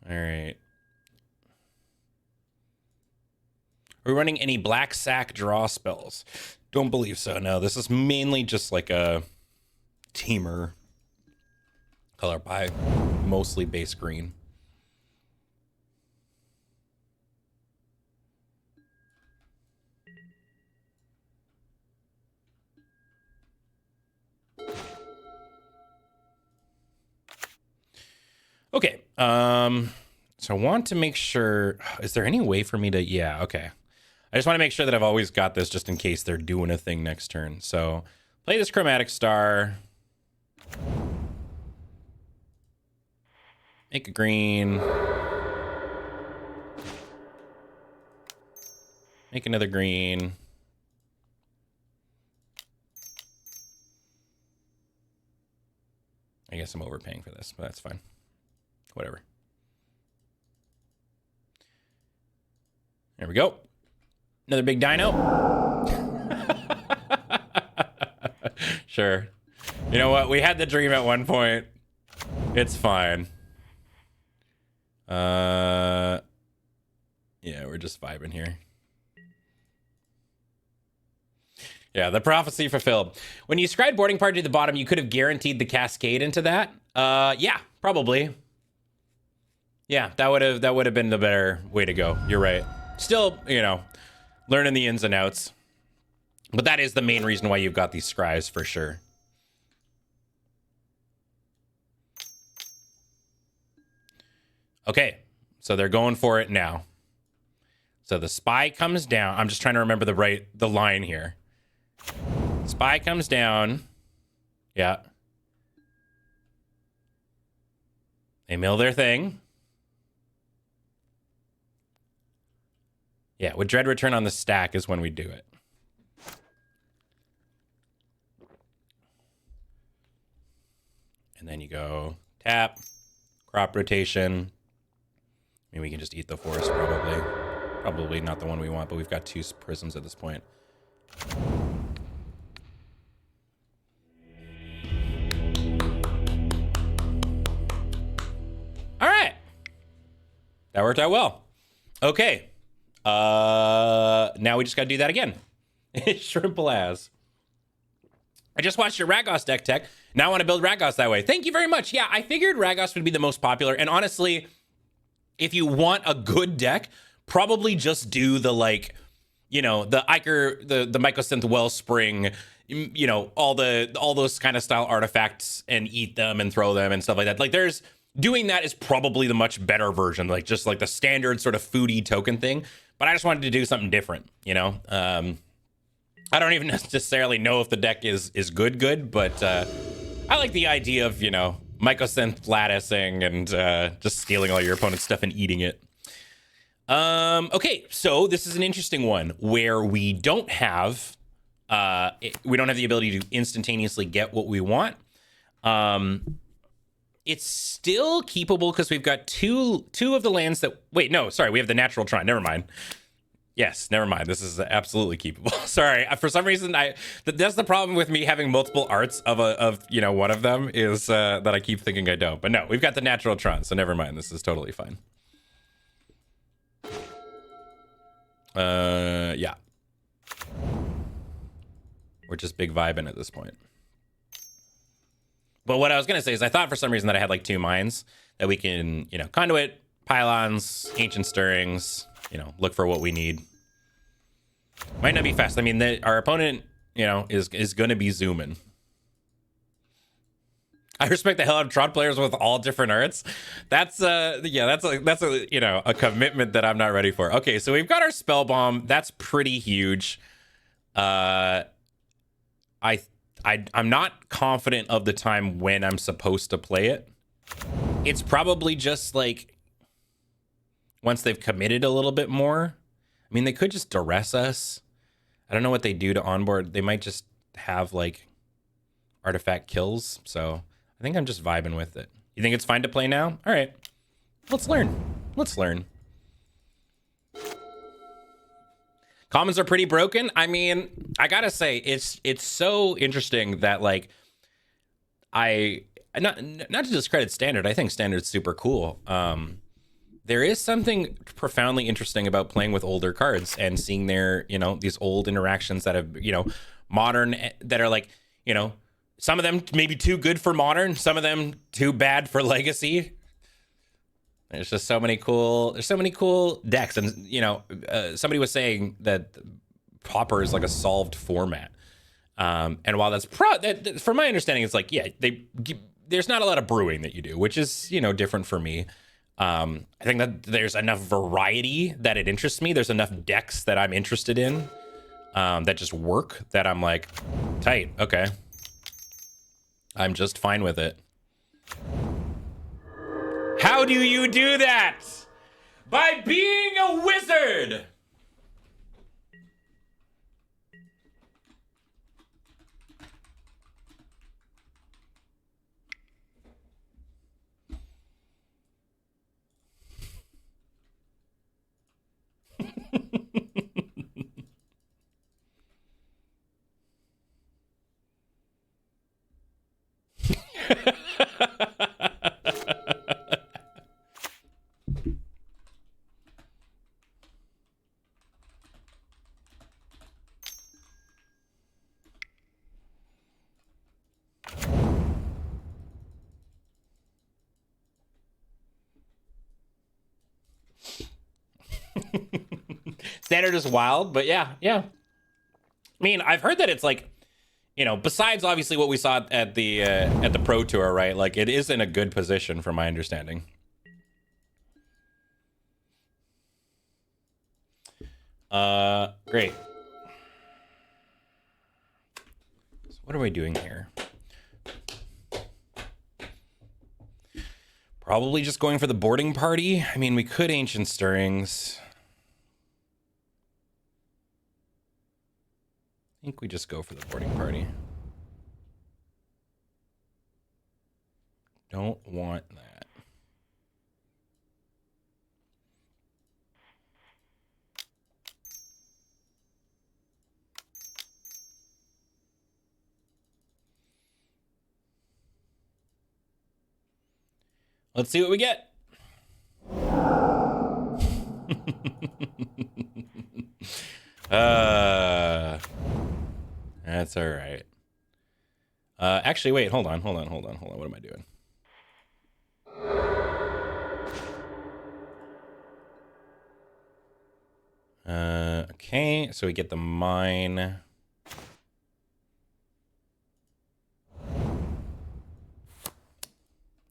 Speaker 1: All right. Are we running any black sack draw spells? Don't believe so. No, this is mainly just like a teamer color by mostly base green. Okay. So I want to make sure, is there any way for me to, yeah, okay. I just want to make sure that I've always got this just in case they're doing a thing next turn. So play this chromatic star. Make a green. Make another green. I guess I'm overpaying for this, but that's fine. Whatever. There we go. Another big dino. Sure. You know what? We had the dream at one point. It's fine. Yeah, we're just vibing here. Yeah, the prophecy fulfilled. When you scried boarding party to the bottom, you could have guaranteed the cascade into that. Yeah, probably. Yeah, that would have been the better way to go. You're right. Still, you know, learning the ins and outs. But that is the main reason why you've got these scries for sure. Okay, so they're going for it now. So the spy comes down. I'm just trying to remember the line here. Spy comes down. Yeah. They mill their thing. Yeah, with dread return on the stack is when we do it. And then you go tap, crop rotation. I mean, we can just eat the forest probably. Probably not the one we want, but we've got 2 prisms at this point. All right. That worked out well. Okay. Now we just got to do that again. Shrimple ass. I just watched your Ragos deck tech. Now I want to build Ragos that way. Thank you very much. Yeah, I figured Ragos would be the most popular. And honestly, if you want a good deck, probably just do the, like, you know, the Iker, the Mycosynth Wellspring, you know, all those kind of style artifacts and eat them and throw them and stuff like that. Like, doing that is probably the much better version, like just like the standard sort of foodie token thing. But I just wanted to do something different, you know? I don't even necessarily know if the deck is good, but I like the idea of, you know, Mycosynth latticing and just stealing all your opponent's stuff and eating it. Okay, so this is an interesting one where we don't have the ability to instantaneously get what we want. It's still keepable because we've got two of the lands that... Wait, no, sorry, we have the Natural Trine. Never mind. Yes, never mind. This is absolutely keepable. Sorry, for some reason, that's the problem with me having multiple arts of you know, one of them is that I keep thinking I don't. But no, we've got the Natural Trine, so never mind. This is totally fine. Yeah. We're just big vibing at this point. But what I was going to say is I thought for some reason that I had like 2 mines that we can, you know, conduit, pylons, ancient stirrings, you know, look for what we need. Might not be fast. I mean, our opponent, you know, is going to be zooming. I respect the hell out of Tron players with all different arts. That's yeah, that's a you know, a commitment that I'm not ready for. Okay, so we've got our spell bomb. That's pretty huge. I'm not confident of the time when I'm supposed to play it. It's probably just like once they've committed a little bit more. I mean, they could just duress us. I don't know what they do to onboard. They might just have like artifact kills. So I think I'm just vibing with it. You think it's fine to play now? All right, let's learn. Let's learn. Commons are pretty broken. I mean, I gotta say, it's so interesting that like not to discredit standard. I think standard's super cool. There is something profoundly interesting about playing with older cards and seeing their, you know, these old interactions that have, you know, modern, that are like, you know, some of them maybe too good for modern, some of them too bad for legacy. There's just so many cool decks. And, you know, somebody was saying that Pauper is like a solved format. And while that's from my understanding, it's like, yeah, there's not a lot of brewing that you do, which is, you know, different for me. I think that there's enough variety that it interests me. There's enough decks that I'm interested in that just work that I'm like, tight, okay. I'm just fine with it. How do you do that? By being a wizard! Standard is wild, but yeah. I mean, I've heard that it's like, you know, besides obviously what we saw at the Pro Tour, right? Like, it is in a good position from my understanding. Great. So what are we doing here? Probably just going for the boarding party. I mean, we could Ancient Stirrings. I think we just go for the boarding party. Don't want that. Let's see what we get. That's all right. Actually, wait, hold on. What am I doing? Okay, so we get the mine.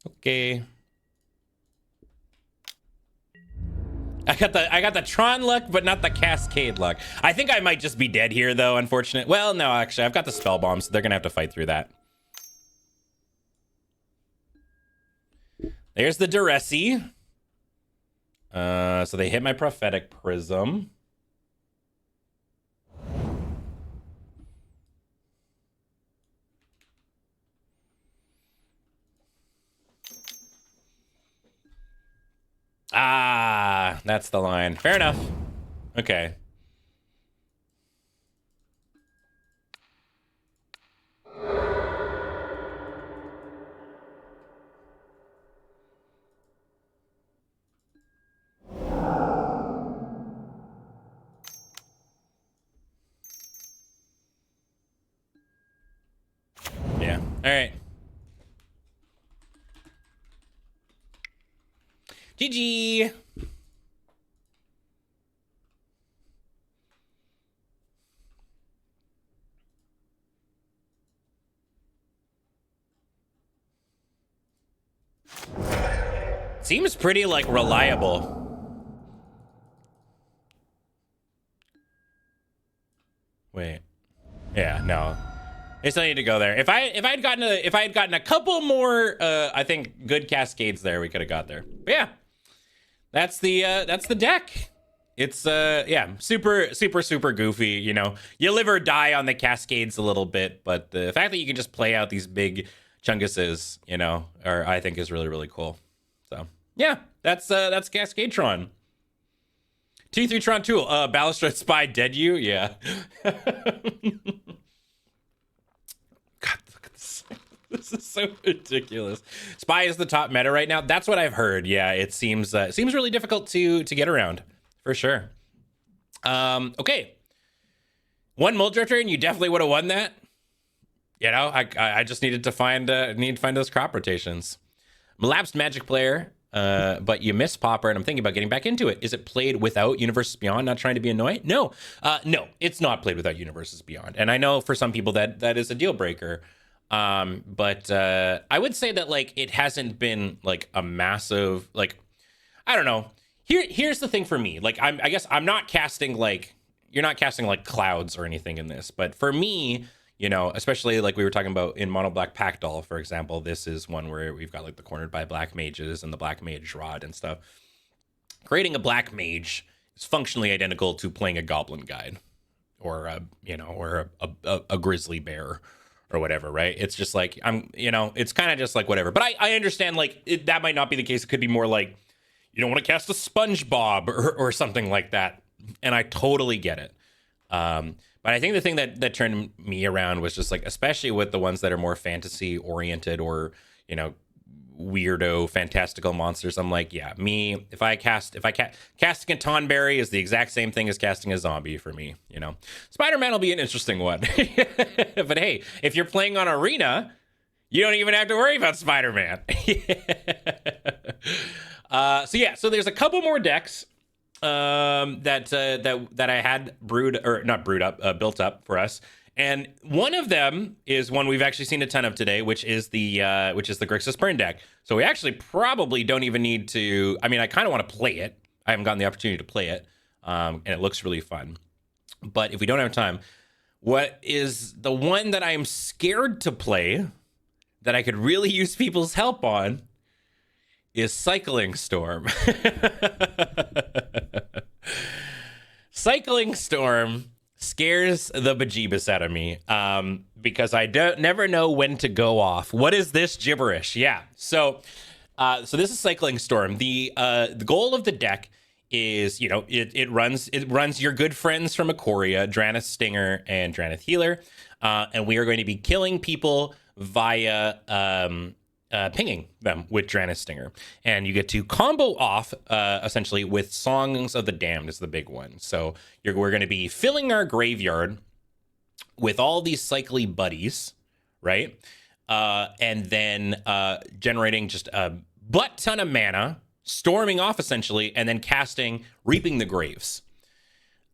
Speaker 1: Okay. I got the Tron luck, but not the Cascade luck. I think I might just be dead here, though, unfortunate. Well, no, actually, I've got the spell bombs. So they're gonna have to fight through that. There's the Duresi. So they hit my Prophetic Prism. Ah, that's the line. Fair enough. Okay. Yeah. All right. GG. Seems pretty, like, reliable. Wait. Yeah, no. I still need to go there. If I had gotten a couple more I think good cascades there, we could have got there. But yeah. That's the deck. It's yeah, super goofy, you know. You live or die on the cascades a little bit, but the fact that you can just play out these big chunguses, you know, I think is really cool. So yeah, that's Cascadetron. T3 Tron Tool, Balustrade Spy dead you? Yeah. God, look at this. This is so ridiculous. Spy is the top meta right now. That's what I've heard. Yeah, it seems really difficult to get around, for sure. Okay. One Muldrifter and you definitely would have won that. You know, I just needed to find those crop rotations. I'm a lapsed Magic player, but you miss Pauper, and I'm thinking about getting back into it. Is it played without Universes Beyond? Not trying to be annoying. No, it's not played without Universes Beyond. And I know for some people that is a deal breaker. But I would say that, like, it hasn't been like a massive, like, I don't know. Here's the thing for me. Like, I guess I'm not casting, like, you're not casting like clouds or anything in this, but for me, you know, especially like we were talking about in Mono Black Pack Doll, for example, this is one where we've got like the Cornered by Black Mages and the Black Mage Rod and stuff. Creating a Black Mage is functionally identical to playing a Goblin Guide or a Grizzly Bear or whatever, right? It's just like, it's kind of just like whatever. But I understand, like, that might not be the case. It could be more like, you don't want to cast a SpongeBob or something like that. And I totally get it. But I think the thing that turned me around was just like, especially with the ones that are more fantasy oriented or, you know, weirdo fantastical monsters. I'm like, yeah, casting a Tonberry is the exact same thing as casting a zombie for me, you know. Spider-Man will be an interesting one. But hey, if you're playing on Arena, you don't even have to worry about Spider-Man. So there's a couple more decks. that I had brewed, or not brewed up, built up for us. And one of them is one we've actually seen a ton of today, which is the Grixis Burn deck. So we actually probably don't even need to. I mean, I kind of want to play it. I haven't gotten the opportunity to play it, and it looks really fun. But if we don't have time, what is the one that I'm scared to play that I could really use people's help on is Cycling Storm. Cycling Storm scares the bejeebus out of me because I never know when to go off. What is this gibberish? Yeah. So this is Cycling Storm. The goal of the deck is, it runs your good friends from Ikoria, Drannith Stinger and Drannith Healer, and we are going to be killing people via pinging them with Drannith Stinger. And you get to combo off essentially with Songs of the Damned is the big one. So we're going to be filling our graveyard with all these cycly buddies, right? And then generating just a butt ton of mana, storming off essentially, and then casting Reaping the Graves.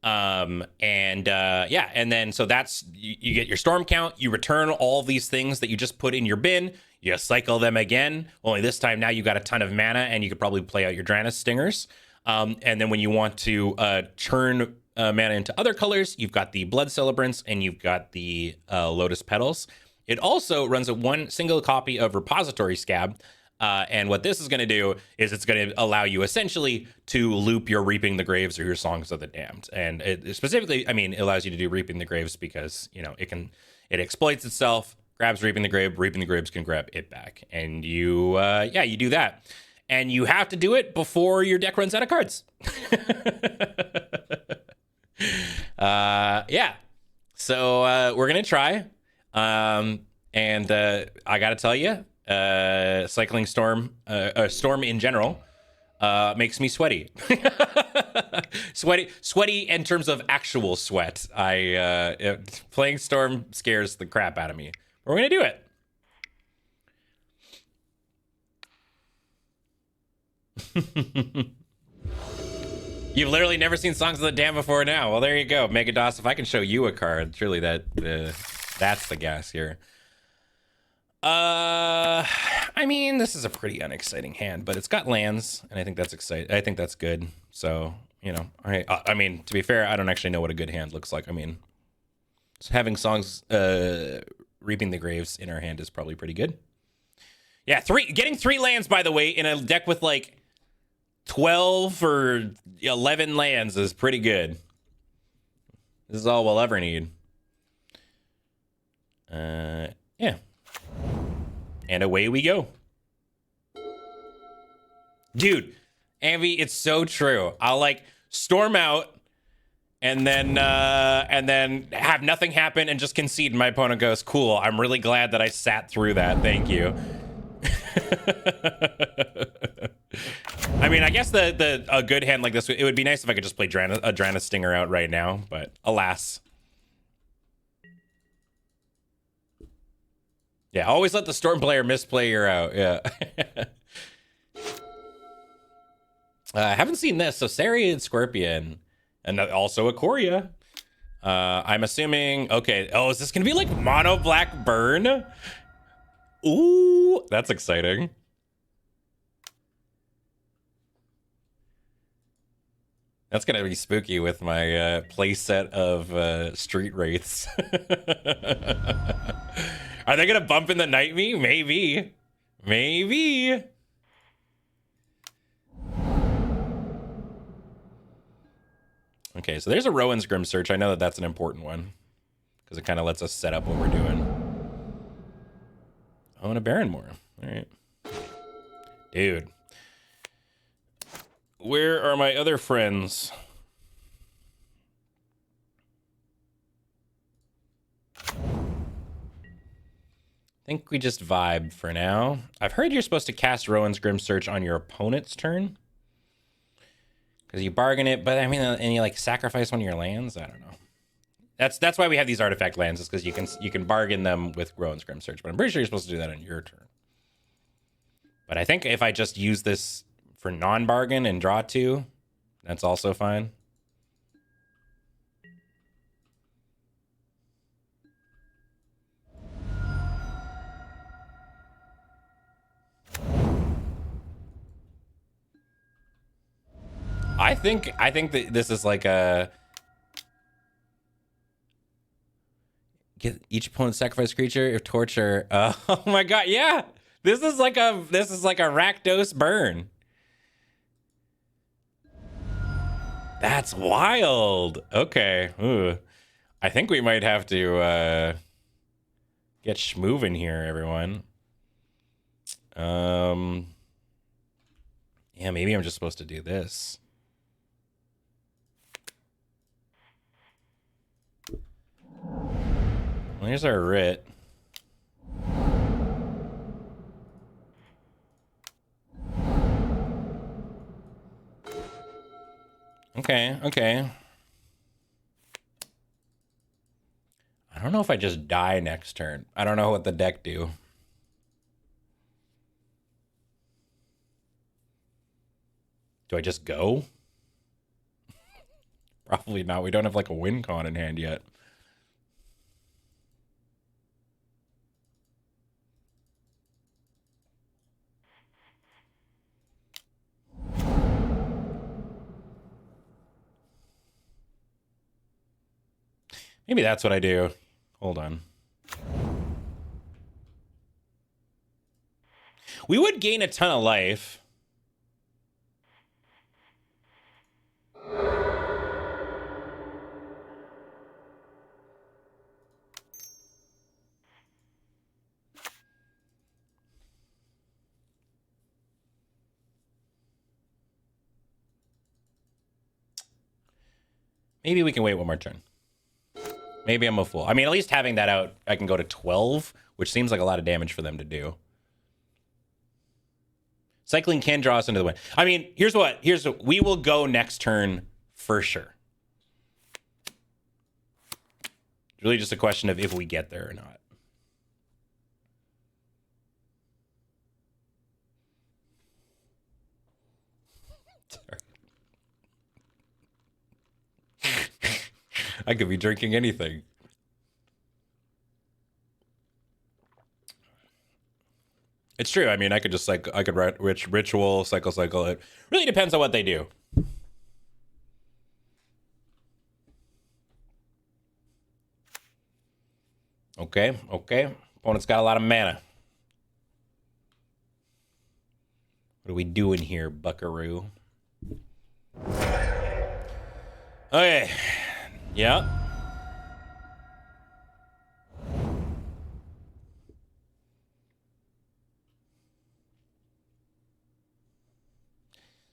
Speaker 1: And then so that's you get your storm count, you return all these things that you just put in your bin, you cycle them again, only this time now you got a ton of mana and you could probably play out your Drannith Stingers. And then when you want to churn mana into other colors, you've got the Blood Celebrants and you've got the Lotus Petals. It also runs one single copy of Repository Scab. And what this is going to do is it's going to allow you essentially to loop your Reaping the Graves or your Songs of the Damned. And it specifically, I mean, it allows you to do Reaping the Graves because, it exploits itself, grabs Reaping the Graves can grab it back. And you do that. And you have to do it before your deck runs out of cards. So we're going to try. And I got to tell you, Cycling Storm, Storm in general, makes me sweaty. Sweaty in terms of actual sweat. Playing Storm scares the crap out of me. We're gonna do it. You've literally never seen Songs of the Damned before now. Well, there you go, Megados. If I can show you a card, surely that's the gas here. I mean, this is a pretty unexciting hand, but it's got lands, and I think that's exciting. I think that's good. So, I mean, to be fair, I don't actually know what a good hand looks like. I mean, having Songs, Reaping the Graves in our hand is probably pretty good. Yeah, getting 3 lands, by the way, in a deck with like 12 or 11 lands is pretty good. This is all we'll ever need. Yeah. And away we go. Dude, Ambi, it's so true. I'll storm out and then have nothing happen and just concede. My opponent goes, cool, I'm really glad that I sat through that. Thank you. I mean, I guess a good hand like this, it would be nice if I could just play a Drannith Stinger out right now, but alas. Yeah, always let the Storm player misplay your out. Yeah. I haven't seen this. So Serried Scorpion and also Ikoria. I'm assuming, okay. Oh, is this going to be like mono black burn? Ooh, that's exciting. That's going to be spooky with my play set of Street Wraiths. Are they going to bump in the Night Me? Maybe. Maybe. Okay, so there's a Rowan's Grim Search. I know that that's an important one because it kind of lets us set up what we're doing. Oh, and a Barrenmore. All right. Dude. Where are my other friends? I think we just vibe for now. I've heard you're supposed to cast Rowan's Grim Search on your opponent's turn. Because you bargain it, but I mean, and you sacrifice one of your lands? I don't know. That's why we have these artifact lands, is because you can bargain them with Rowan's Grim Search, but I'm pretty sure you're supposed to do that on your turn. But I think if I just use this for non-bargain and draw 2, That's also fine. I think that this is like a get each opponent sacrifice creature if torture. Oh my god, yeah. This is like a Rakdos burn. That's wild. Okay. Ooh. I think we might have to get schmoovin' here, everyone. Yeah, maybe I'm just supposed to do this. Well, here's our writ. Okay. I don't know if I just die next turn. I don't know what the deck do. Do I just go? Probably not. We don't have like a win con in hand yet. Maybe that's what I do. Hold on. We would gain a ton of life. Maybe we can wait one more turn. Maybe I'm a fool. I mean, at least having that out, I can go to 12, which seems like a lot of damage for them to do. Cycling can draw us into the win. I mean, here's what we will go next turn for sure. It's really just a question of if we get there or not. I could be drinking anything. It's true. I mean, I could just like I could write ritual, cycle. It really depends on what they do. Okay. Opponent's got a lot of mana. What are we doing here, buckaroo? Okay. Yeah.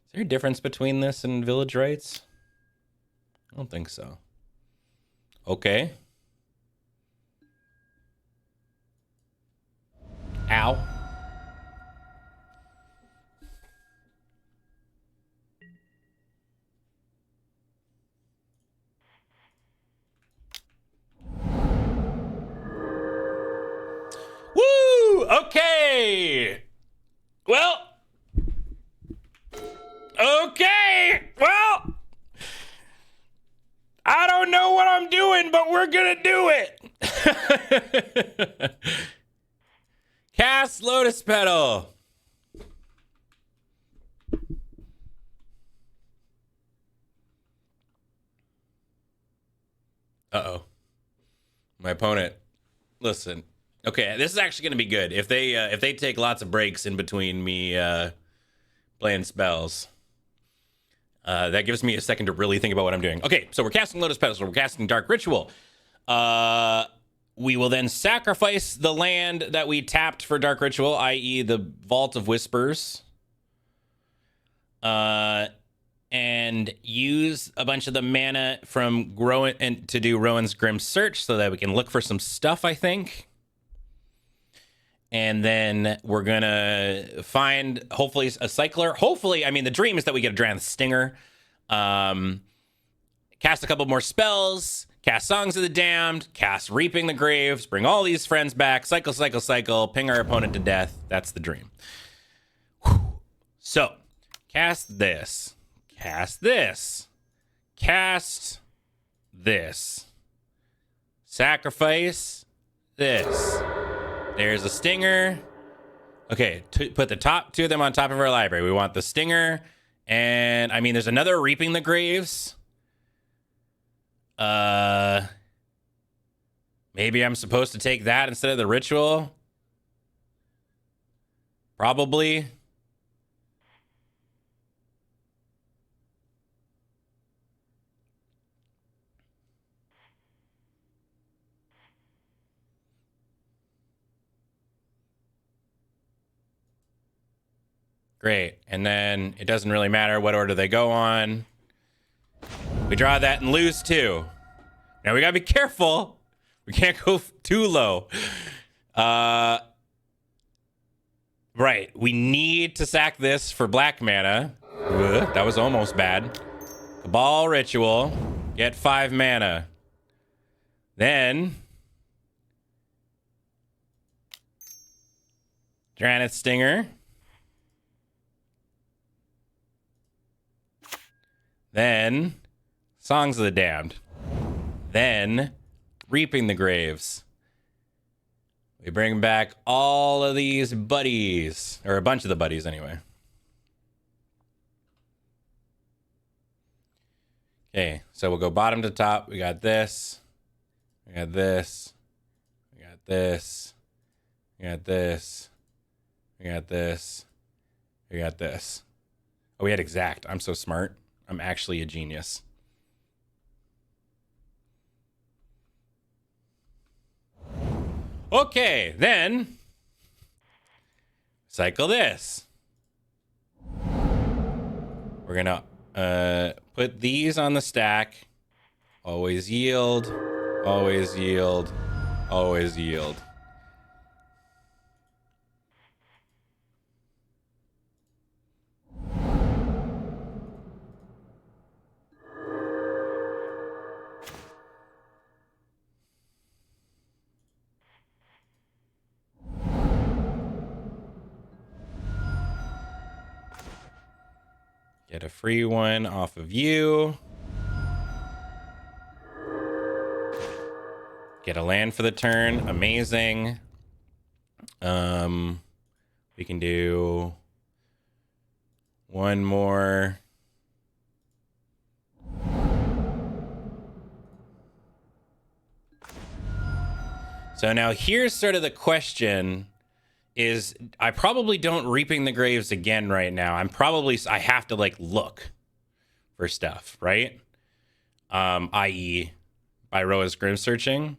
Speaker 1: Is there a difference between this and Village Rites? I don't think so. Okay. Ow. Woo! Okay. Well. Okay. Well. I don't know what I'm doing, but we're gonna do it. Cast Lotus Petal. Uh-oh. My opponent. Listen. Okay, this is actually going to be good. If they take lots of breaks in between me playing spells, that gives me a second to really think about what I'm doing. Okay, so we're casting Lotus Petal, so we're casting Dark Ritual. We will then sacrifice the land that we tapped for Dark Ritual, i.e. the Vault of Whispers. And use a bunch of the mana from Rowan and to do Rowan's Grim Search so that we can look for some stuff, I think. And then we're gonna find hopefully a cycler. Hopefully, I mean the dream is that we get a Drannith Stinger. Cast a couple more spells, cast Songs of the Damned, cast Reaping the Graves, bring all these friends back, cycle, ping our opponent to death. That's the dream. Whew. So, cast this. Cast this. Cast this. Sacrifice this. There's a stinger. Okay, put the top two of them on top of our library. We want the stinger, and I mean, there's another Reaping the Graves. Maybe I'm supposed to take that instead of the ritual. Probably. Great. And then it doesn't really matter what order they go on. We draw that and lose 2. Now we gotta be careful. We can't go too low. Right. We need to sack this for black mana. Ugh, that was almost bad. Cabal Ritual. Get 5 mana. Then Dranith Stinger. Then Songs of the Damned. Then Reaping the Graves. We bring back all of these buddies, or a bunch of the buddies anyway. Okay, so we'll go bottom to top. We got this. We got this. We got this. We got this. We got this. We got this. Oh, we had exact. I'm so smart. I'm actually a genius. Okay, then cycle this. We're gonna put these on the stack. Always yield, always yield, always yield. Get a free one off of you. Get a land for the turn. Amazing. We can do one more. So now here's sort of the question. Is I probably don't Reaping the Graves again right now. I have to like look for stuff, right? I.e. by Roa's Grim Searching.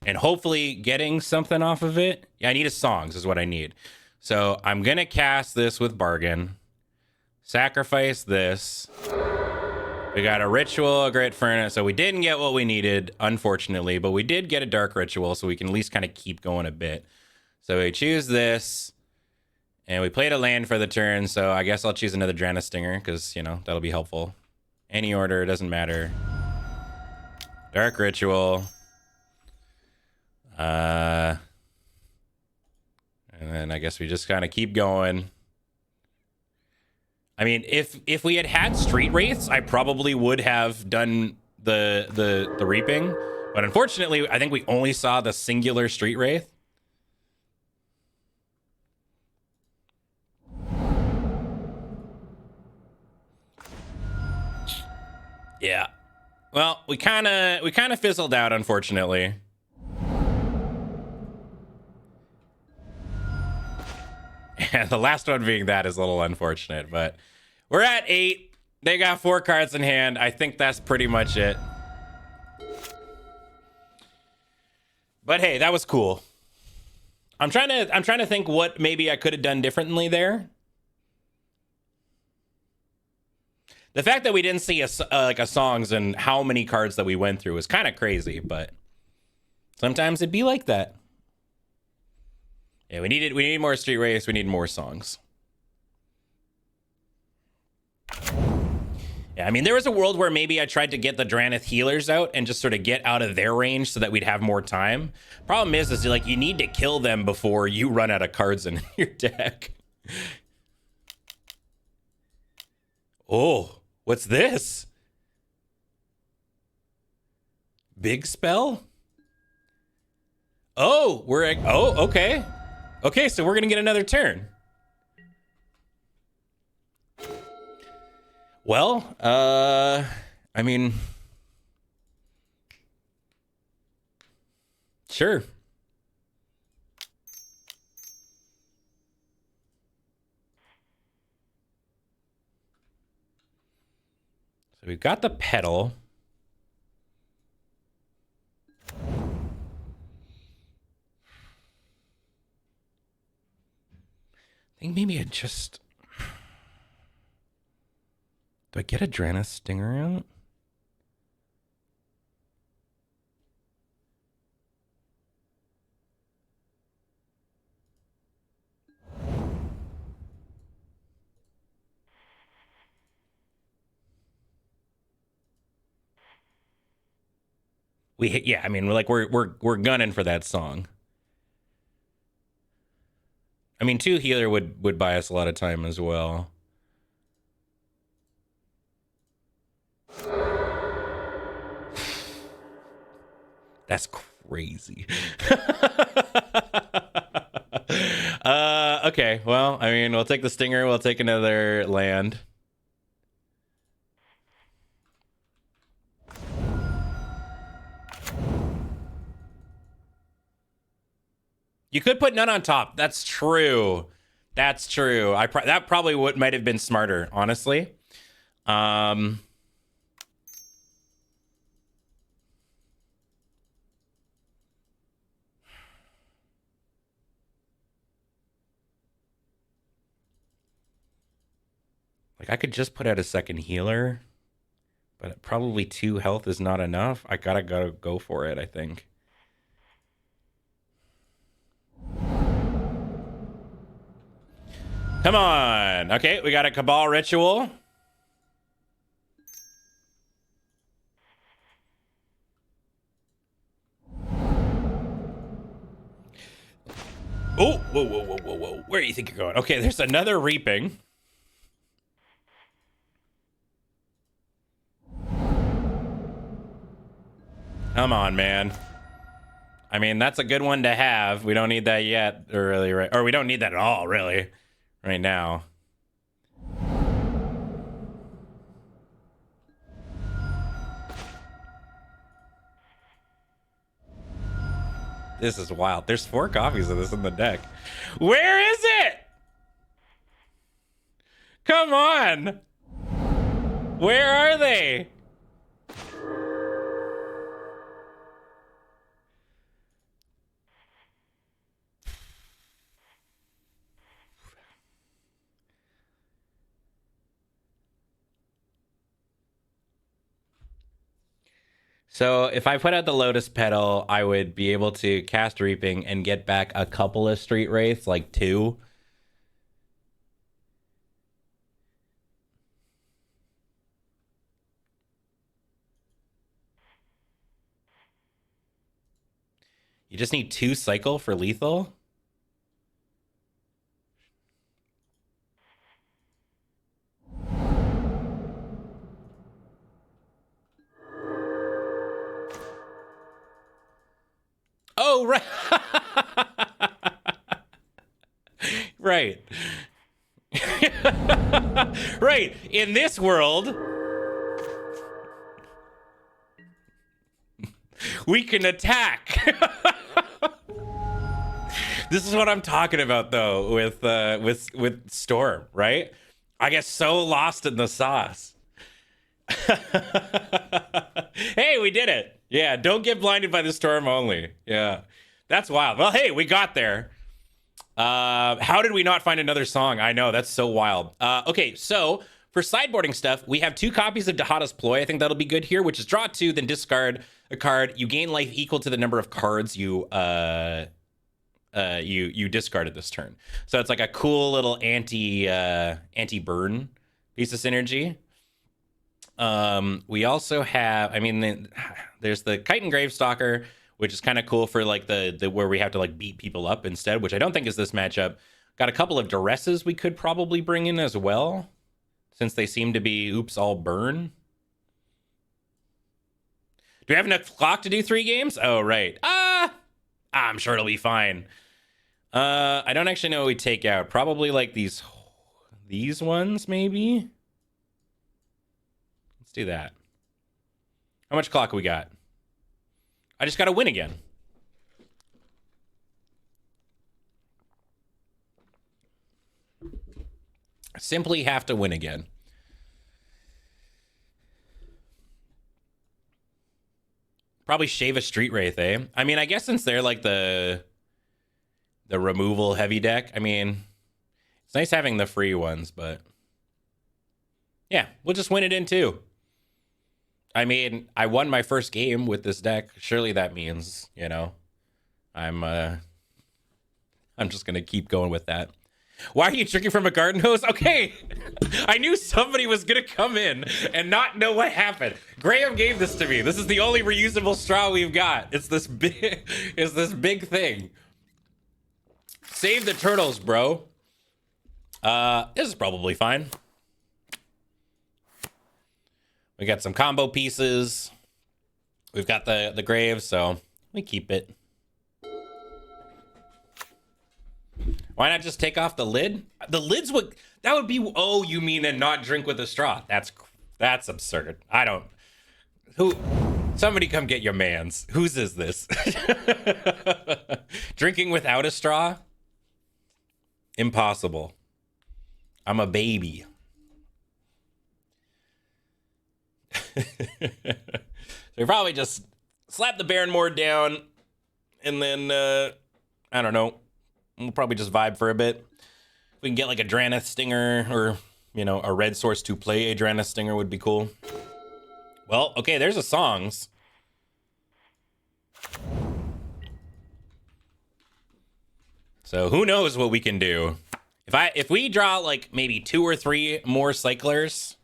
Speaker 1: And hopefully getting something off of it. Yeah, I need a songs is what I need. So I'm gonna cast this with Bargain. Sacrifice this. We got a Ritual, a Great Furnace. So we didn't get what we needed, unfortunately, but we did get a Dark Ritual, so we can at least kind of keep going a bit. So we choose this, and we played a land for the turn, so I guess I'll choose another Dranith Stinger, because, you know, that'll be helpful. Any order, doesn't matter. Dark Ritual. And then I guess we just kind of keep going. I mean, if we had Street Wraiths, I probably would have done the Reaping. But unfortunately, I think we only saw the singular Street Wraith. Yeah. Well, we kind of fizzled out, unfortunately. And the last one being that is a little unfortunate, but we're at 8. They got 4 cards in hand. I think that's pretty much it. But hey, that was cool. I'm trying to think what maybe I could have done differently there. The fact that we didn't see a songs and how many cards that we went through was kind of crazy, but sometimes it'd be like that. Yeah, we need more Street Wraiths, we need more songs. Yeah, I mean, there was a world where maybe I tried to get the Dranith healers out and just sort of get out of their range so that we'd have more time. Problem is like you need to kill them before you run out of cards in your deck. Oh, what's this? Big spell? Oh, okay. Okay, so we're gonna get another turn. Well, I mean, sure. So we've got the pedal. I think maybe I just... Do I get Adrena's Stinger out? We hit, yeah. I mean, we're gunning for that song. I mean, 2 healer would buy us a lot of time as well. That's crazy. Okay. Well, I mean, we'll take the Stinger. We'll take another land. You could put none on top. That's true. That's true. That probably might have been smarter, honestly. Like, I could just put out a second healer, but probably 2 health is not enough. I gotta go for it, I think. Come on. Okay, we got a Cabal Ritual. Oh, whoa. Where do you think you're going? Okay, there's another Reaping. Come on, man. I mean, that's a good one to have. We don't need that yet, really, right? Or we don't need that at all, really, right now. This is wild. There's 4 copies of this in the deck. Where is it? Come on. Where are they? So if I put out the Lotus Petal, I would be able to cast Reaping and get back a couple of Street Wraiths, like 2. You just need 2 cycle for lethal? Oh, right. Right. Right. In this world, we can attack. This is what I'm talking about, though, with Storm, right? I get so lost in the sauce. Hey, we did it. Yeah, don't get blinded by the storm only. Yeah, that's wild. Well, hey, we got there. How did we not find another song? I know, that's so wild. Okay, so for sideboarding stuff, we have 2 copies of Dahada's Ploy. I think that'll be good here, which is draw 2, then discard a card. You gain life equal to the number of cards you discarded this turn. So it's like a cool little anti-burn piece of synergy. We also have, I mean, there's the Chitin Gravestalker, which is kind of cool for like the where we have to like beat people up instead, which I don't think is this matchup. Got a couple of Duresses we could probably bring in as well. since they seem to be oops all burn. Do we have enough clock to do 3 games? Oh, right. I'm sure it'll be fine. I don't actually know what we take out. Probably like these ones, maybe? Let's do that. How much clock we got? I just got to win again. Simply have to win again. Probably shave a Street Wraith, eh? I mean, I guess since they're like the removal heavy deck, I mean, it's nice having the free ones, but yeah, we'll just win it in 2. I mean, I won my first game with this deck. Surely that means, you know, I'm just gonna keep going with that. Why are you drinking from a garden hose? Okay, I knew somebody was gonna come in and not know what happened. Graham gave this to me. This is the only reusable straw we've got. It's this big thing. Save the turtles, bro. This is probably fine. We got some combo pieces. We've got the grave, so we keep it. Why not just take off the lid? The lid's what that would be. Oh, you mean and not drink with a straw? That's absurd. I don't. Who? Somebody come get your mans. Whose is this? Drinking without a straw? Impossible. I'm a baby. So we probably just slap the Baron Moor down, and then I don't know. We'll probably just vibe for a bit. We can get like a Draneth Stinger, or you know, a red source to play a Draneth Stinger would be cool. Well, okay, there's the songs. So who knows what we can do? If we draw like maybe 2 or 3 more cyclers,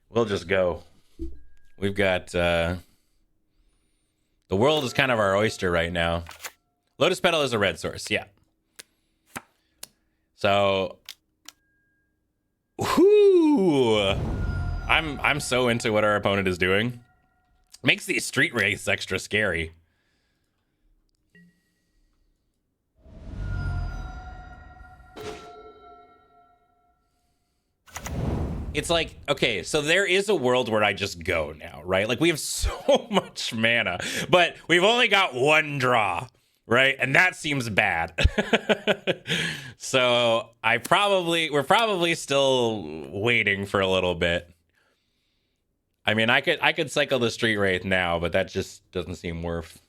Speaker 1: we'll just go. We've got the world is kind of our oyster right now. Lotus Petal is a red source, yeah. So, whoo! I'm so into what our opponent is doing. Makes these Street Wraiths extra scary. It's like, okay, so there is a world where I just go now, right? Like we have so much mana, but we've only got 1 draw, right? And that seems bad. So we're probably still waiting for a little bit. I mean, I could cycle the Street Wraith now, but that just doesn't seem worth.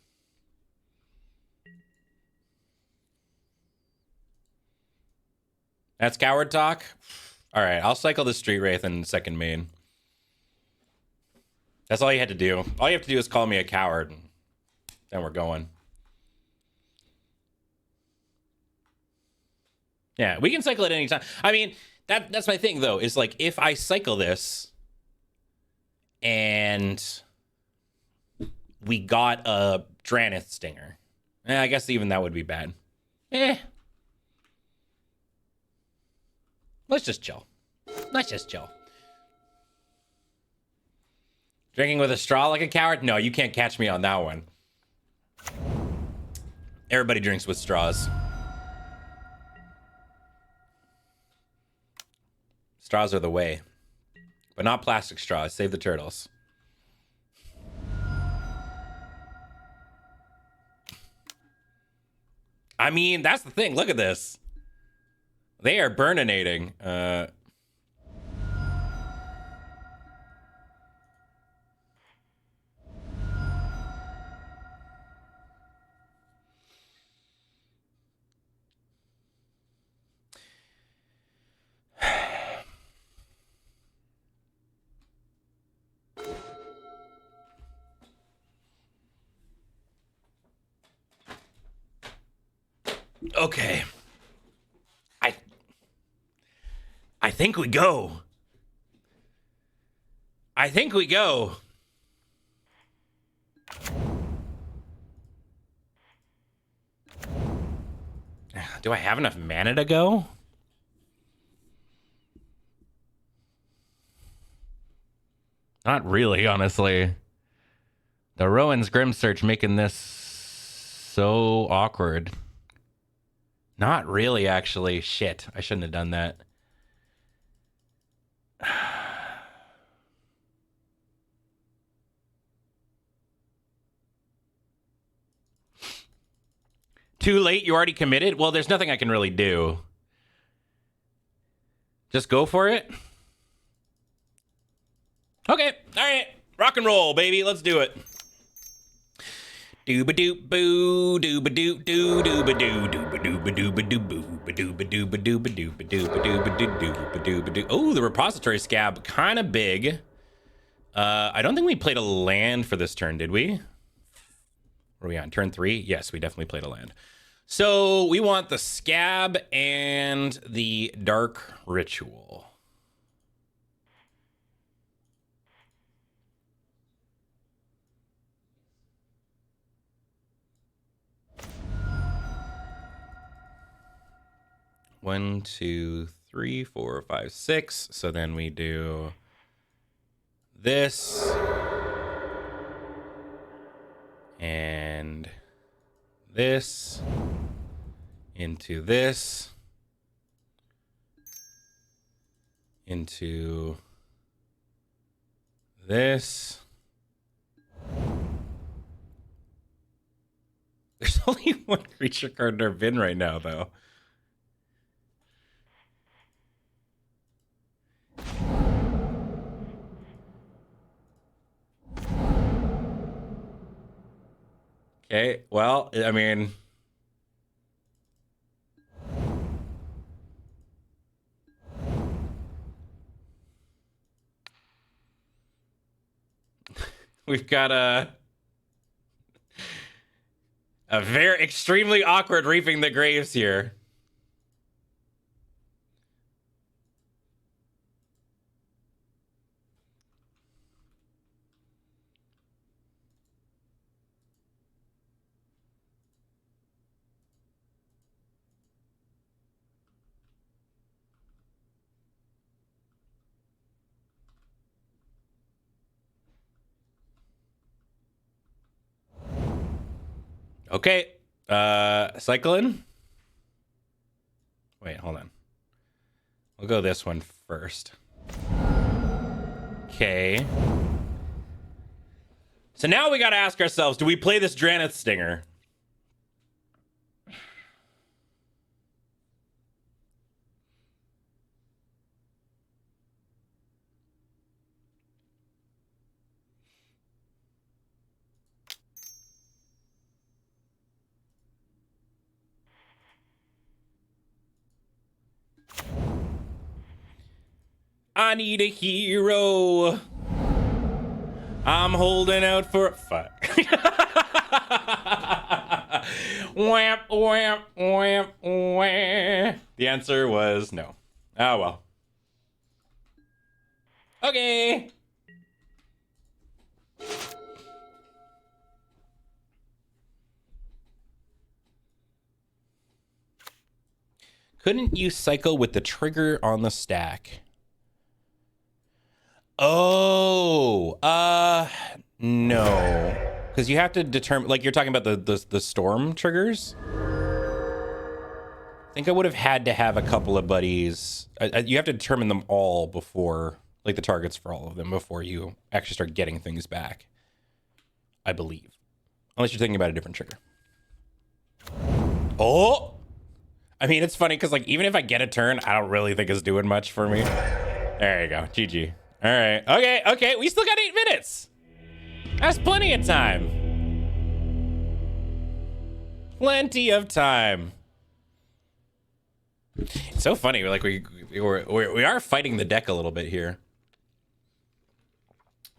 Speaker 1: That's coward talk. All right, I'll cycle the Street Wraith in second main. That's all you had to do. All you have to do is call me a coward, and then we're going. Yeah, we can cycle it anytime. I mean, that's my thing, though, is like, if I cycle this, and we got a Draneth Stinger, I guess even that would be bad. Let's just chill. Let's just chill. Drinking with a straw like a coward? No, you can't catch me on that one. Everybody drinks with straws. Straws are the way. But not plastic straws. Save the turtles. I mean, that's the thing. Look at this. They are burninating. Okay. I think we go. I think we go. Do I have enough mana to go? Not really, honestly. The Rowan's Grim Search making this so awkward. Not really, actually. Shit, I shouldn't have done that. Too late? You already committed? Well, there's nothing I can really do. Just go for it? Okay, all right. Rock and roll, baby. Let's do it. Dooba-doop boo, dooba-doop doo, dooba-doo, dooba-dooba-dooba-doo boo, ba-dooba-dooba-dooba-dooba-dooba-dooba-dooba-doo. Oh, the repository scab, kind of big. I don't think we played a land for this turn, did we? What are we on? Turn 3? Yes, we definitely played a land. So we want the scab and the dark ritual. One, two, three, 4, 5, 6. So then we do this and this into this into this. There's only one creature card in our bin right now, though. Okay, well, I mean... We've got a very extremely awkward Reaping the Graves here. Okay, cycling. Wait, hold on. We'll go this one first. Okay. So now we got to ask ourselves, do we play this Draneth Stinger? I need a hero. I'm holding out for... Fuck. Wham, wham, wham, wham. The answer was no. Oh, well. Okay. Couldn't you cycle with the trigger on the stack? Oh, no. Because you have to determine, like, you're talking about the storm triggers? I think I would have had to have a couple of buddies. You have to determine them all before, like, the targets for all of them before you actually start getting things back. I believe. Unless you're thinking about a different trigger. Oh! I mean, it's funny because, like, even if I get a turn, I don't really think it's doing much for me. There you go. GG. All right. Okay. We still got 8 minutes. That's plenty of time. Plenty of time. It's so funny. We're like we are fighting the deck a little bit here.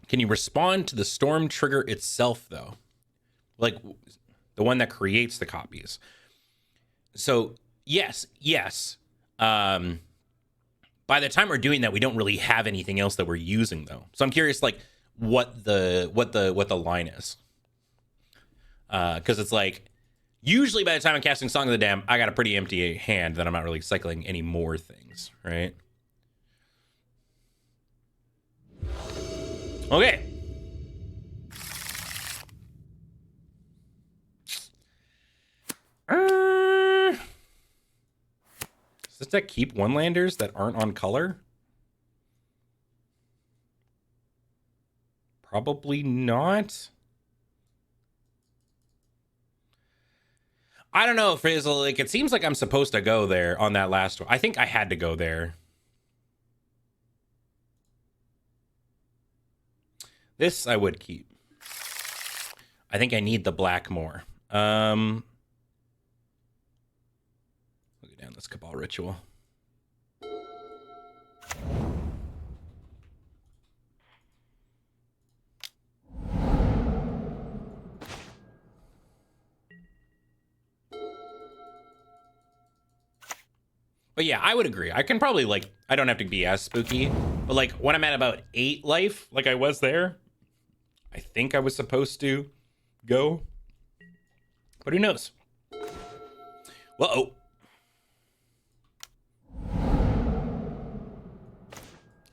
Speaker 1: Can you respond to the storm trigger itself, though? Like the one that creates the copies. So yes. By the time we're doing that, we don't really have anything else that we're using, though. So I'm curious, like, what the line is, because it's like usually by the time I'm casting Song of the Dam, I got a pretty empty hand that I'm not really cycling any more things, right? Okay. Does this deck keep one-landers that aren't on color? Probably not. I don't know, Frizzle. Like, it seems like I'm supposed to go there on that last one. I think I had to go there. This I would keep. I think I need the black more. Look down this Cabal Ritual. But yeah, I would agree. I can probably, like, I don't have to be as spooky, but like when I'm at about 8 life, like I was there, I think I was supposed to go. But who knows? Well,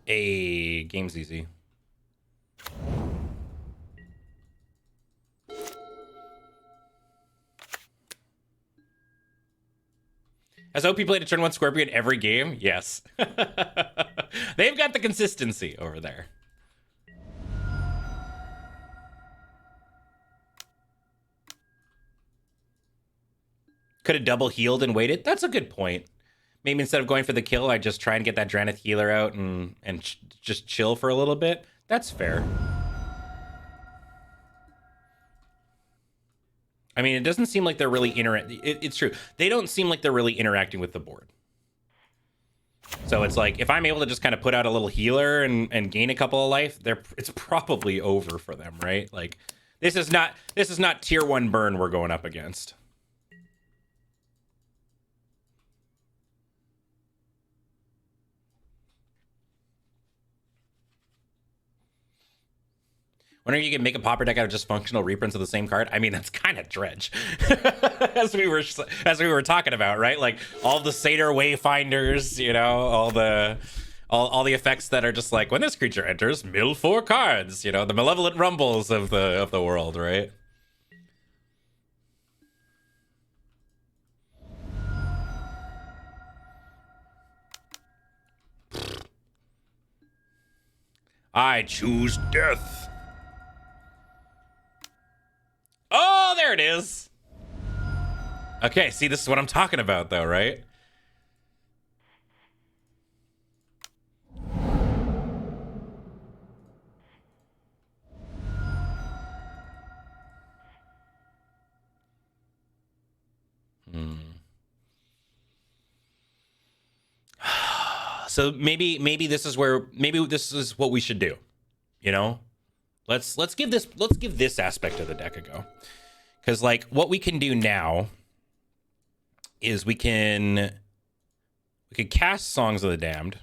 Speaker 1: a game's easy. Has OP played a turn 1 Scorpion every game? Yes. They've got the consistency over there. Could have double healed and waited. That's a good point. Maybe instead of going for the kill, I just try and get that Draneth healer out and just chill for a little bit. That's fair. I mean, it doesn't seem like they're really it's true. They don't seem like they're really interacting with the board. So it's like, if I'm able to just kind of put out a little healer and gain a couple of life, it's probably over for them, right? Like, this is not tier 1 burn we're going up against. Whenever you can make a Pauper deck out of just functional reprints of the same card, I mean, that's kind of dredge. as we were talking about, right? Like all the Satyr Wayfinders, you know, all the effects that are just like, when this creature enters, mill 4 cards, you know, the Malevolent Rumbles of the world, right? I choose death. Oh, there it is. Okay, see, this is what I'm talking about, though, right? So maybe this is what we should do, you know? Let's give this aspect of the deck a go. Because, like, what we can do now is we can cast Songs of the Damned.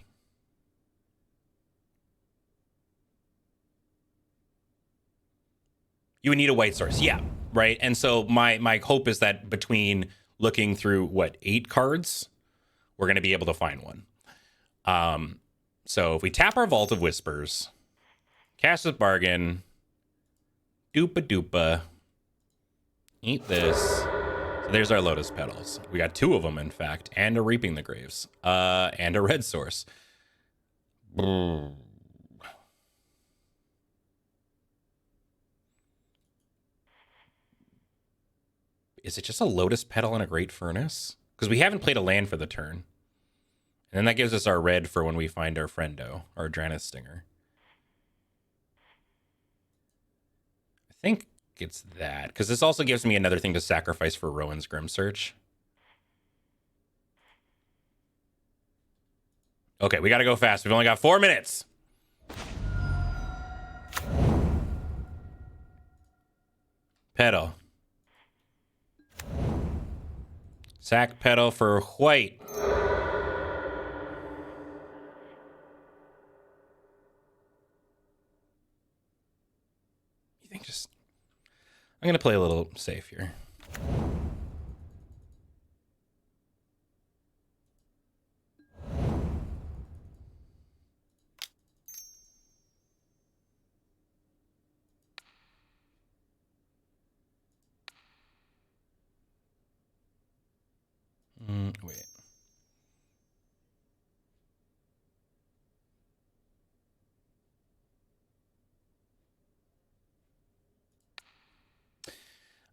Speaker 1: You would need a white source, yeah, right? And so my hope is that between looking through, 8 cards, we're going to be able to find one. So if we tap our Vault of Whispers, cast a Bargain, doopa, eat this. So there's our Lotus Petals. We got 2 of them, in fact, and a Reaping the Graves, and a red source. Is it just a Lotus Petal and a Great Furnace? Because we haven't played a land for the turn. And then that gives us our red for when we find our friendo, our Draneth Stinger. I think it's that, because this also gives me another thing to sacrifice for Rowan's Grim Search. Okay, we gotta go fast. We've only got 4 minutes. Petal. Sack petal for white. You think I'm gonna play a little safe here.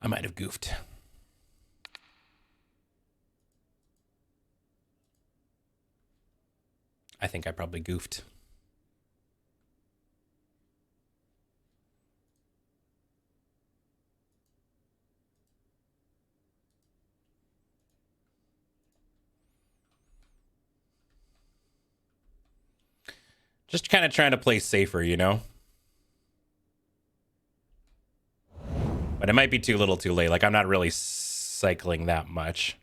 Speaker 1: I might have goofed. I think I probably goofed. Just kind of trying to play safer, you know? But it might be too little too late. Like, I'm not really cycling that much.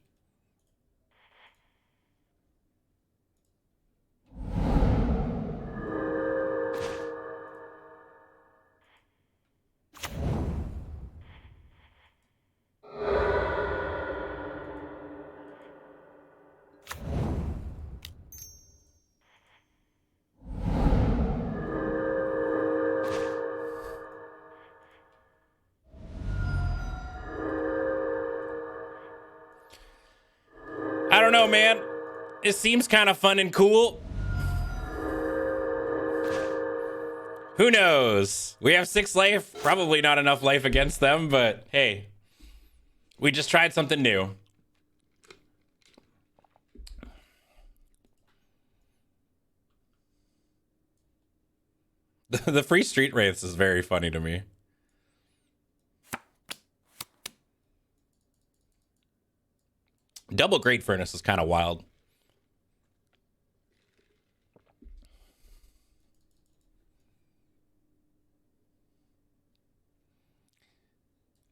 Speaker 1: I don't know, man. It seems kind of fun and cool. Who knows? We have 6 life. Probably not enough life against them, but hey, we just tried something new. The free street wraiths is very funny to me. Double Great Furnace is kind of wild.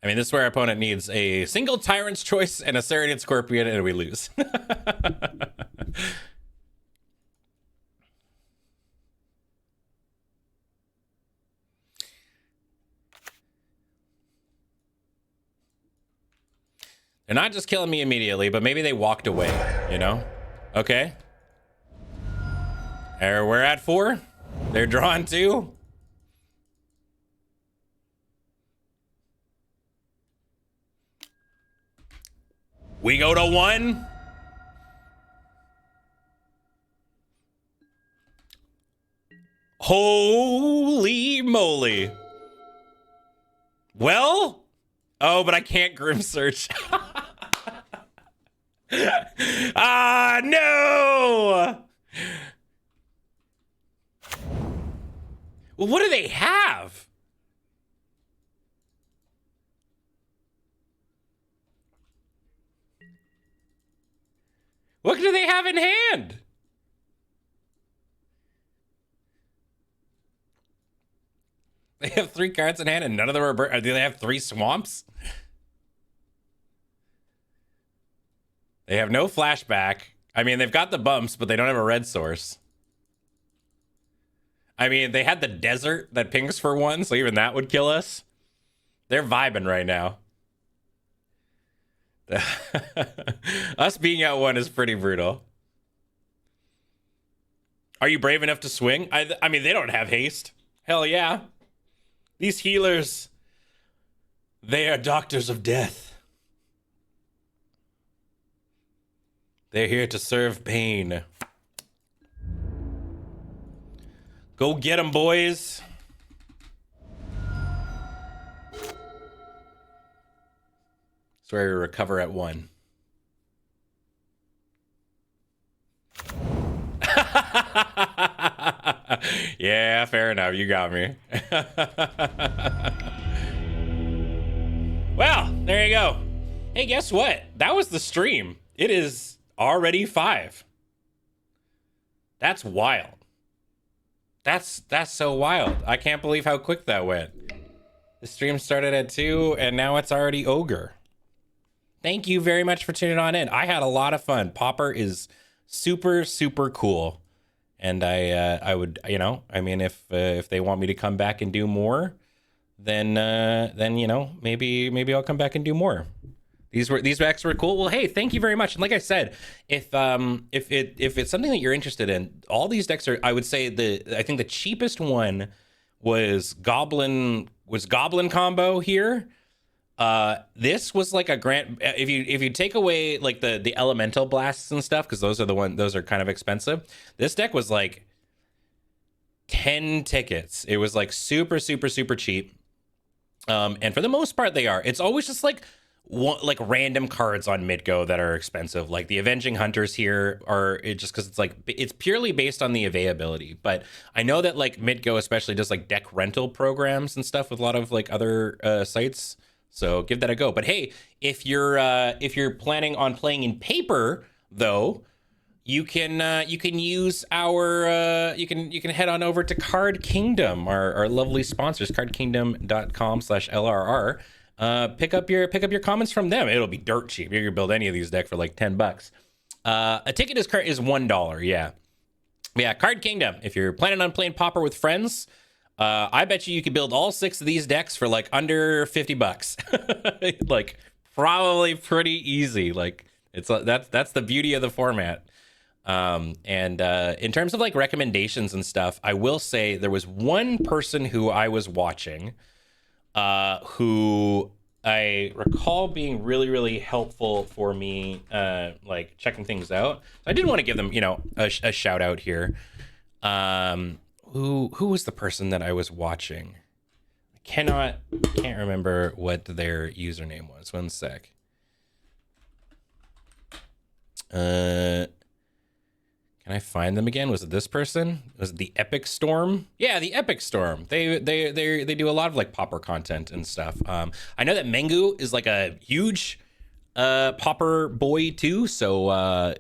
Speaker 1: I mean, this is where our opponent needs a single Tyrant's Choice and a Serrated Scorpion, and we lose. They're not just killing me immediately, but maybe they walked away, you know? Okay. We're at 4. They're drawing 2. We go to 1. Holy moly. Well, oh, but I can't Grim Search. Ah, no. Well, what do they have? What do they have in hand? They have 3 cards in hand and none of them are... Do they have 3 swamps? They have no flashback. I mean, they've got the bumps, but they don't have a red source. I mean, they had the desert that pings for 1, so even that would kill us. They're vibing right now. Us being out 1 is pretty brutal. Are you brave enough to swing? I mean, they don't have haste. Hell yeah. These healers, they are doctors of death. They're here to serve pain. Go get them, boys. That's where we recover at 1. Yeah, fair enough. You got me. Well, there you go. Hey, guess what? That was the stream. It is already 5. That's wild. That's so wild. I can't believe how quick that went. The stream started at 2 and now it's already Ogre. Thank you very much for tuning on in. I had a lot of fun. Pauper is super, super cool. And I would, you know, I mean, if they want me to come back and do more, then you know, maybe I'll come back and do more. These decks were cool. Well, hey, thank you very much. And like I said, if it's something that you're interested in, all these decks are. I would say I think the cheapest one was Goblin combo here. This was like a grant. If you take away like the elemental blasts and stuff, because those are kind of expensive. This deck was like 10 tickets. It was like super, super, super cheap. And for the most part, they are. It's always just like random cards on Midgo that are expensive. Like the Avenging Hunters here are just because it's like it's purely based on the availability. But I know that like Midgo especially does like deck rental programs and stuff with a lot of like other sites. So give that a go. But hey, if you're planning on playing in paper though, you can use our you can head on over to Card Kingdom, our lovely sponsors, cardkingdom.com/LRR. Pick up your comments from them. It'll be dirt cheap. You can build any of these decks for like $10. A ticket is $1. Yeah, Card Kingdom. If you're planning on playing Pauper with friends, I bet you could build all 6 of these decks for like under $50. Like probably pretty easy. Like that's the beauty of the format. And in terms of like recommendations and stuff, I will say there was one person who I was watching who I recall being really, really helpful for me, like checking things out. I did want to give them, a shout out here. Who was the person that I was watching? I can't remember what their username was. One sec. Can I find them again? Was it this person? Was it the Epic Storm? Yeah, the Epic Storm. They do a lot of like Pauper content and stuff. I know that Mengu is like a huge Pauper boy too. So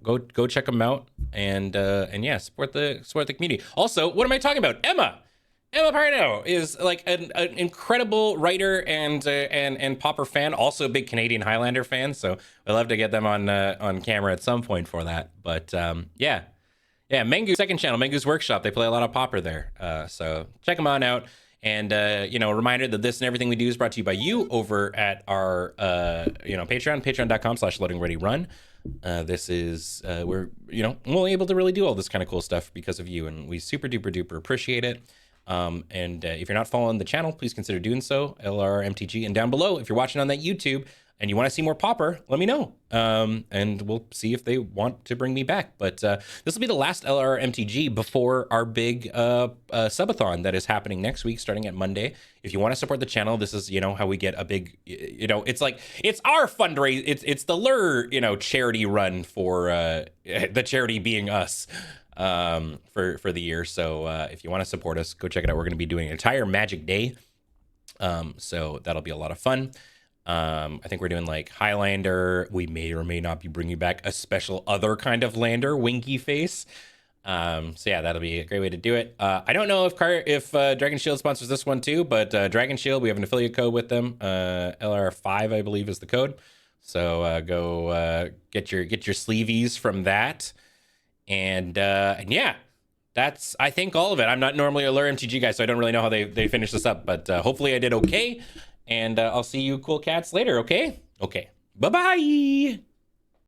Speaker 1: go check them out and yeah, support the community. Also, what am I talking about? Emma Pardo is like an incredible writer and Pauper fan, also a big Canadian Highlander fan. So I'd love to get them on camera at some point for that. But yeah, Mengu's second channel, Mengu's Workshop. They play a lot of Pauper there. So check them on out. And a reminder that this and everything we do is brought to you by you over at our Patreon, patreon.com/loadingreadyrun. This is we're only able to really do all this kind of cool stuff because of you, and we super duper appreciate it. And if you're not following the channel, please consider doing so, LRRMTG. And down below, if you're watching on that YouTube and you want to see more Pauper, let me know. And we'll see if they want to bring me back. But this will be the last LRRMTG before our big subathon that is happening next week, starting at Monday. If you want to support the channel, this is, how we get a big, it's like, it's our fundraise. It's the LRR, charity run for the charity being us. For the year. So if you want to support us, go check it out. We're going to be doing an entire Magic Day. So that'll be a lot of fun. I think we're doing like Highlander. We may or may not be bringing back a special other kind of lander, Winky Face. So yeah, that'll be a great way to do it. I don't know if Dragon Shield sponsors this one too, but Dragon Shield, we have an affiliate code with them. LR5, I believe, is the code. So go get your sleeveys from that. And yeah, that's, I think, all of it. I'm not normally a LRRMTG guy, so I don't really know how they finish this up, but hopefully I did okay. And I'll see you cool cats later, okay? Okay. Bye-bye.